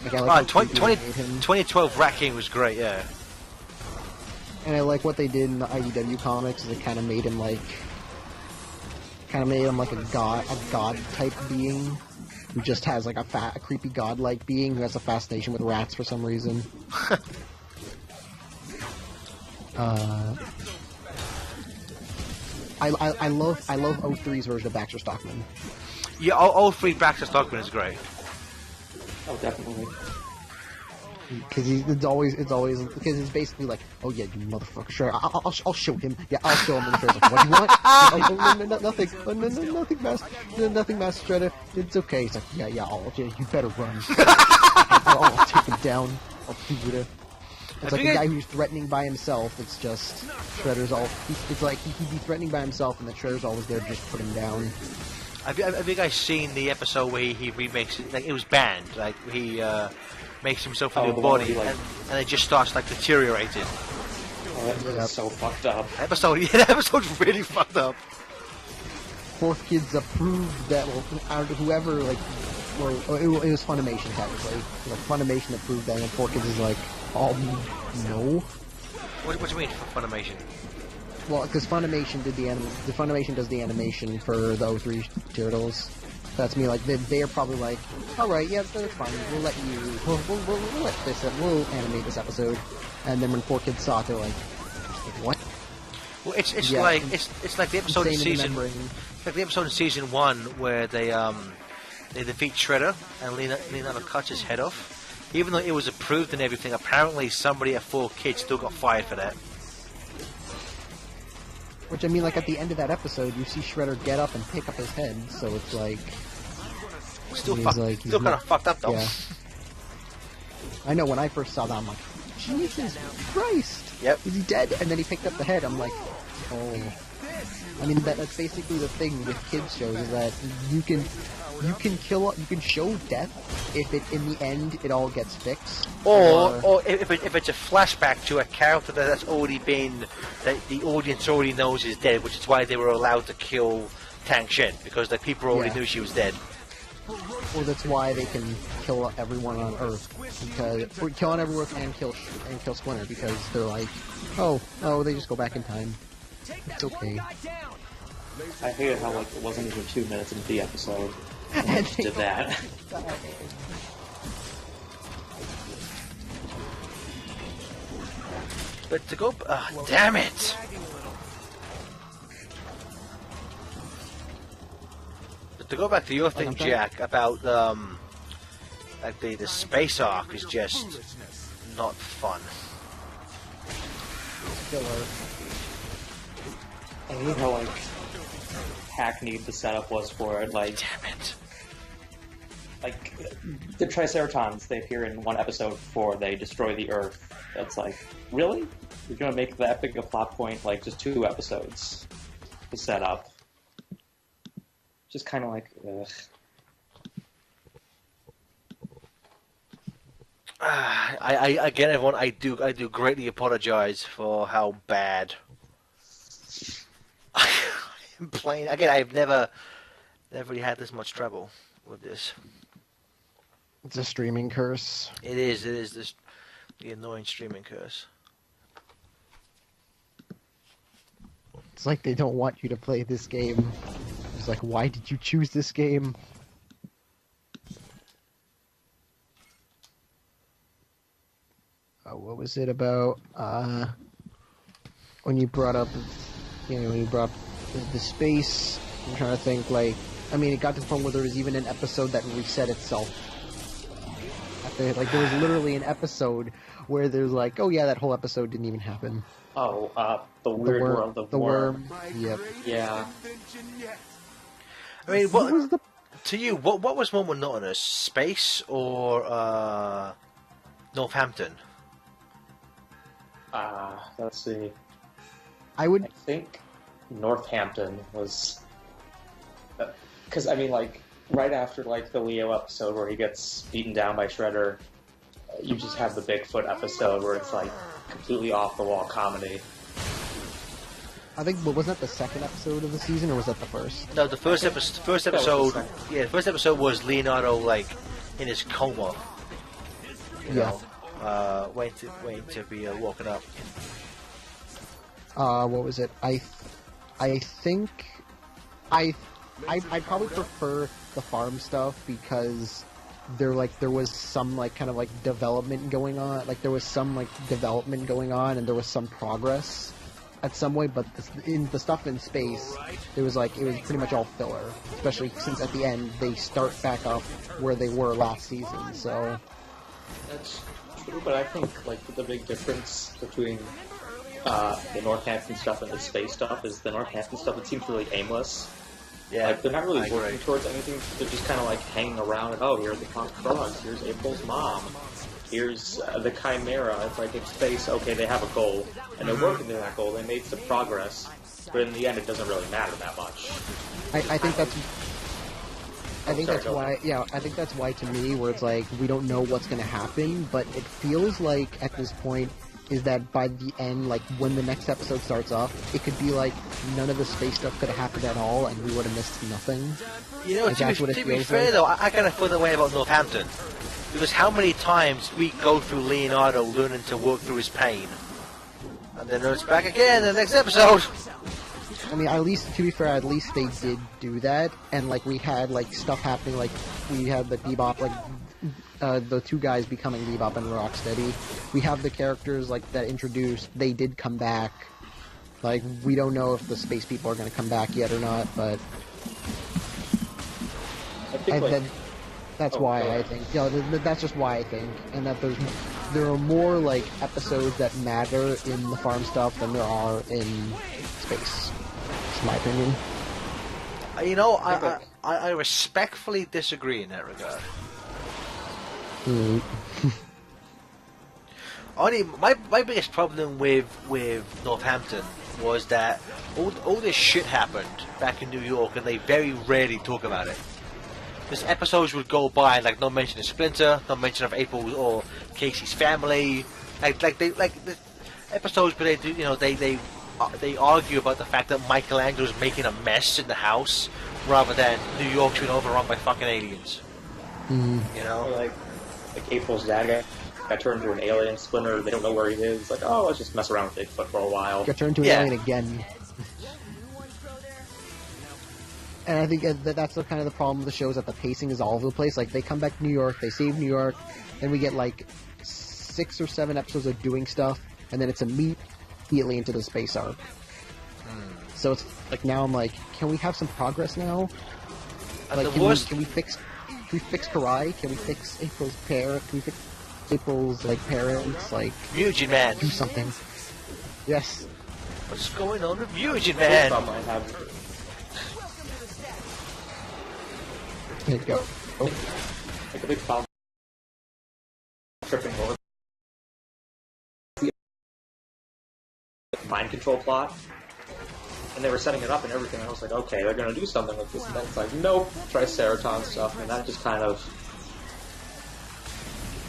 Like, I like how creepy they made him. 2012 Rat King was great, yeah. And I like what they did in the IDW comics. Is it kind of made him like a god type being who just has like a creepy god-like being who has a fascination with rats for some reason. I love 03's version of Baxter Stockman. Yeah, 03 Baxter Stockman is great. Oh, definitely. Because it's basically like, oh yeah, you motherfucker, sure, I'll show him. Yeah, I'll show him. And the Shredder's like, what do you want? Oh, no, nothing. Oh, no, nothing, Master Shredder. It's okay. He's like, yeah, you better run. I'll take him down. I'll do it. It's like a guy who's threatening by himself. It's just Shredder's all. It's like he'd be threatening by himself, and the Shredder's always there to just put him down. Have you guys seen the episode where he remakes it? Like, it was banned. Like, he makes himself a new body, and it just starts like deteriorating. Oh, that's so fucked up. That episode's really fucked up. Fourth Kids approved that. Well, whoever it was Funimation technically. Funimation approved that, and Fourth Kids is like, oh no. What do you mean Funimation? Well, because Funimation did Funimation does the animation for the 03 Turtles. That's me. Like they're probably like, all right, yeah, that's fine. We'll let you. We'll animate this episode. And then when 4Kids saw it, they're like, what? Well, it's like the episode in season. It's like the episode in season 1 where they defeat Shredder and Leonardo cuts his head off. Even though it was approved and everything, apparently somebody at 4Kids still got fired for that. Which, I mean, like, at the end of that episode, you see Shredder get up and pick up his head, so it's like... Still kind of fucked up, though. Yeah. I know, when I first saw that, I'm like, Jesus Christ! Yep. Is he dead? And then he picked up the head, I'm like, oh... I mean, that's basically the thing with kids shows, is that you can show death if in the end it all gets fixed. Or if it's a flashback to a character that's already been, that the audience already knows is dead, which is why they were allowed to kill Tang Shen, because the people already knew she was dead. Well, that's why they can kill everyone on Earth, or kill on everyone and kill Splinter, because they're like, oh, they just go back in time. It's okay. I hated how like it wasn't even 2 minutes into the episode. And they did that. But to go, damn it! But to go back to your thing, Jack, about like the space arc is just not fun. I hate how like hackneyed the setup was for it. Like, damn it! Like the Triceratons, they appear in one episode before they destroy the Earth. That's like, really? You're gonna make that big a plot point like just 2 episodes to set up? Just kind of like, ugh. Again, everyone, I do greatly apologize for how bad I'm playing. Again, I've never really had this much trouble with this. It's a streaming curse. It is the annoying streaming curse. It's like they don't want you to play this game. It's like, why did you choose this game? What was it about? When you brought up, the space. I'm trying to think. Like, I mean, it got to the point where there was even an episode that reset itself. Like, there was literally an episode where there's like, oh yeah, that whole episode didn't even happen. Oh, the weird world of the worm. Yep. Yeah. I mean, to you, what was more monotonous, space or Northampton? Let's see. I think Northampton was, because I mean, like right after like the Leo episode where he gets beaten down by Shredder, you just have the Bigfoot episode where it's like completely off the wall comedy. I think, wasn't that the second episode of the season, or was that the first? No, the first episode. First That was the episode. second. Yeah, the first episode was Leonardo like in his coma. You Yeah. know, waiting to be woken up. What was it? I think I probably prefer the farm stuff because there was some like kind of like development going on. Like there was some like development going on, and there was some progress at some way. But in the stuff in space, it was pretty much all filler. Especially since at the end they start back up where they were last season. So That's true, but I think like the big difference between the Northampton stuff and the space stuff is the Northampton stuff. It seems really aimless. Yeah, Like they're not really I working agree. towards anything. They're just kind of like hanging around. And, oh, here's the punk frogs. Here's April's mom. Here's the Chimera. It's like in space. Okay, they have a goal, and they're working to that goal. They made some progress, but in the end, it doesn't really matter that much. I think that's. I think Sorry, that's go why, yeah, I think that's why to me, where it's like, we don't know what's going to happen, but it feels like, at this point, is that by the end, like, when the next episode starts off, it could be like, none of the space stuff could have happened at all, and we would have missed nothing. You know, Like, that's what it to be feels fair like. though, I kind of feel that way about Northampton. Because how many times we go through Leonardo learning to work through his pain. And then it's back again in the next episode. I mean, at least, to be fair, at least they did do that, and, like, we had, like, stuff happening, like, we had the Bebop, like, the two guys becoming Bebop and Rocksteady. We have the characters, like, that introduced, they did come back. Like, we don't know if the space people are going to come back yet or not, but I think like that's Oh, why go I ahead. think, that's just why I think, and that there are more, like, episodes that matter in the farm stuff than there are in space. It's my opinion. You know, Okay. I respectfully disagree in that regard. Mm. Only my biggest problem with Northampton was that all this shit happened back in New York, and they very rarely talk about it. This episodes would go by like no mention of Splinter, no mention of April or Casey's family. The episodes where they do, you know, they argue about the fact that Michelangelo's making a mess in the house rather than New York's being overrun by fucking aliens. Mm. You or know? like April's dad got turned into an alien. Splinter, they don't know where he is. Like, oh, let's just mess around with Bigfoot for a while. Got turned into an Yeah. alien again. And I think that's the kind of the problem with the show, is that the pacing is all over the place. Like, they come back to New York, they save New York, and we get like 6 or 7 episodes of doing stuff, and then it's immediately into the space arc. So it's like, now I'm like, can we have some progress now? And Like, the worst, can we fix Karai? Can we fix April's parent? Can we fix April's like parents? Like, Mutant Man. do something. Yes. What's going on with Mutant The Man? problem I have, There you go. Oh, like a big problem, tripping over the mind control plot. And they were setting it up and everything. I was like, okay, they're gonna do something with this. And then it's like, nope, Triceratops stuff, and that just kind of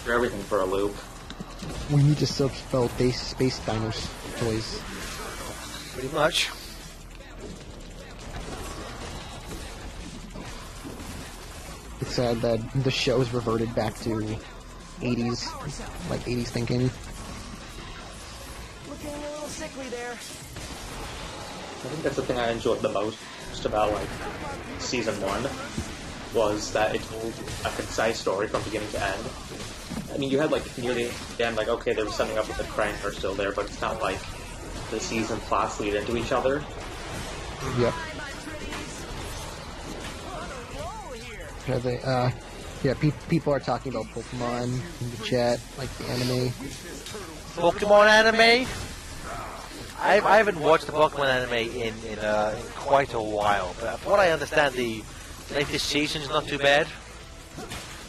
threw everything for a loop. we need to spell space dinos toys. Pretty much. It's sad that the show's reverted back to 80s, like 80s thinking. Looking a little sickly there. I think that's the thing I enjoyed the most about like season 1 was that it told a concise story from beginning to end. I mean, you had like near the end, like okay, they were setting up with the crank are still there, but it's not like the season plots lead into each other. Yep. People are talking about Pokemon in the chat, like the anime. Pokemon anime? I haven't watched the Pokemon anime in quite a while, but from what I understand, the latest season's not too bad.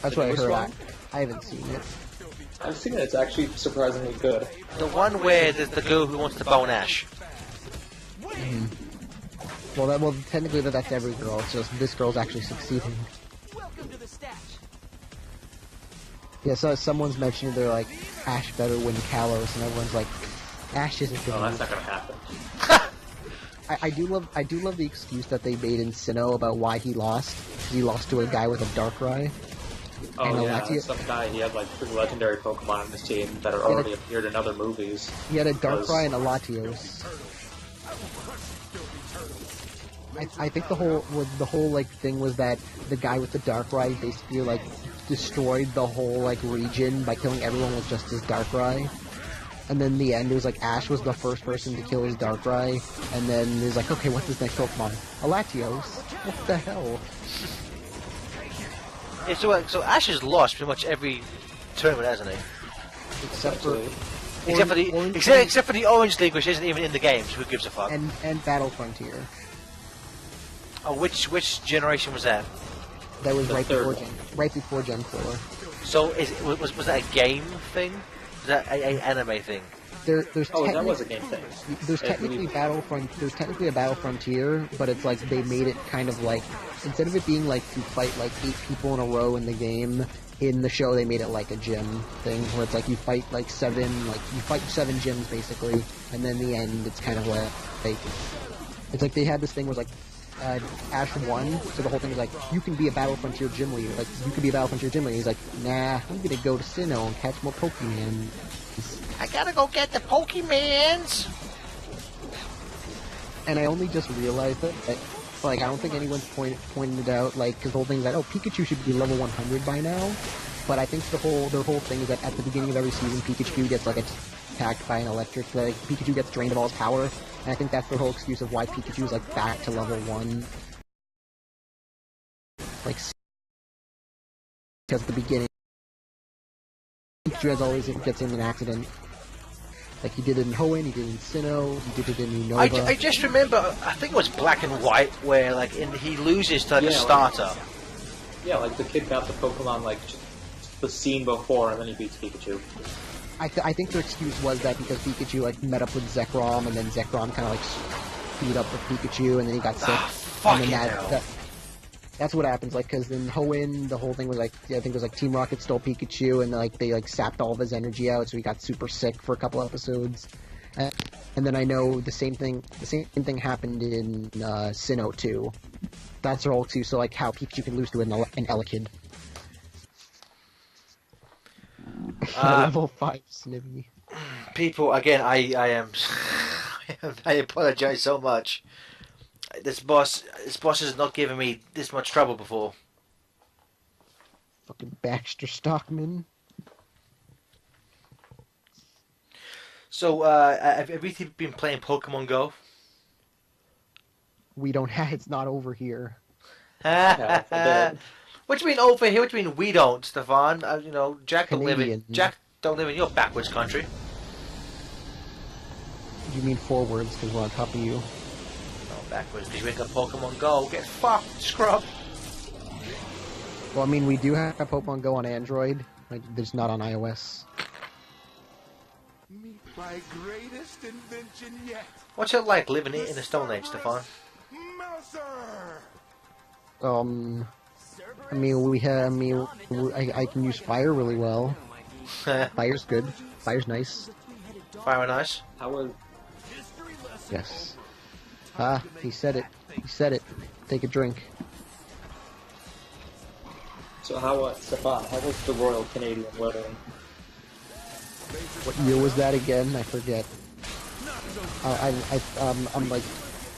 That's what I heard. I haven't seen it. I've seen it; it's actually surprisingly good. The one where there's the girl who wants to bone Ash. Well, technically that's every girl. It's just this girl's actually succeeding. Welcome to the stash. Yeah, so someone's mentioning they're like, Ash better win Kalos, and everyone's like, Ash isn't Oh, gonna that's win. not gonna happen. I do love the excuse that they made in Sinnoh about why he lost. 'Cause he lost to a guy with a Darkrai. Oh And yeah, Alatia- some guy, he had like 3 legendary Pokemon on his team that are already appeared in other movies. He had a Was- Darkrai and a Latios. I think the whole like thing was that the guy with the Darkrai basically like destroyed the whole like region by killing everyone with just his Darkrai. And then in the end, it was like Ash was the first person to kill his Darkrai, and then it was like, okay, what's his next Pokemon? A Latios? What the hell? Yeah, so Ash has lost pretty much every tournament, hasn't he? Except for Except for the Orange League, which isn't even in the games. Who gives a fuck? and Battle Frontier. Oh, which generation was that? That was The right third before Gen 4. So was that a game thing? Was that a anime thing? There's Oh, that technic- was a game thing. There's I technically believe- There's technically a Battle Frontier, but it's like they made it kind of like instead of it being like you fight like 8 people in a row in the game. In the show, they made it like a gym thing, where it's like you fight like 7 gyms basically, and then in the end, it's kind of like it's like they had this thing where it's like Ash won, so the whole thing is like you can be a Battle Frontier gym leader, like you can be a Battle Frontier gym leader. He's like, nah, I'm gonna go to Sinnoh and catch more Pokemon. I gotta go get the Pokemans. And I only just realized that like, I don't think anyone's pointed it out, like, because the whole thing is that, oh, Pikachu should be level 100 by now, but I think their whole thing is that at the beginning of every season, Pikachu gets, like, attacked by an electric, like, Pikachu gets drained of all his power, and I think that's their whole excuse of why Pikachu is, like, back to level 1. Like, because at the beginning, Pikachu as always gets in an accident. Like, he did it in Hoenn, he did it in Sinnoh, he did it in Unova. I just remember, I think it was Black and White, where like he loses to like, a starter. Yeah, like the kid got the Pokemon like just the scene before, and then he beats Pikachu. I think their excuse was that because Pikachu like met up with Zekrom, and then Zekrom kind of like screwed up with Pikachu, and then he got sick. Fucking and then hell. that's what happens. Like, because in Hoenn, the whole thing was like, I think it was like Team Rocket stole Pikachu, and like they like sapped all of his energy out, so he got super sick for a couple episodes. And then I know the same thing happened in Sinnoh too. That's their whole excuse. So like how Pikachu can lose to an Elekid. Level 5 Snivy. People, again, I am. I apologize so much. This boss has not given me this much trouble before. Fucking Baxter Stockman. So, have you been playing Pokemon Go? We don't have. It's not over here. Yeah, I did. What do you mean over here? What do you mean we don't, Stefan? You know, Jack don't live in your backwards country. You mean forwards because we're on top of you. No, backwards because you ain't got Pokemon Go. Get fucked, scrub. Well, I mean, we do have Pokemon Go on Android. Like, it's not on iOS. Meet my greatest invention yet. What's it like living in the Stone Age, Stefan? Mouser! I mean, I can use fire really well. Fire's good. Fire's nice. Fire and Ice. How was Yes. Ah, he said it. He said it. Take a drink. so? Stefan? How was the Royal Canadian wedding? What year was that again? I forget. I'm like,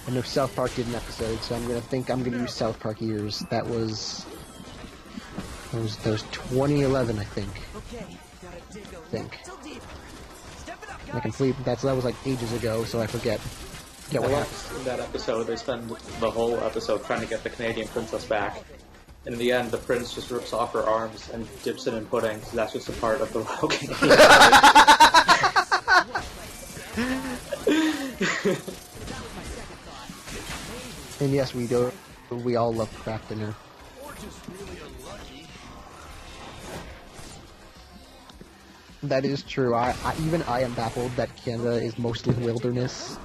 I know South Park did an episode, so I'm gonna use South Park years. That was 2011, I think. That was like ages ago, so I forget. Yeah, what happened? In that episode, they spend the whole episode trying to get the Canadian princess back. In the end, the prince just rips off her arms and dips it in pudding, so that's just a part of the Royal Canadian. And yes, we do. We all love craft dinner. That is true. Even I am baffled that Canada is mostly wilderness.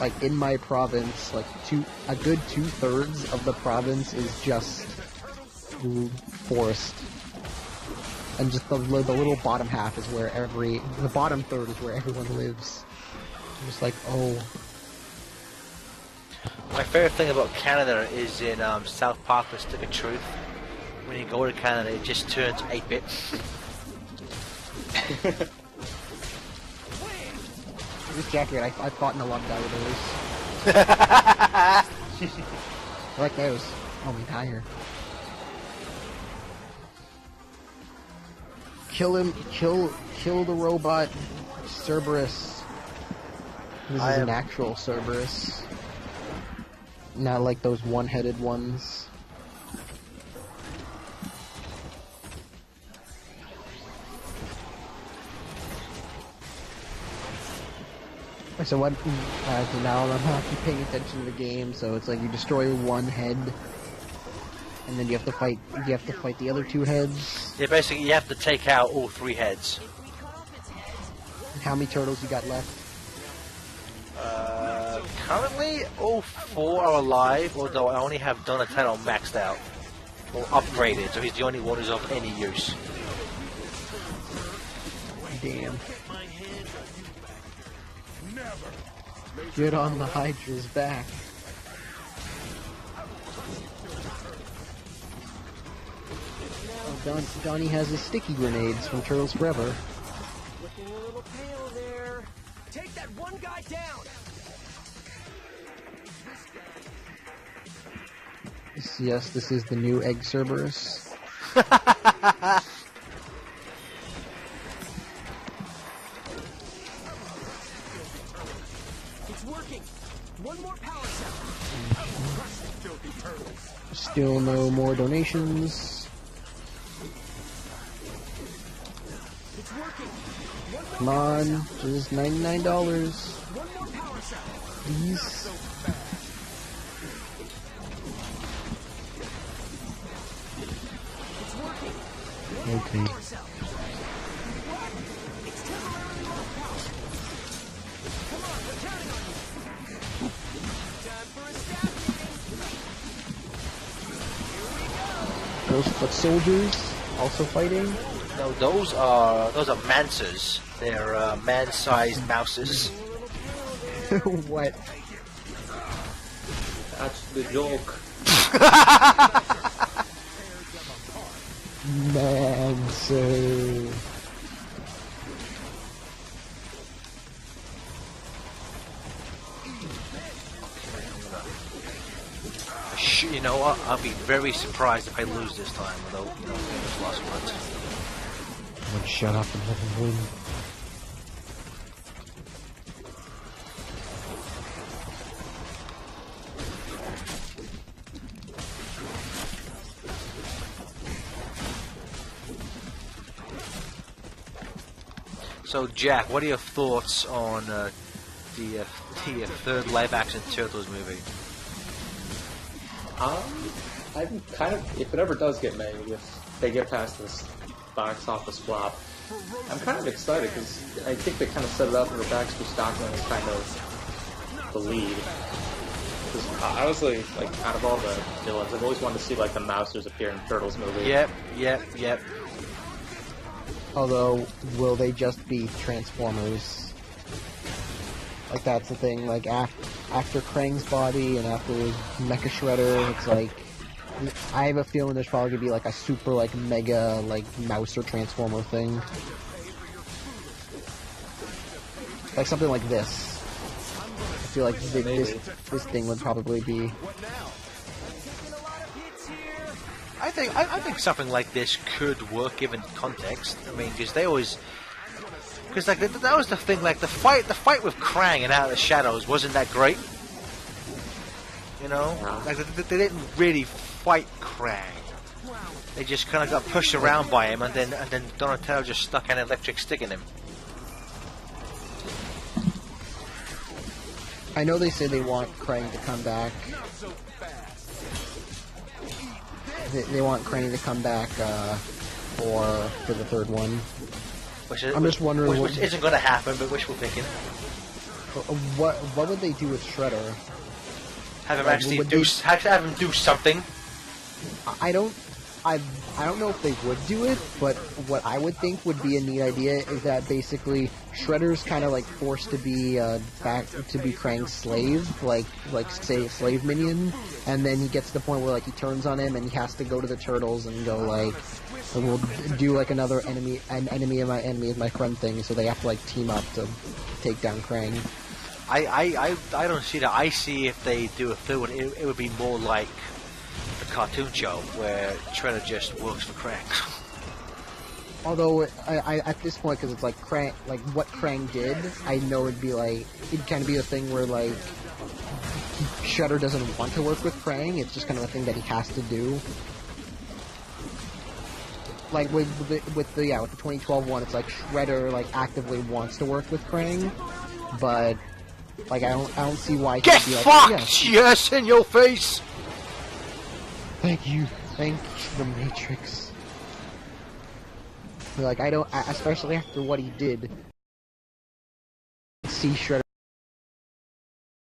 Like, in my province, like, a good 2/3 of the province is just forest. And just the little bottom half is where the bottom third is where everyone lives. I'm just like, oh, My favorite thing about Canada is in South Park, The Stick of Truth. When you go to Canada, it just turns 8-bit. This jacket, I fought in a lot of die with those. I like those. Oh, my tire. Kill him! Kill the robot Cerberus. This is an actual Cerberus. Not like those one-headed ones. So what? So now I'm not paying attention to the game. So it's like you destroy one head, and then you have to fight. You have to fight the other two heads. Yeah, basically you have to take out all 3 heads. And how many turtles you got left? Currently, all 4 are alive, although I only have Donatello maxed out. Or upgraded, so he's the only one who's of any use. Damn. Get on the Hydra's back. Oh, Donnie has his sticky grenades from Turtles Forever. Looking a little pale there. Take that one guy down. Yes, this is the new Egg Cerberus. It's working. One more power cell. Still no more donations. It's working. Come on, just $99. One more power cell. Please. It's working. Okay. Power cell. It's temporarily low power. Come on, we're counting on you. Time for a staff meeting. Those foot soldiers also fighting. No, those are mancers. They're man-sized mouses. What? That's the joke. Man, so You know what? I'll be very surprised if I lose this time, although, you know, famous last words. would shut up and let him win. So, Jack, what are your thoughts on the third live-action Turtles movie? I'm kind of, if it ever does get made, if they get past this box office flop, I'm kind of excited because I think they kind of set it up where Baxter Stockman is kind of the lead. Because honestly, like, out of all the villains, I've always wanted to see, like, the Mousers appear in Turtles movie. Yep. Although, will they just be Transformers? Like, that's the thing, like, after Krang's body and after Mecha Shredder, it's like, I have a feeling there's probably gonna be, like, a super, like, mega, like, Mouser Transformer thing. Like, something like this. I feel like this thing would probably be... I think something like this could work given context. I mean, because they always, because like that was the thing. Like the fight with Krang and Out of the Shadows wasn't that great. You know, like they didn't really fight Krang. They just kind of got pushed around by him, and then Donatello just stuck an electric stick in him. I know they say they want Krang to come back. They want Krang to come back for the third one. I'm just wondering which isn't going to happen, but wishful thinking. What would they do with Shredder? Have him actually have him do something. I don't I don't know if they would do it, but what I would think would be a neat idea is that basically Shredder's kind of like forced to be back to be Krang's slave, like say slave minion, and then he gets to the point where like he turns on him and he has to go to the turtles and go like, we'll do like another an enemy of my enemy is my friend thing, so they have to like team up to take down Krang. I don't see that. I see if they do a film, it would be more like the cartoon show where Shredder just works for Krang. Although I at this point, because it's like Krang, like what Krang did, I know it'd be like it'd kind of be a thing where like Shredder doesn't want to work with Krang. It's just kind of a thing that he has to do. Like with the 2012 one, it's like Shredder like actively wants to work with Krang, but like I don't see why. Get he'd be like, fucked! Yes, in your face. Thank you, the Matrix. Like I don't, especially after what he did. See Shredder,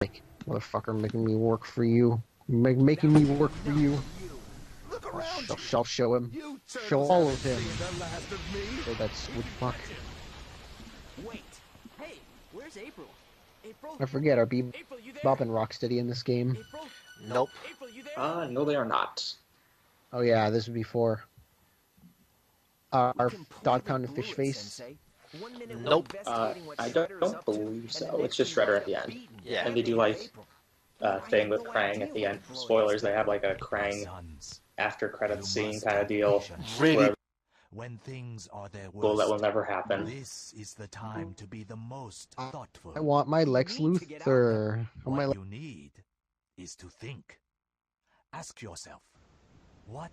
like motherfucker, making me work for you, making me work for you. I'll show him, show all of him. So that's which fuck. Wait. Hey, where's April? April? I forget, are April, you there? Bebop and Rocksteady in this game? April? Nope. April, you there? No, they are not. Oh yeah, this would be for our Dog Pound and Fish Face. Nope. I don't believe so. It's just Shredder at the end. Yeah. And they do like thing with Krang at the end. Spoilers, they have like a Krang after credits scene kind of deal. Really? When things are their Well, that will worst, never happen. this is the time to be the most thoughtful. I want my Lex Luthor. What you need is to think. Ask yourself, what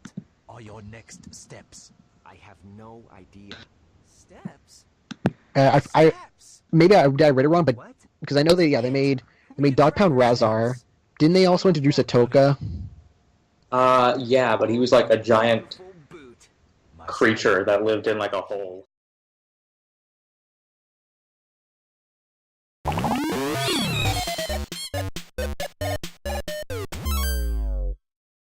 are your next steps? I have no idea. Steps? I maybe did I read it wrong, but What? because I know they made Dog Pound Razar. Didn't they also introduce Atoka? Yeah, but he was like a giant Full boot. My creature that lived in like a hole.